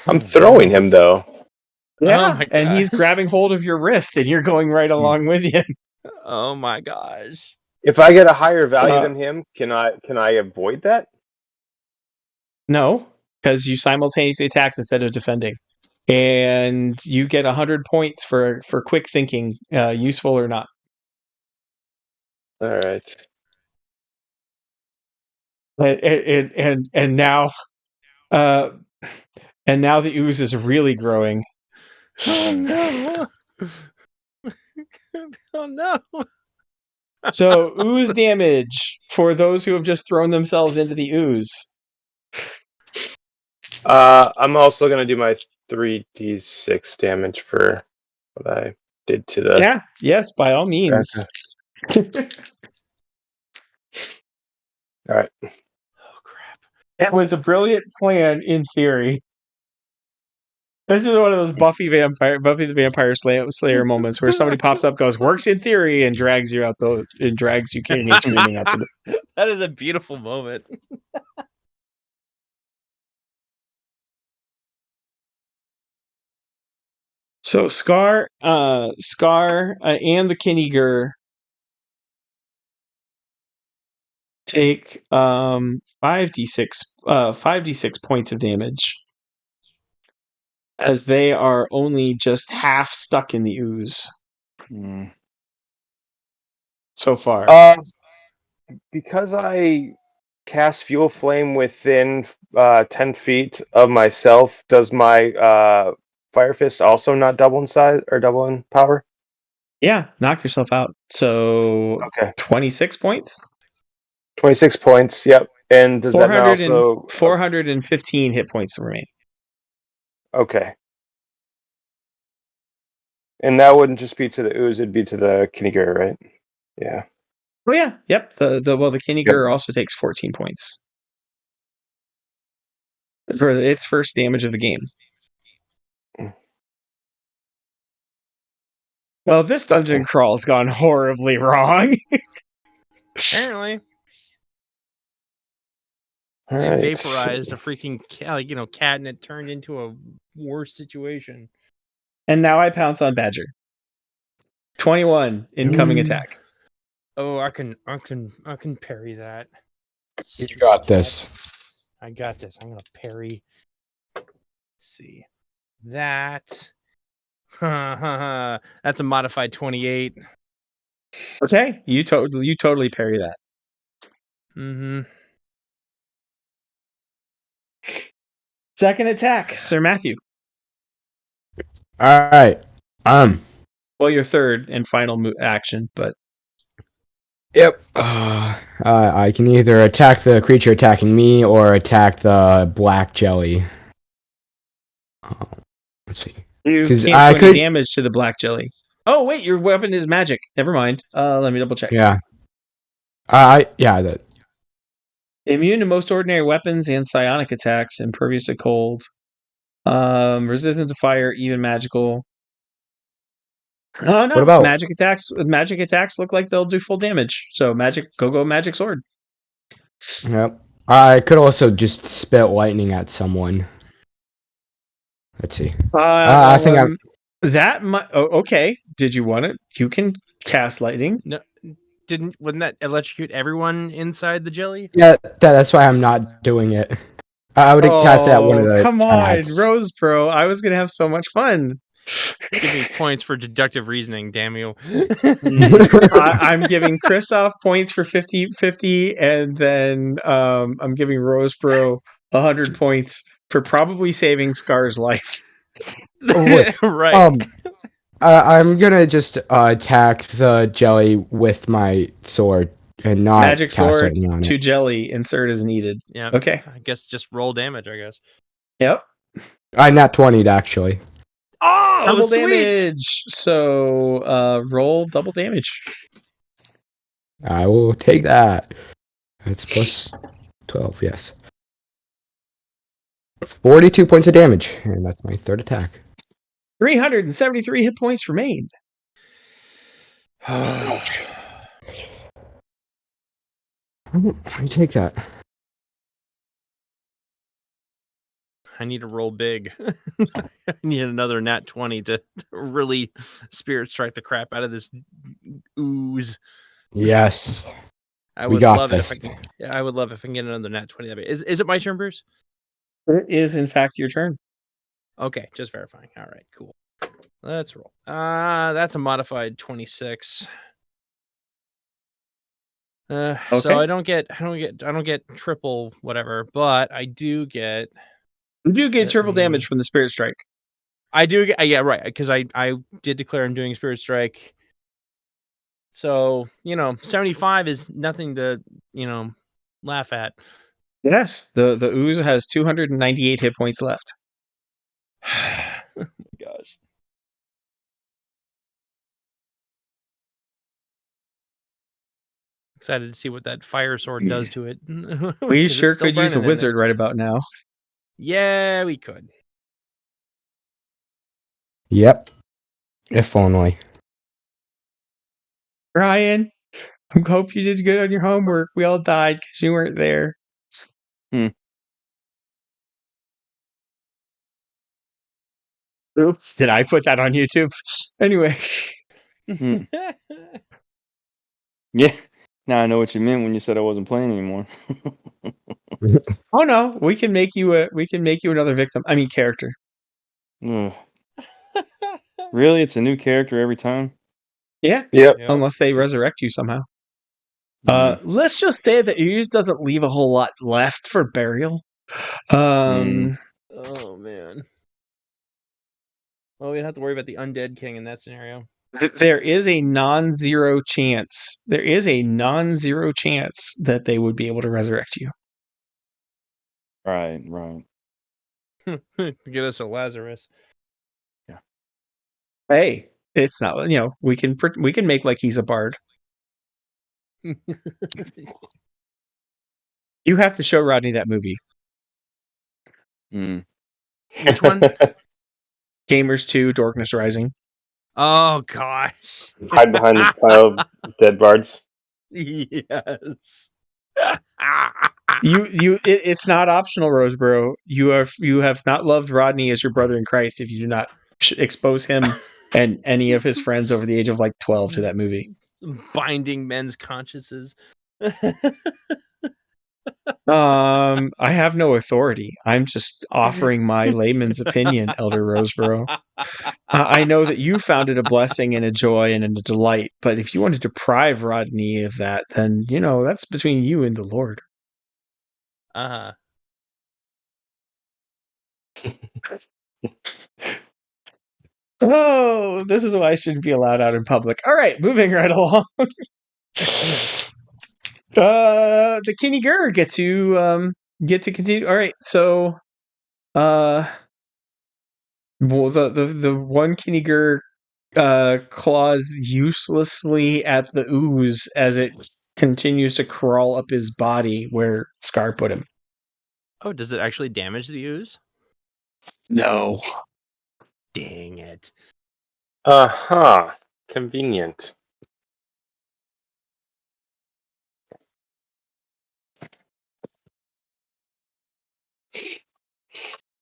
I'm throwing him, though. Yeah, Oh my and he's gosh. grabbing hold of your wrist, and you're going right along with him. Oh my gosh. If I get a higher value than him, can I avoid that? No, because you simultaneously attacked instead of defending. And you get 100 points for quick thinking, useful or not. All right. And now, the ooze is really growing. Oh no. Oh no. So ooze damage for those who have just thrown themselves into the ooze. I'm also going to do my 3d6 damage for what I did to the... Yeah, yes, by all means. All right. Oh crap. It was a brilliant plan in theory. This is one of those Buffy the Vampire Slayer moments where somebody pops up, goes, "Works in theory," and drags you kicking and screaming out the door. That is a beautiful moment. So Scar, and the Kinniger take 5d6 points of damage, as they are only just half stuck in the ooze so far. Because I cast Fuel Flame within 10 feet of myself, does my Fire Fist also not double in size or double in power? Yeah, knock yourself out. So Okay. 26 points? 26 points, yep. And does that not 415 hit points remain. Okay. And that wouldn't just be to the ooze, it'd be to the Kinniger, right? Yeah. Oh yeah, yep. The Kinniger also takes 14 points for its first damage of the game. Well, this dungeon crawl's gone horribly wrong. Apparently. All It right. vaporized a freaking cat, and it turned into a worse situation. And now I pounce on Badger. 21 incoming attack. Oh, I can parry that. You got this. I got this. I'm gonna parry. Let's see that. That's a modified 28. Okay, you totally parry that. Mm-hmm. Second attack, Sir Matthew. All right. Well, your third and final action, but Yep. I can either attack the creature attacking me or attack the black jelly. Let's see. you 'Cause can't I do any could- damage to the black jelly. Oh wait, your weapon is magic. Never mind. Let me double check. Yeah. That. Immune to most ordinary weapons and psionic attacks, impervious to cold, resistant to fire, even magical. Oh no! What about- magic attacks? Magic attacks look like they'll do full damage. So go magic sword. Yep. I could also just spit lightning at someone. Let's see. I think I'm. That might. Oh, okay. Did you want it? You can cast lightning. No, wouldn't that electrocute everyone inside the jelly? Yeah, that's why I'm not doing it. I would cast it at one of the. Come on, attacks. Rose Bro. I was gonna have so much fun. Give me points for deductive reasoning, damn you. I'm giving Kristoff points for 50-50, and then I'm giving Rose Bro 100 points for probably saving Scar's life. Right. I'm gonna just attack the jelly with my sword and not Magic cast sword lightning on to it. jelly. Insert as needed. Yeah. Okay. I guess just roll damage, I guess. Yep. I not 20'd actually. Oh, Double sweet. damage. So roll double damage. I will take that. It's plus 12, yes. 42 points of damage, and that's my third attack. 373 hit points remain. Ouch. I take that. I need to roll big. I need another nat 20 to really spirit strike the crap out of this ooze. Yes. I We would got love this. it if I can. Yeah, I would love if I can get another nat 20. Is it my turn, Bruce? It is in fact your turn. Okay, just verifying. All right, cool. Let's roll. That's a modified 26. So I don't get triple whatever, but I do get. You do get triple damage from the spirit strike. I do get, yeah, right, because I did declare I'm doing spirit strike. So 75 is nothing to laugh at. Yes, the ooze has 298 hit points left. Oh my gosh. Excited to see what that fire sword does to it. We sure could use a wizard right about now. Yeah, we could. Yep. If only. Ryan, I hope you did good on your homework. We all died because you weren't there. Oops, did I put that on YouTube? Anyway. Yeah. Now I know what you meant when you said I wasn't playing anymore. Oh no, we can make you another victim. I mean character. Ugh. Really? It's a new character every time? Yeah. Yep. Unless they resurrect you somehow. Let's just say that Ooze doesn't leave a whole lot left for burial. Oh man. Well, we don't have to worry about the undead king in that scenario. There is a non-zero chance. There is a non-zero chance that they would be able to resurrect you. Right. Get us a Lazarus. Yeah. Hey, it's not. We can make like he's a bard. You have to show Rodney that movie. Which one? Gamers 2, Darkness Rising. Oh gosh. Hide behind the pile of dead bards. Yes. It's not optional, Roseboro. You have not loved Rodney as your brother in Christ if you do not expose him and any of his friends over the age of like 12 to that movie. Binding men's consciences. I have no authority. I'm just offering my layman's opinion, Elder Roseboro. I know that you found it a blessing and a joy and a delight, but if you want to deprive Rodney of that, then, that's between you and the Lord. Uh-huh. Oh, this is why I shouldn't be allowed out in public. All right, moving right along. The Kinnigur get to continue. All right, so well, the one Kinnigur claws uselessly at the ooze as it continues to crawl up his body where Scar put him. Oh, does it actually damage the ooze? No. Dang it. Uh-huh. Convenient.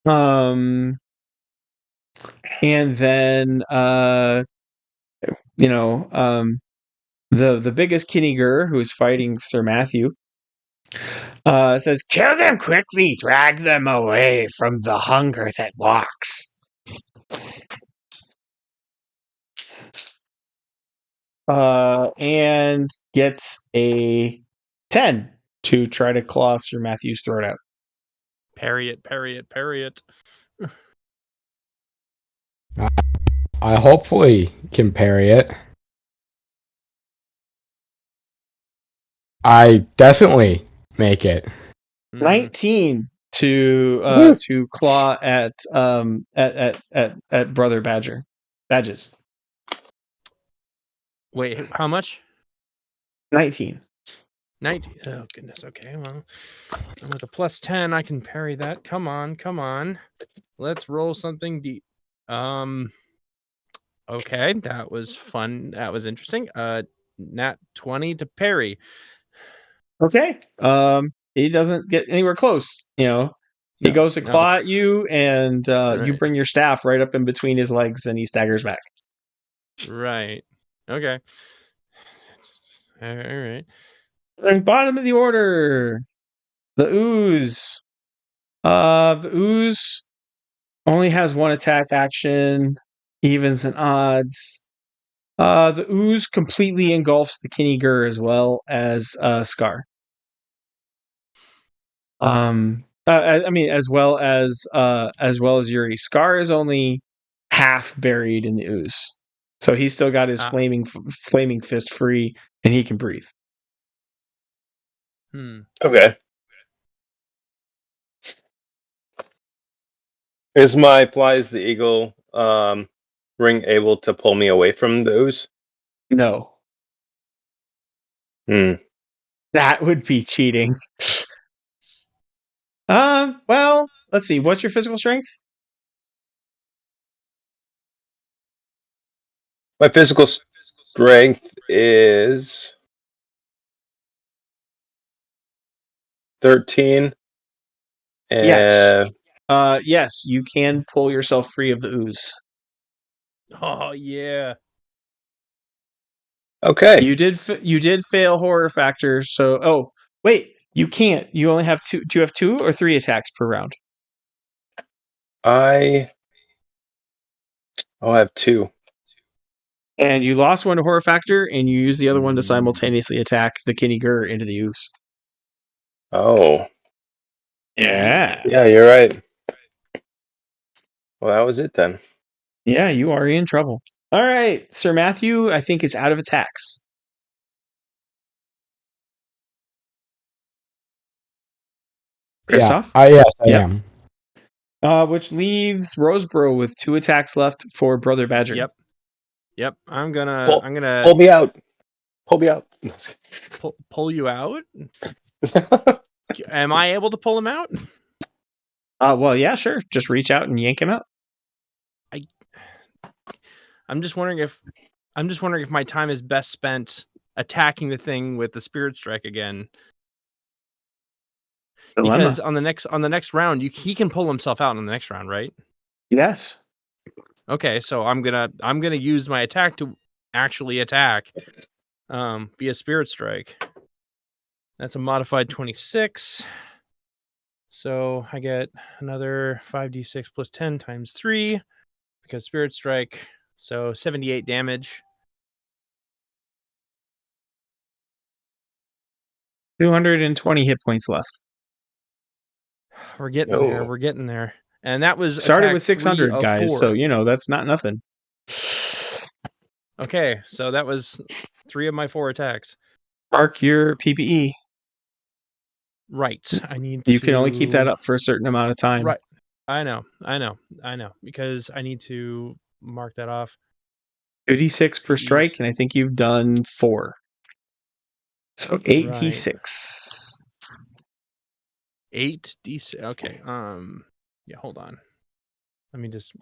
And then the biggest Kinnigur who's fighting Sir Matthew says, "Kill them quickly, drag them away from the hunger that walks." And gets a 10 to try to claw Sir Matthew's throat out. Parry it, parry it, parry it. I hopefully can parry it. I definitely make it. 19 to claw at Brother Badges. Wait, how much? 19. 19. Oh goodness. Okay, well, with a plus 10, I can parry that. Come on. Let's roll something deep. Okay, that was fun. That was interesting. Nat 20 to parry. Okay. He doesn't get anywhere close. He goes to claw at you, and you bring your staff right up in between his legs, and he staggers back. Right. Okay. All right. And bottom of the order, the ooze. The ooze only has one attack action, evens and odds. The ooze completely engulfs the Kinnigur as well as Scar. I mean, as well as Yuri. Scar is only half buried in the ooze, so he's still got his flaming fist free, and he can breathe. Okay. Is my Flies the Eagle ring able to pull me away from the ooze? No. That would be cheating. Well, let's see. What's your physical strength? My physical strength is 13. Yes. Yes, you can pull yourself free of the ooze. Oh yeah. Okay. You did fail horror factor, so wait, you can't. You only have 2. Do you have 2 or 3 attacks per round? I have 2. And you lost one to horror factor, and you use the other one to simultaneously attack the Kinnigur into the ooze. Oh. Yeah. Yeah, you're right. Well, that was it then. Yeah, you are in trouble. All right, Sir Matthew, I think, is out of attacks. Christoph? Yes, I am. Which leaves Roseboro with 2 attacks left for Brother Badger. Yep. I'm gonna pull me out. Pull me out. Pull you out? Am I able to pull him out? Well, yeah, sure. Just reach out and yank him out. I'm just wondering if my time is best spent attacking the thing with the Spirit Strike again. Dilemma. Because on the next round, he can pull himself out on the next round, right? Yes. Okay, so I'm gonna use my attack to actually attack. Be a spirit strike. That's a modified 26. So I get another 5d6 plus 10 times 3 because spirit strike. So 78 damage. 220 hit points left. We're getting there. We're getting there. And that was Started attack with 600 3 of guys, 4. so that's not nothing. Okay, so that was 3 of my 4 attacks. Mark your PPE. Right. I need to. You can only keep that up for a certain amount of time. Right. I know. Because I need to mark that off. 2d6 per strike, and I think you've done 4. So 8d6. 8d6. Okay. Yeah, hold on. Let me just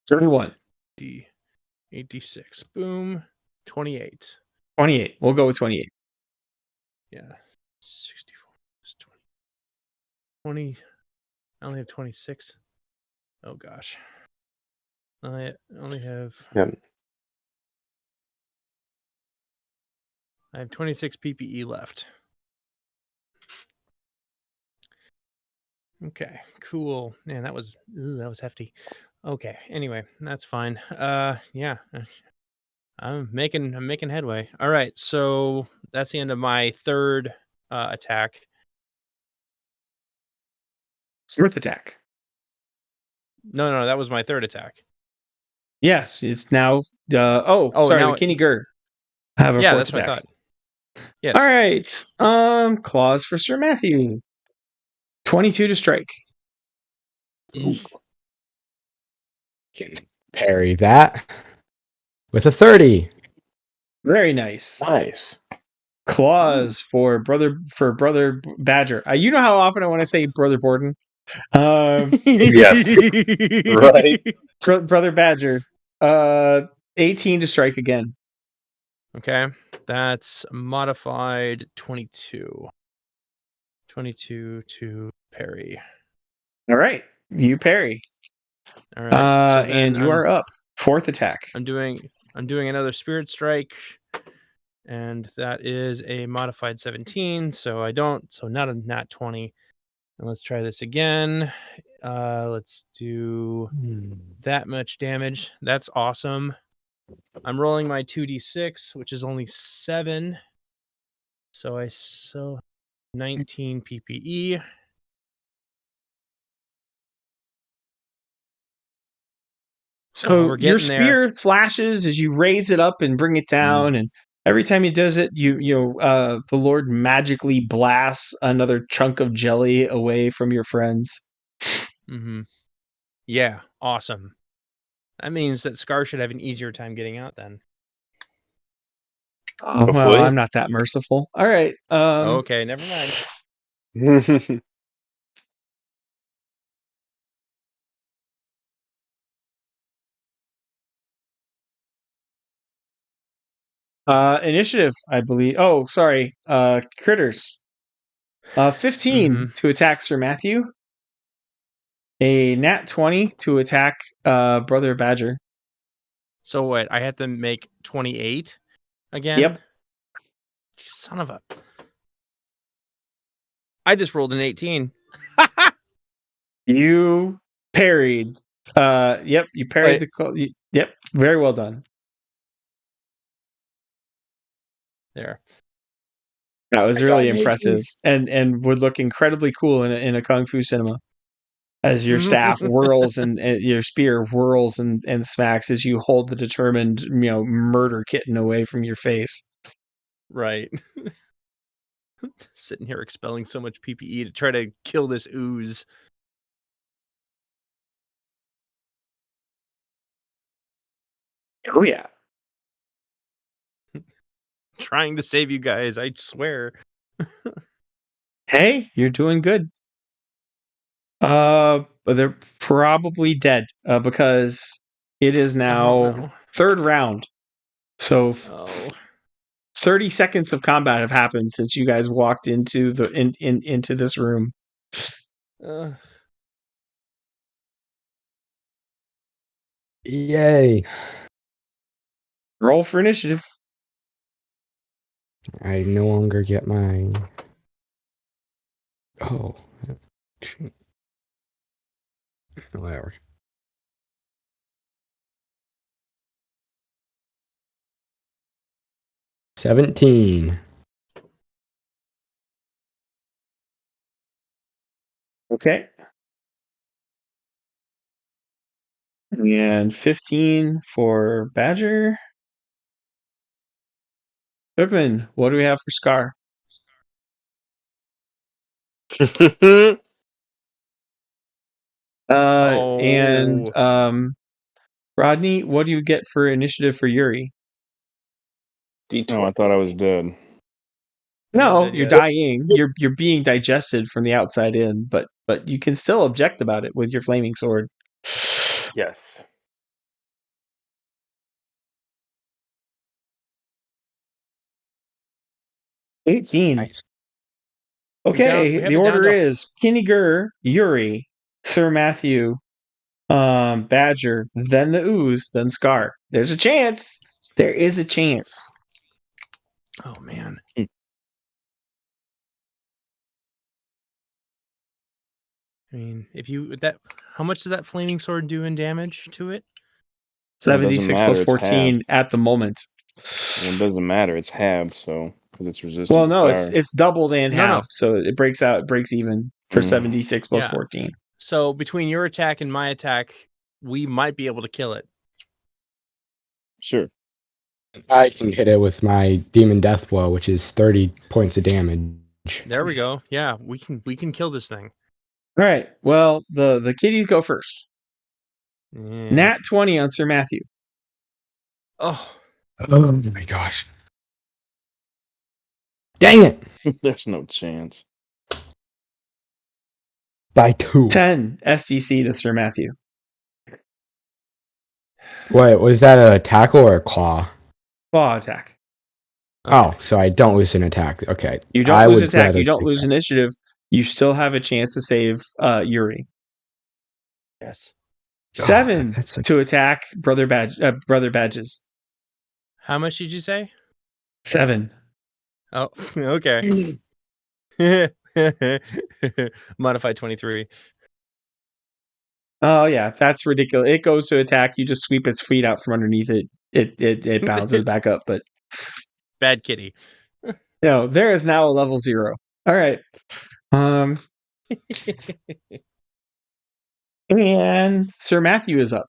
31. 8d6. Boom. 28. 28. We'll go with 28. Yeah. 64 plus 20. 20. I only have 26. Oh gosh. I only have. Yep. I have 26 PPE left. Okay, cool. Man, that was hefty. Okay, anyway, that's fine. Yeah, I'm making headway. All right, so that's the end of my third attack. Fourth attack. No, that was my third attack. Yes, it's now. Sorry, now McKinney Gurr. Have a fourth that's attack. what I thought. Yes. All right. Claws for Sir Matthew. 22 to strike. Can parry that with a 30. Very nice. Nice. Claws for brother Badger. You know how often I want to say Brother Borden. Yes. Right. Brother Badger. 18 to strike again. Okay, that's modified 22. 22 to parry. All right, you parry. All right, so and you are up. Fourth attack. I'm doing another spirit strike, and that is a modified 17. So not a nat 20. And let's try this again. Let's do that much damage. That's awesome. I'm rolling my 2d6, which is only 7. So 19 PPE. So your spear flashes as you raise it up and bring it down, and every time he does it, the Lord magically blasts another chunk of jelly away from your friends. Mm-hmm. Yeah, awesome. That means that Scar should have an easier time getting out then. Oh, well, I'm not that merciful. All right. Okay, never mind. Initiative, I believe. Oh, sorry. Critters. 15 to attack Sir Matthew. A nat 20 to attack Brother Badger. So what? I have to make 28 again? Yep. Son of a... I just rolled an 18. You parried. Yep, you parried yep, very well done. There. That was really impressive, and would look incredibly cool in a kung fu cinema. As your staff whirls and your spear whirls and smacks as you hold the determined murder kitten away from your face. Right. Sitting here expelling so much PPE to try to kill this ooze. Oh yeah. Trying to save you guys, I swear. Hey, you're doing good. But they're probably dead because it is now third round. So 30 seconds of combat have happened since you guys walked into into this room. Yay. Roll for initiative. I no longer get my... Oh. Whatever. $17. Okay. And 15 for Badger. Bookman, what do we have for Scar? And Rodney, what do you get for initiative for Yuri? Detour. Oh, I thought I was dead. No, dead you're yet. dying. You're being digested from the outside in, but you can still object about it with your flaming sword. Yes. $18. Nice. Okay, We have the it down order to- is Kinniger, Yuri, Sir Matthew, Badger, then the Ooze, then Scar. There's a chance. There is a chance. Oh man. I mean, how much does that flaming sword do in damage to it? Well, it doesn't 76 matter, plus it's 14 halved. at the moment. Well, it doesn't matter. It's halved, so because it's resistant Well, to no, fire. it's doubled and No, no. halved, so it breaks even for Mm. 76 plus Yeah. 14. So between your attack and my attack, we might be able to kill it. Sure. I can hit it with my Demon Death Blow, which is 30 points of damage. There we go. Yeah, we can kill this thing. All right. Well, the kitties go first. Yeah. Nat 20 on Sir Matthew. Oh, Oh my gosh. Dang it! There's no chance. By 2. 10 SDC to Sir Matthew. Wait, was that a tackle or a claw? Claw attack. Oh, so I don't lose an attack. Okay. You don't I lose would attack. rather You don't take lose that. initiative. You still have a chance to save Yuri. yes. 7 that's like- to attack Brother Badges. How much did you say? 7. Oh, okay. Modified 23. Oh yeah, that's ridiculous. It goes to attack. You just sweep its feet out from underneath it. It bounces back up. But Bad kitty. no, there is now a level 0. All right. And Sir Matthew is up.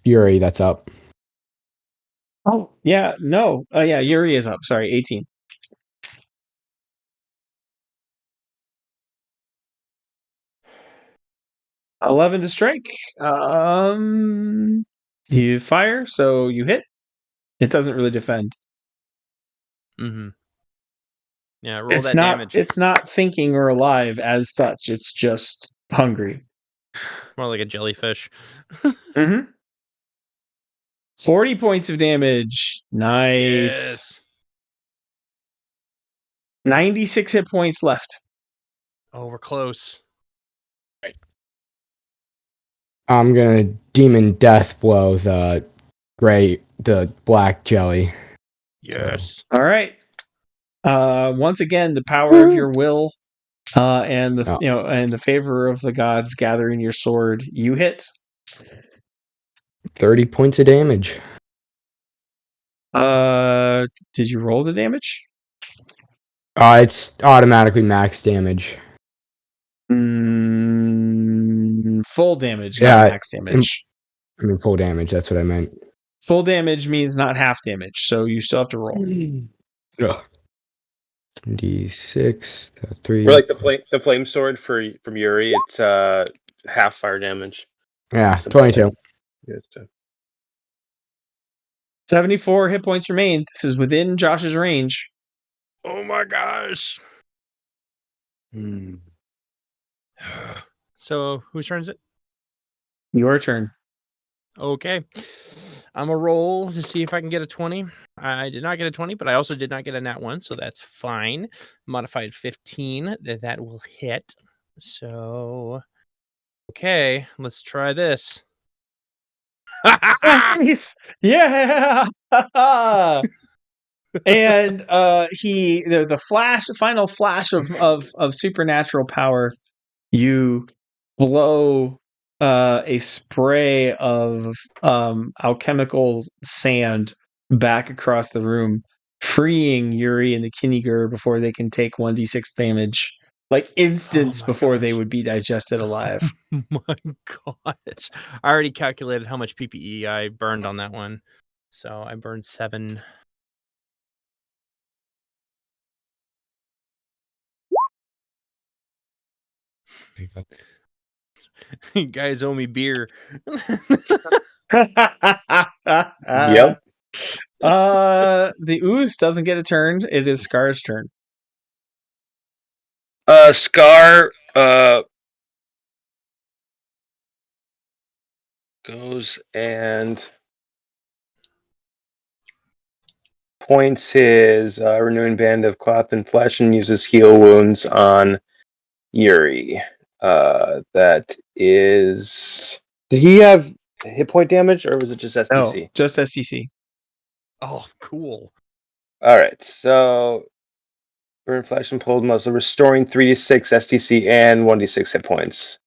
Yuri, that's up. Oh yeah, no. Yeah, Yuri is up. Sorry, 18. $11 to strike. You fire, so you hit. It doesn't really defend. Mm-hmm. Yeah, roll that damage. It's not thinking or alive as such. It's just hungry. More like a jellyfish. Mm-hmm. 40 points of damage. Nice. Yes. 96 hit points left. Oh, we're close. I'm gonna Demon Death Blow the black jelly. Yes. All right. Once again, the power of your will, and the favor of the gods gather in your sword. You hit. 30 points of damage. Did you roll the damage? It's automatically max damage. Full damage, Yeah, not max damage. I mean full damage, that's what I meant. Full damage means not half damage, so you still have to roll. Ugh. D6, 3. For like the flame sword from Yuri, it's half fire damage. Yeah, Something 22. Yeah, it's 74 hit points remain. This is within Josh's range. Oh my gosh. So, whose turn is it? Your turn. Okay. I'm a roll to see if I can get a 20. I did not get a 20, but I also did not get a nat 1, so that's fine. Modified 15, that will hit. So, okay, let's try this. Nice. Yeah. And the final flash of supernatural power, you blow a spray of alchemical sand back across the room, freeing Yuri and the Kinigur before they can take 1d6 damage, like instants before they would be digested alive. Oh my gosh. I already calculated how much PPE I burned on that one. So I burned 7. You guys owe me beer. Yep. The ooze doesn't get a turn. It is Scar's turn. Scar goes and points his renewing band of cloth and flesh and uses heal wounds on Yuri. That is. Did he have hit point damage or was it just STC? No, just STC. Oh, cool. All right, so burn flesh and pulled muscle, restoring 3d6 STC and 1d6 hit points.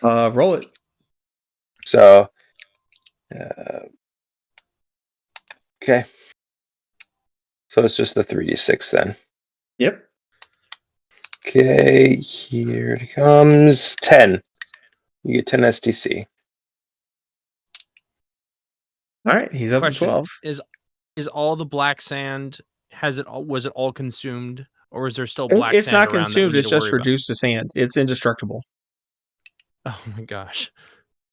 Roll it. So, okay. So it's just the 3d6 then. Yep. Okay, here it comes. 10. You get 10 STC. All right, he's up Question, to 12. Is all the black sand, was it all consumed, or is there still black It's sand not around consumed. that It's just reduced to sand. It's indestructible. Oh my gosh.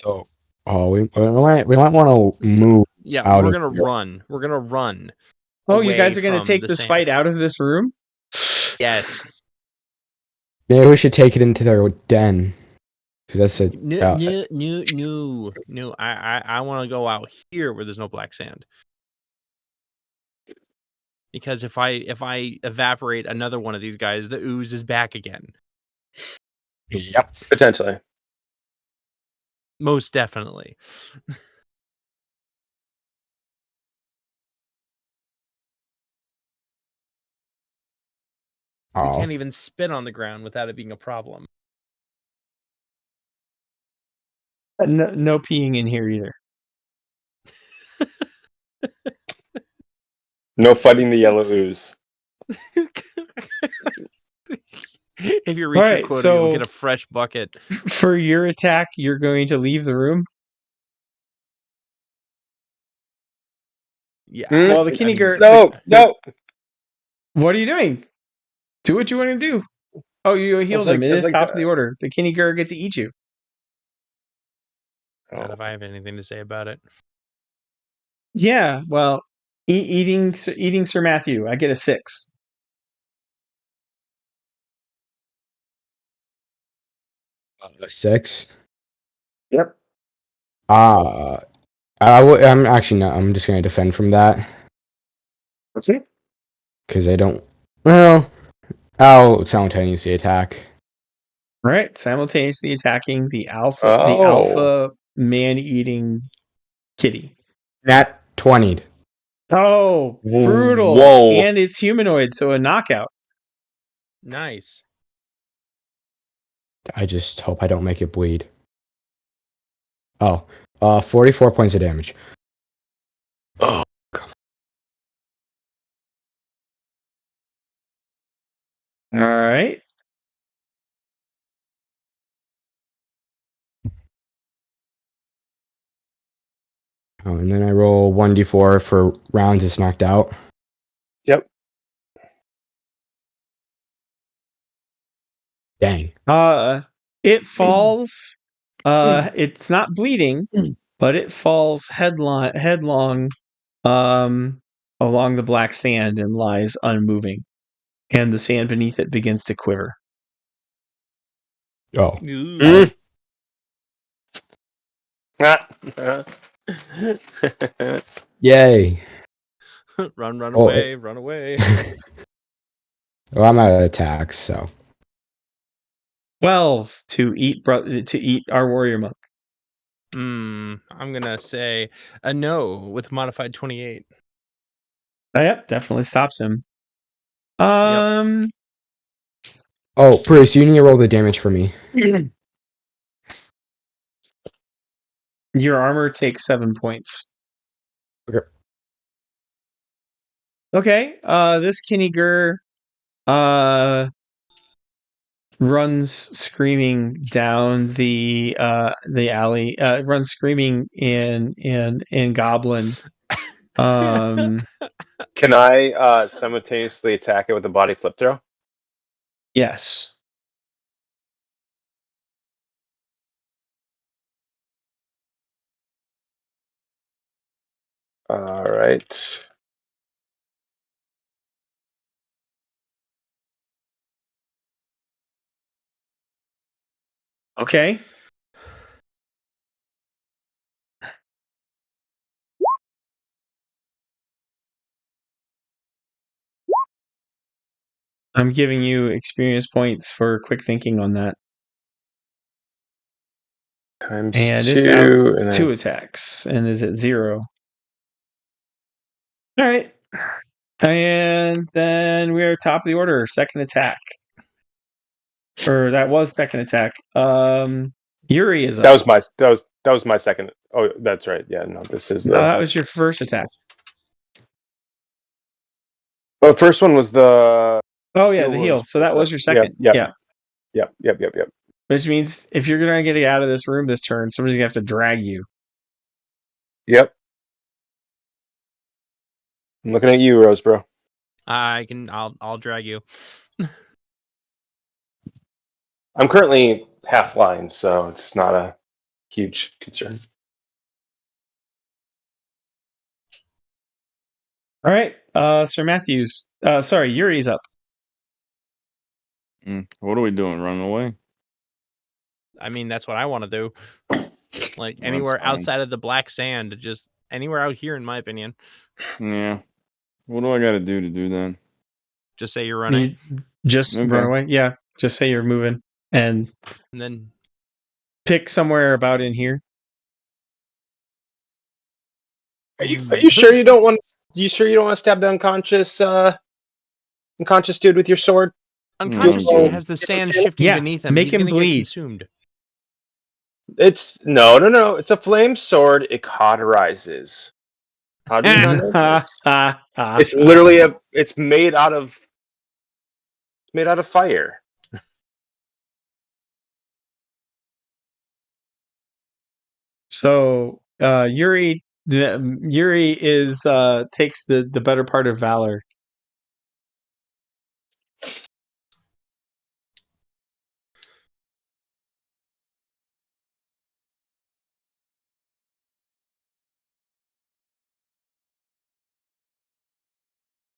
So, we might want to move. Yeah, out we're of gonna here. run. We're gonna run. Oh, you guys are going going to take this fight out of this room? Yes. Maybe we should take it into their den. Because that's No. I want to go out here where there's no black sand. Because if I evaporate another one of these guys, the ooze is back again. Yep. Potentially. Most definitely. We can't even spit on the ground without it being a problem. No peeing in here either. No fighting the yellow ooze. If you reach your quota, you'll get a fresh bucket. For your attack, you're going to leave the room? Yeah. Well, the Kinigur... No! What are you doing? Do what you want to do. Oh, you healed him. It is top of the order. The Kinigur get to eat you. Not if I have anything to say about it. Yeah, well, eating Sir Matthew. I get a 6. A 6? Yep. I'm actually not. I'm just going to defend from that. Okay. Because I don't... Well, I'll simultaneously attack. All right, simultaneously attacking the alpha man-eating kitty. Nat 20'd. Oh, brutal. Whoa. And it's humanoid, so a knockout. Nice. I just hope I don't make it bleed. 44 points of damage. Oh, come on. All right. Oh, and then I roll 1d4 for rounds it's knocked out. Yep. Dang. It falls. It's not bleeding, but it falls headlong along the black sand and lies unmoving. And the sand beneath it begins to quiver. Oh. Mm. Yay. Run Oh, away, run away. Well, I'm out of attacks, so 12 to eat our warrior monk. I'm gonna say a no with modified 28. Yep, definitely stops him. oh, Bruce, you need to roll the damage for me. Your armor takes 7 points. Okay. Okay, this Kinniger runs screaming down the alley. Runs screaming in Goblin. Can I simultaneously attack it with a body flip throw? Yes. All right. Okay. I'm giving you experience points for quick thinking on that. Times And 2, it's out and 2 attacks and is at 0. All right. And then we're top of the order, second attack. Or that was second attack. Yuri is up. that was my second. Oh, that's right. Yeah, no, this is No, that was your first attack. Well, the first one was the. Oh yeah, the heal. So that was your second. Yep. Which means if you're gonna get out of this room this turn, somebody's gonna have to drag you. Yep. I'm looking at you, Rosebro. I'll drag you. I'm currently half blind, so it's not a huge concern. All right, Sir Matthews. Sorry, Yuri's up. What are we doing? Running away? I mean, that's what I want to do. Like Well, anywhere that's fine. outside of the black sand, just anywhere out here, in my opinion. Yeah. What do I got to do that? Just say you're running, You just Okay. run away. Yeah, just say you're moving and and then pick somewhere about in here. Are you sure you don't want? You sure you don't want to stab the unconscious dude with your sword? unconscious No, I'm dude good. has the sand shifting Yeah, beneath him. make He's him gonna get bleed. consumed. It's no. It's a flame sword. It cauterizes. How do you not know this? It's literally It's made out of fire. So Yuri is takes the better part of valor.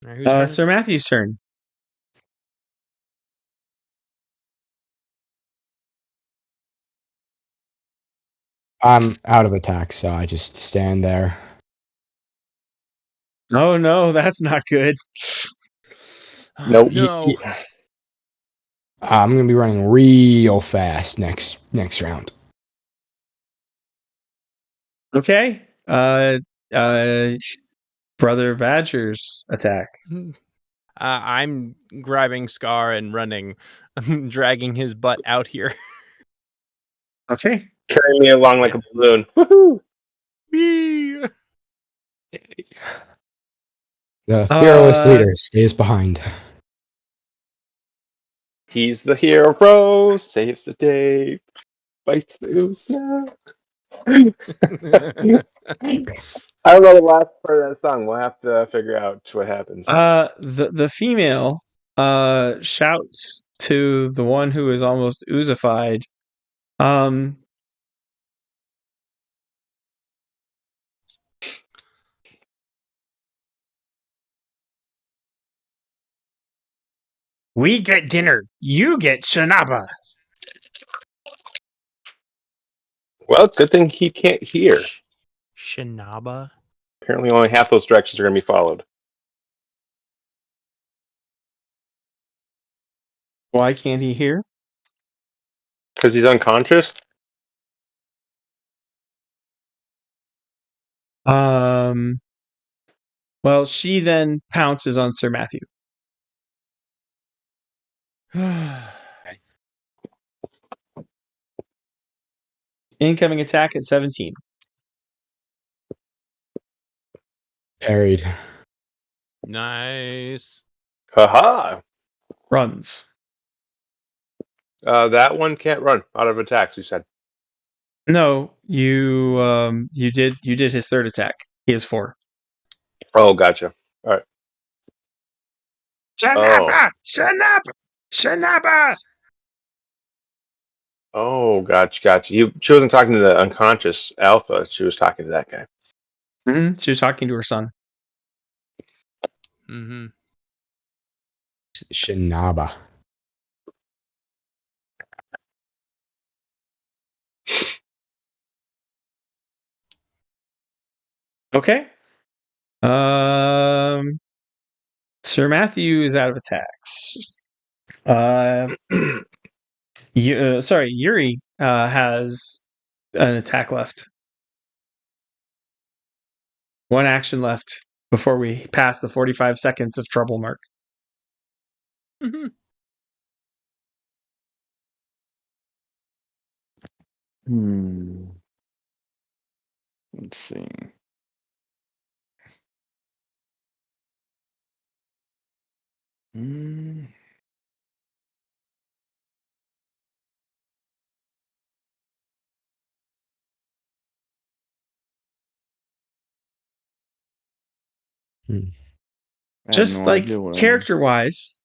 All right, whose turn? Sir Matthew's turn. I'm out of attacks, so I just stand there. Oh no, that's not good. Nope. No. I'm gonna be running real fast next round. Okay. Brother Badger's attack. I'm grabbing Scar and running, dragging his butt out here. Okay. Carry me along like a balloon. Woohoo! The fearless leader stays behind. He's the hero, saves the day, fights the snow. I don't know the last part of that song. We'll have to figure out what happens. The female shouts to the one who is almost oozified. We get dinner. You get Shanaba. Well, good thing he can't hear. Shinaba? Apparently only half those directions are going to be followed. Why can't he hear? Because he's unconscious? Well, she then pounces on Sir Matthew. Incoming attack at 17. Parried. Nice. Haha! Runs. That one can't run out of attacks, you said. No, you did his third attack. He has 4. Oh, gotcha. All right. Shinaba! Shinaba! Shinaba! Oh, gotcha. She wasn't talking to the unconscious alpha. She was talking to that guy. Mm-hmm. She was talking to her son. Mm-hmm. Shinaba. Okay. Sir Matthew is out of attacks. Yuri has an attack left. One action left before we pass the 45 seconds of trouble mark. Mm-hmm. Let's see. Just like character-wise,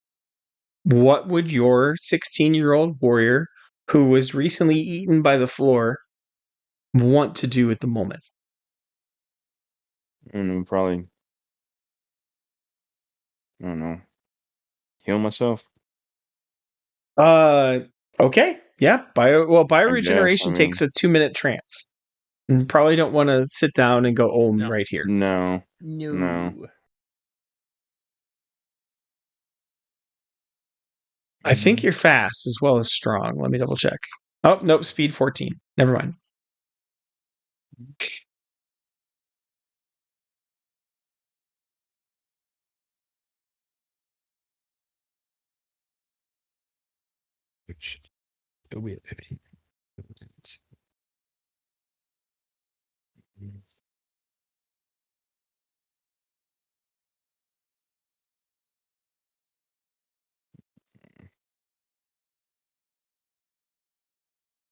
what would your 16-year-old warrior who was recently eaten by the floor want to do at the moment? Probably. I don't know. Heal myself. Okay. Yeah. Bioregeneration I takes a 2-minute trance. You probably don't want to sit down and go No. right here. No. I think you're fast as well as strong. Let me double check. Oh, nope. Speed 14. Never mind. Which it'll be at 15.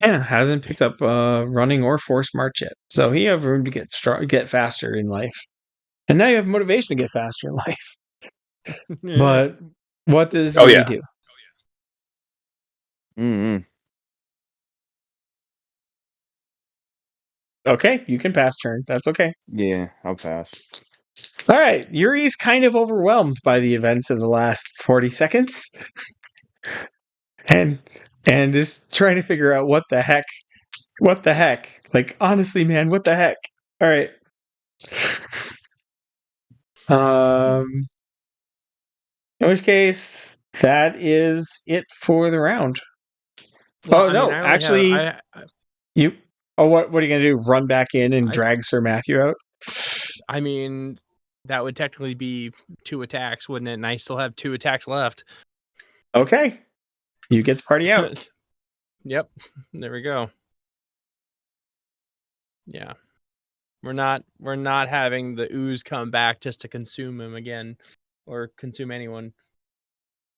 Yeah, hasn't picked up running or force march yet. So he have room to get faster in life. And now you have motivation to get faster in life. But what does Yuri do? Okay, you can pass turn. That's okay. Yeah, I'll pass. All right, Yuri's kind of overwhelmed by the events of the last 40 seconds. And is trying to figure out what the heck. Like, honestly, man, what the heck? All right. In which case, that is it for the round. Well, actually, you. Oh, what are you gonna do? Run back in and drag Sir Matthew out? I mean, that would technically be 2 attacks, wouldn't it? And I still have 2 attacks left. Okay, you get the party out. Yep, there we go. Yeah, we're not having the ooze come back just to consume him again, or consume anyone.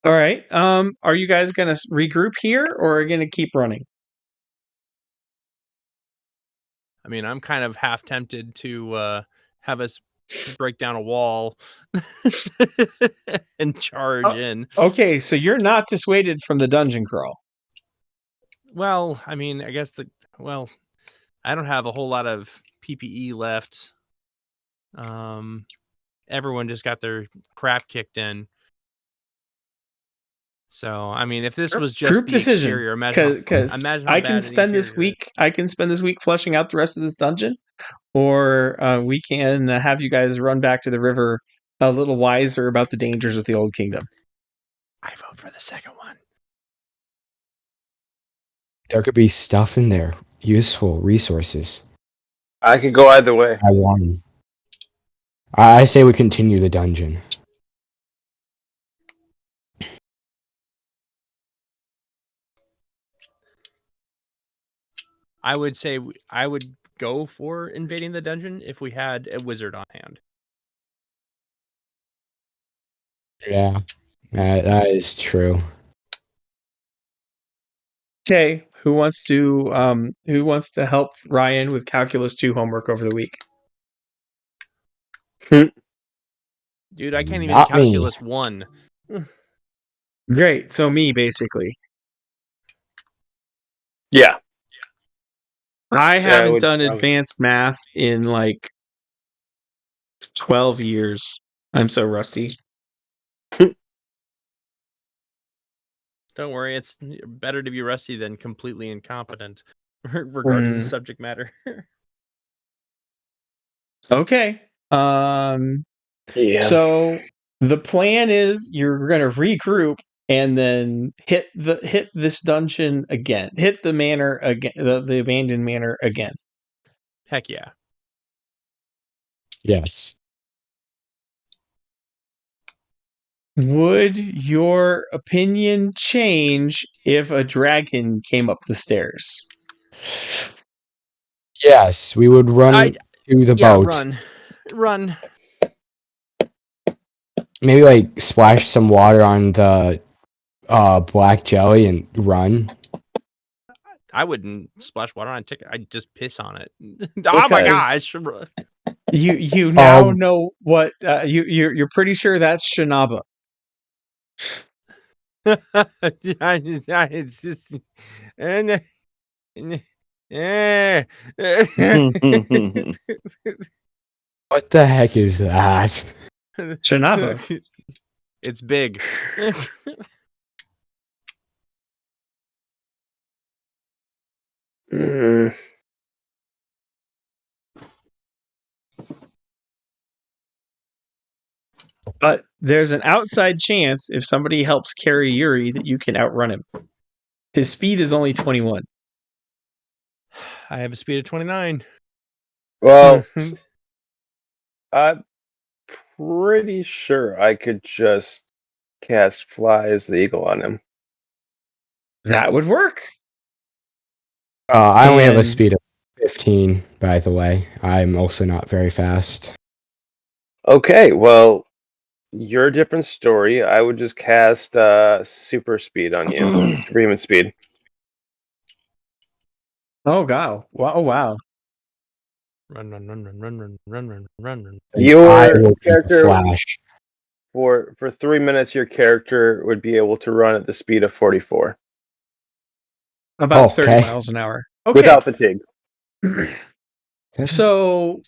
All right. Are you guys gonna regroup here, or are you gonna keep running? I mean, I'm kind of half tempted to have us break down a wall and charge in. Okay, so you're not dissuaded from the dungeon crawl. Well, I mean, I guess I don't have a whole lot of PPE left. Everyone just got their crap kicked in. So, I mean, if this was just group the decision, exterior, imagine because I can spend this week. I can spend this week fleshing out the rest of this dungeon, or we can have you guys run back to the river a little wiser about the dangers of the Old Kingdom. I vote for the second one. There could be stuff in there, useful resources. I could go either way. I want them. I say we continue the dungeon. I would say I would go for invading the dungeon if we had a wizard on hand. Yeah, that is true. Okay, who wants to help Ryan with Calculus 2 homework over the week? Dude, I can't even Not me. calculus 1. Great, so me basically. Yeah. I haven't done probably. advanced math in like 12 years. I'm so rusty. Don't worry, it's better to be rusty than completely incompetent regarding the subject matter. Okay. Yeah. So the plan is you're going to regroup and then hit this dungeon again. Hit the manor again, the abandoned manor again. Heck yeah. Yes. Would your opinion change if a dragon came up the stairs? Yes, we would run to the boat. Run. Maybe like splash some water on the black jelly and run. I wouldn't splash water on a ticket. I'd just piss on it. Oh my gosh. You now know what you're pretty sure that's Shinaba. It's just What the heck is that? Shinaba. It's big. But there's an outside chance if somebody helps carry Yuri that you can outrun him. His speed is only 21. I have a speed of 29. Well, I'm pretty sure I could just cast Fly as the Eagle on him. That would work. I only have a speed of 15, by the way. I'm also not very fast. Okay, well, you're a different story. I would just cast super speed on you. Superhuman speed. Oh god. Wow. Run. Your character Flash. For 3 minutes your character would be able to run at the speed of 44. About 30 miles an hour. Okay. Without fatigue. So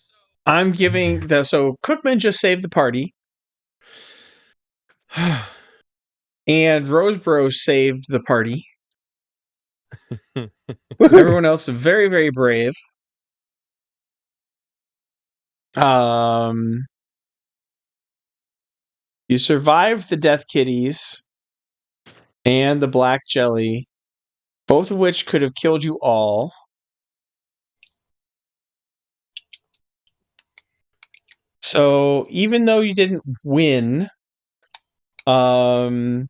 I'm giving so Cookman just saved the party. And Rosebro saved the party. Everyone else is very, very brave. You survived the Death Kitties and the Black Jelly, both of which could have killed you all. So even though you didn't win, there's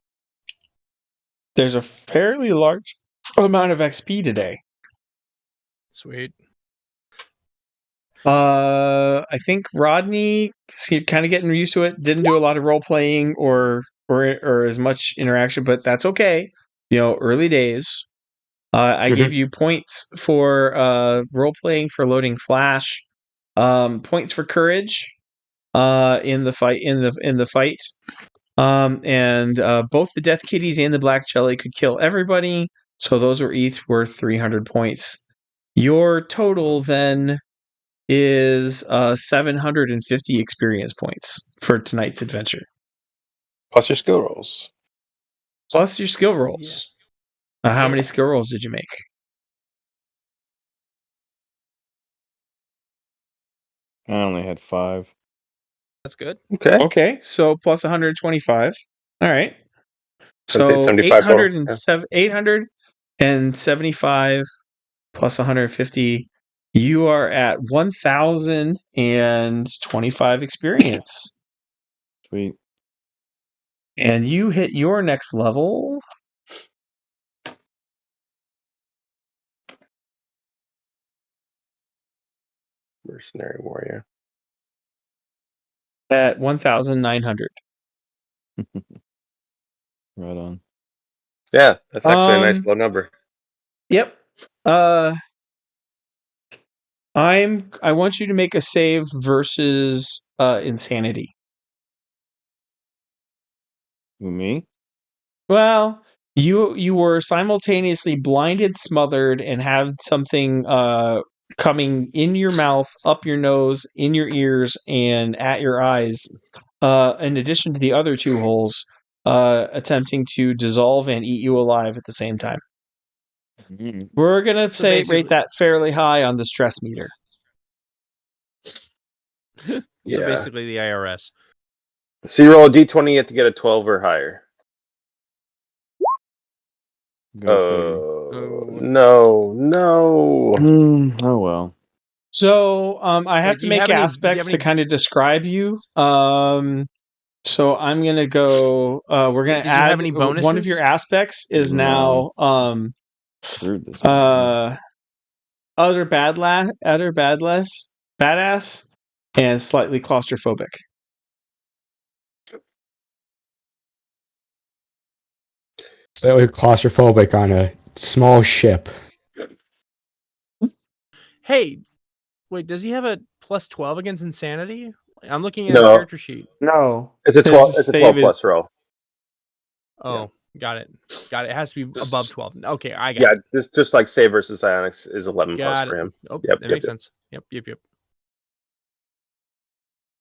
a fairly large amount of XP today. Sweet. I think Rodney, kind of getting used to it, didn't do a lot of role playing or as much interaction, but that's okay. You know, early days. I gave you points for role playing for loading Flash, points for courage in the fight and both the Death Kitties and the Black Jelly could kill everybody, so those were each worth 300 points. Your total then is 750 experience points for tonight's adventure. Plus your skill rolls. Yeah. How many skill rolls did you make? I only had 5. That's good. Okay. Okay, so plus 125. All right. So So 75 total. 875 plus 150. You are at 1,025 experience. Sweet. And you hit your next level Mercenary warrior. at 1,900. Right on. Yeah, that's actually a nice low number. Yep. I want you to make a save versus insanity. Who, me? Well, you were simultaneously blinded, smothered, and had something coming in your mouth, up your nose, in your ears, and at your eyes. In addition to the other 2 holes, attempting to dissolve and eat you alive at the same time. Mm. We're gonna So rate basically- that fairly high on the stress meter. So Yeah. basically the IRS. So you roll a d20, you have to get a 12 or higher. Gonna say. Oh, no. Oh well. So I have Wait, to do you make have any- do you aspects have to any- kind of describe you. So I'm gonna go. We're gonna Did you have add any one of your bonuses? aspects is No. now Screwed this. other badass, and slightly claustrophobic. So we're claustrophobic on a small ship. Hey, wait, does he have a plus 12 against insanity? I'm looking at his No. character sheet. No, It's a 12. his It's a save 12 plus is- roll. Oh, got it. Got it. It has to be Just- above 12. Okay, I got Yeah, it. just like save versus psionics is 11 plus Got for it. him. Oh, Yep, that yep, makes yep. sense. Yep.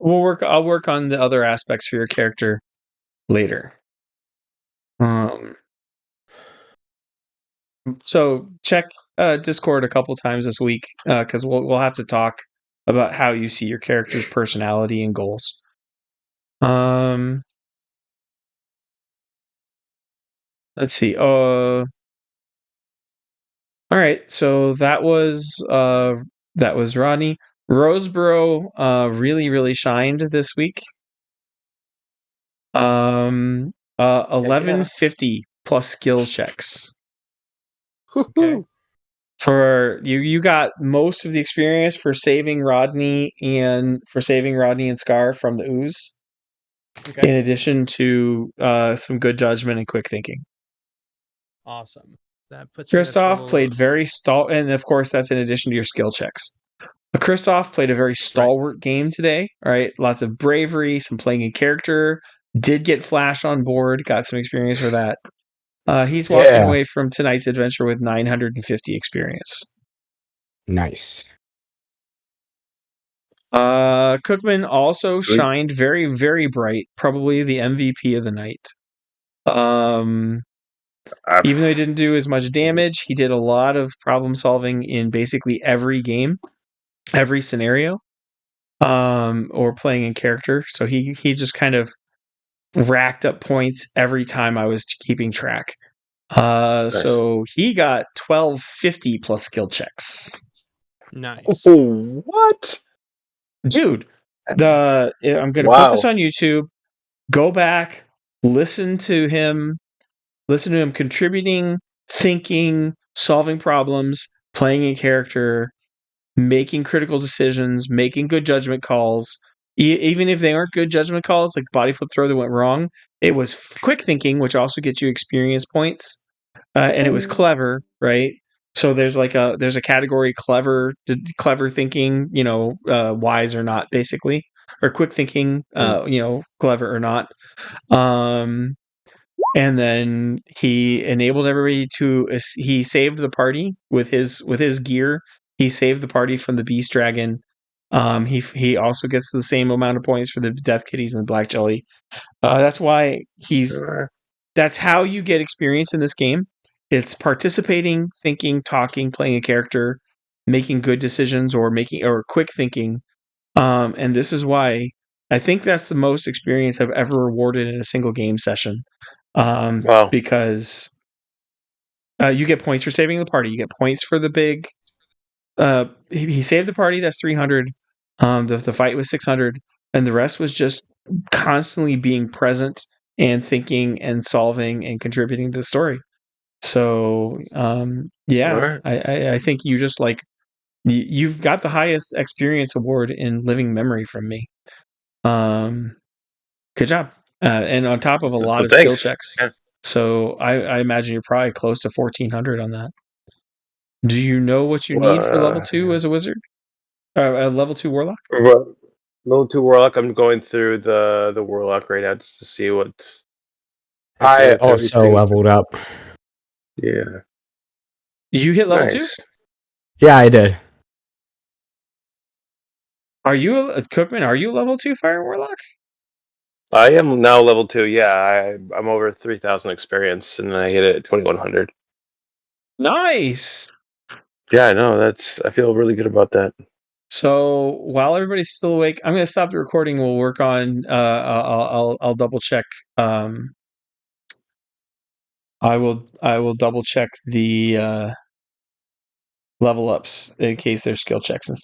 I'll work on the other aspects for your character later. So check Discord a couple times this week because we'll have to talk about how you see your character's personality and goals. Let's see. All right. So that was Rodney. Roseboro really shined this week. 1150 plus skill checks. Okay. For you got most of the experience for saving Rodney and Scar from the ooze. Okay. In addition to some good judgment and quick thinking. Awesome. That puts Kristoff played very and of course that's in addition to your skill checks. Kristoff played a very stalwart game today, right? Lots of bravery, some playing in character, did get Flash on board, got some experience for that. He's walking away from tonight's adventure with 950 experience. Nice. Cookman also shined very bright, probably the MVP of the night. Even though he didn't do as much damage, he did a lot of problem solving in basically every game, every scenario, or playing in character. So he just kind of racked up points every time I was keeping track. Nice. So he got 1250 plus skill checks. Nice. Oh, what? Dude, I'm going to put this on YouTube. Go back, listen to him contributing, thinking, solving problems, playing in character, making critical decisions, making good judgment calls. Even if they aren't good judgment calls, like the body flip throw that went wrong, it was quick thinking, which also gets you experience points, and it was clever, right? So there's a category clever thinking, wise or not, basically, or quick thinking, clever or not. And then he enabled everybody he saved the party with his gear. He saved the party from the beast dragon. He also gets the same amount of points for the death kitties and the black jelly. That's why that's how you get experience in this game. It's participating, thinking, talking, playing a character, making good decisions, or quick thinking, And this is why I think that's the most experience I've ever rewarded in a single game session. Wow. Because you get points for saving the party. You get points for the big. He saved the party. That's 300. The fight was 600, and the rest was just constantly being present and thinking and solving and contributing to the story. So yeah, All right. I think you just like you've got the highest experience award in living memory from me. Good job, and on top of a lot Well, of skill thanks. checks. Yeah. So I imagine you're probably close to 1400 on that. Do you know what you need for level 2 as a wizard? Level 2 warlock? Level 2 warlock. I'm going through the warlock right now just to see what I happening with also everything. leveled up. Yeah. You hit level 2? Nice. Yeah, I did. Are you Cookman? Are you a level 2 fire warlock? I am now level 2. Yeah, I'm over 3,000 experience, and I hit it at 2,100. Nice. Yeah, I know. I feel really good about that. So while everybody's still awake, I'm going to stop the recording. We'll work on. I'll double check. I will double check the level ups in case there's skill checks and stuff.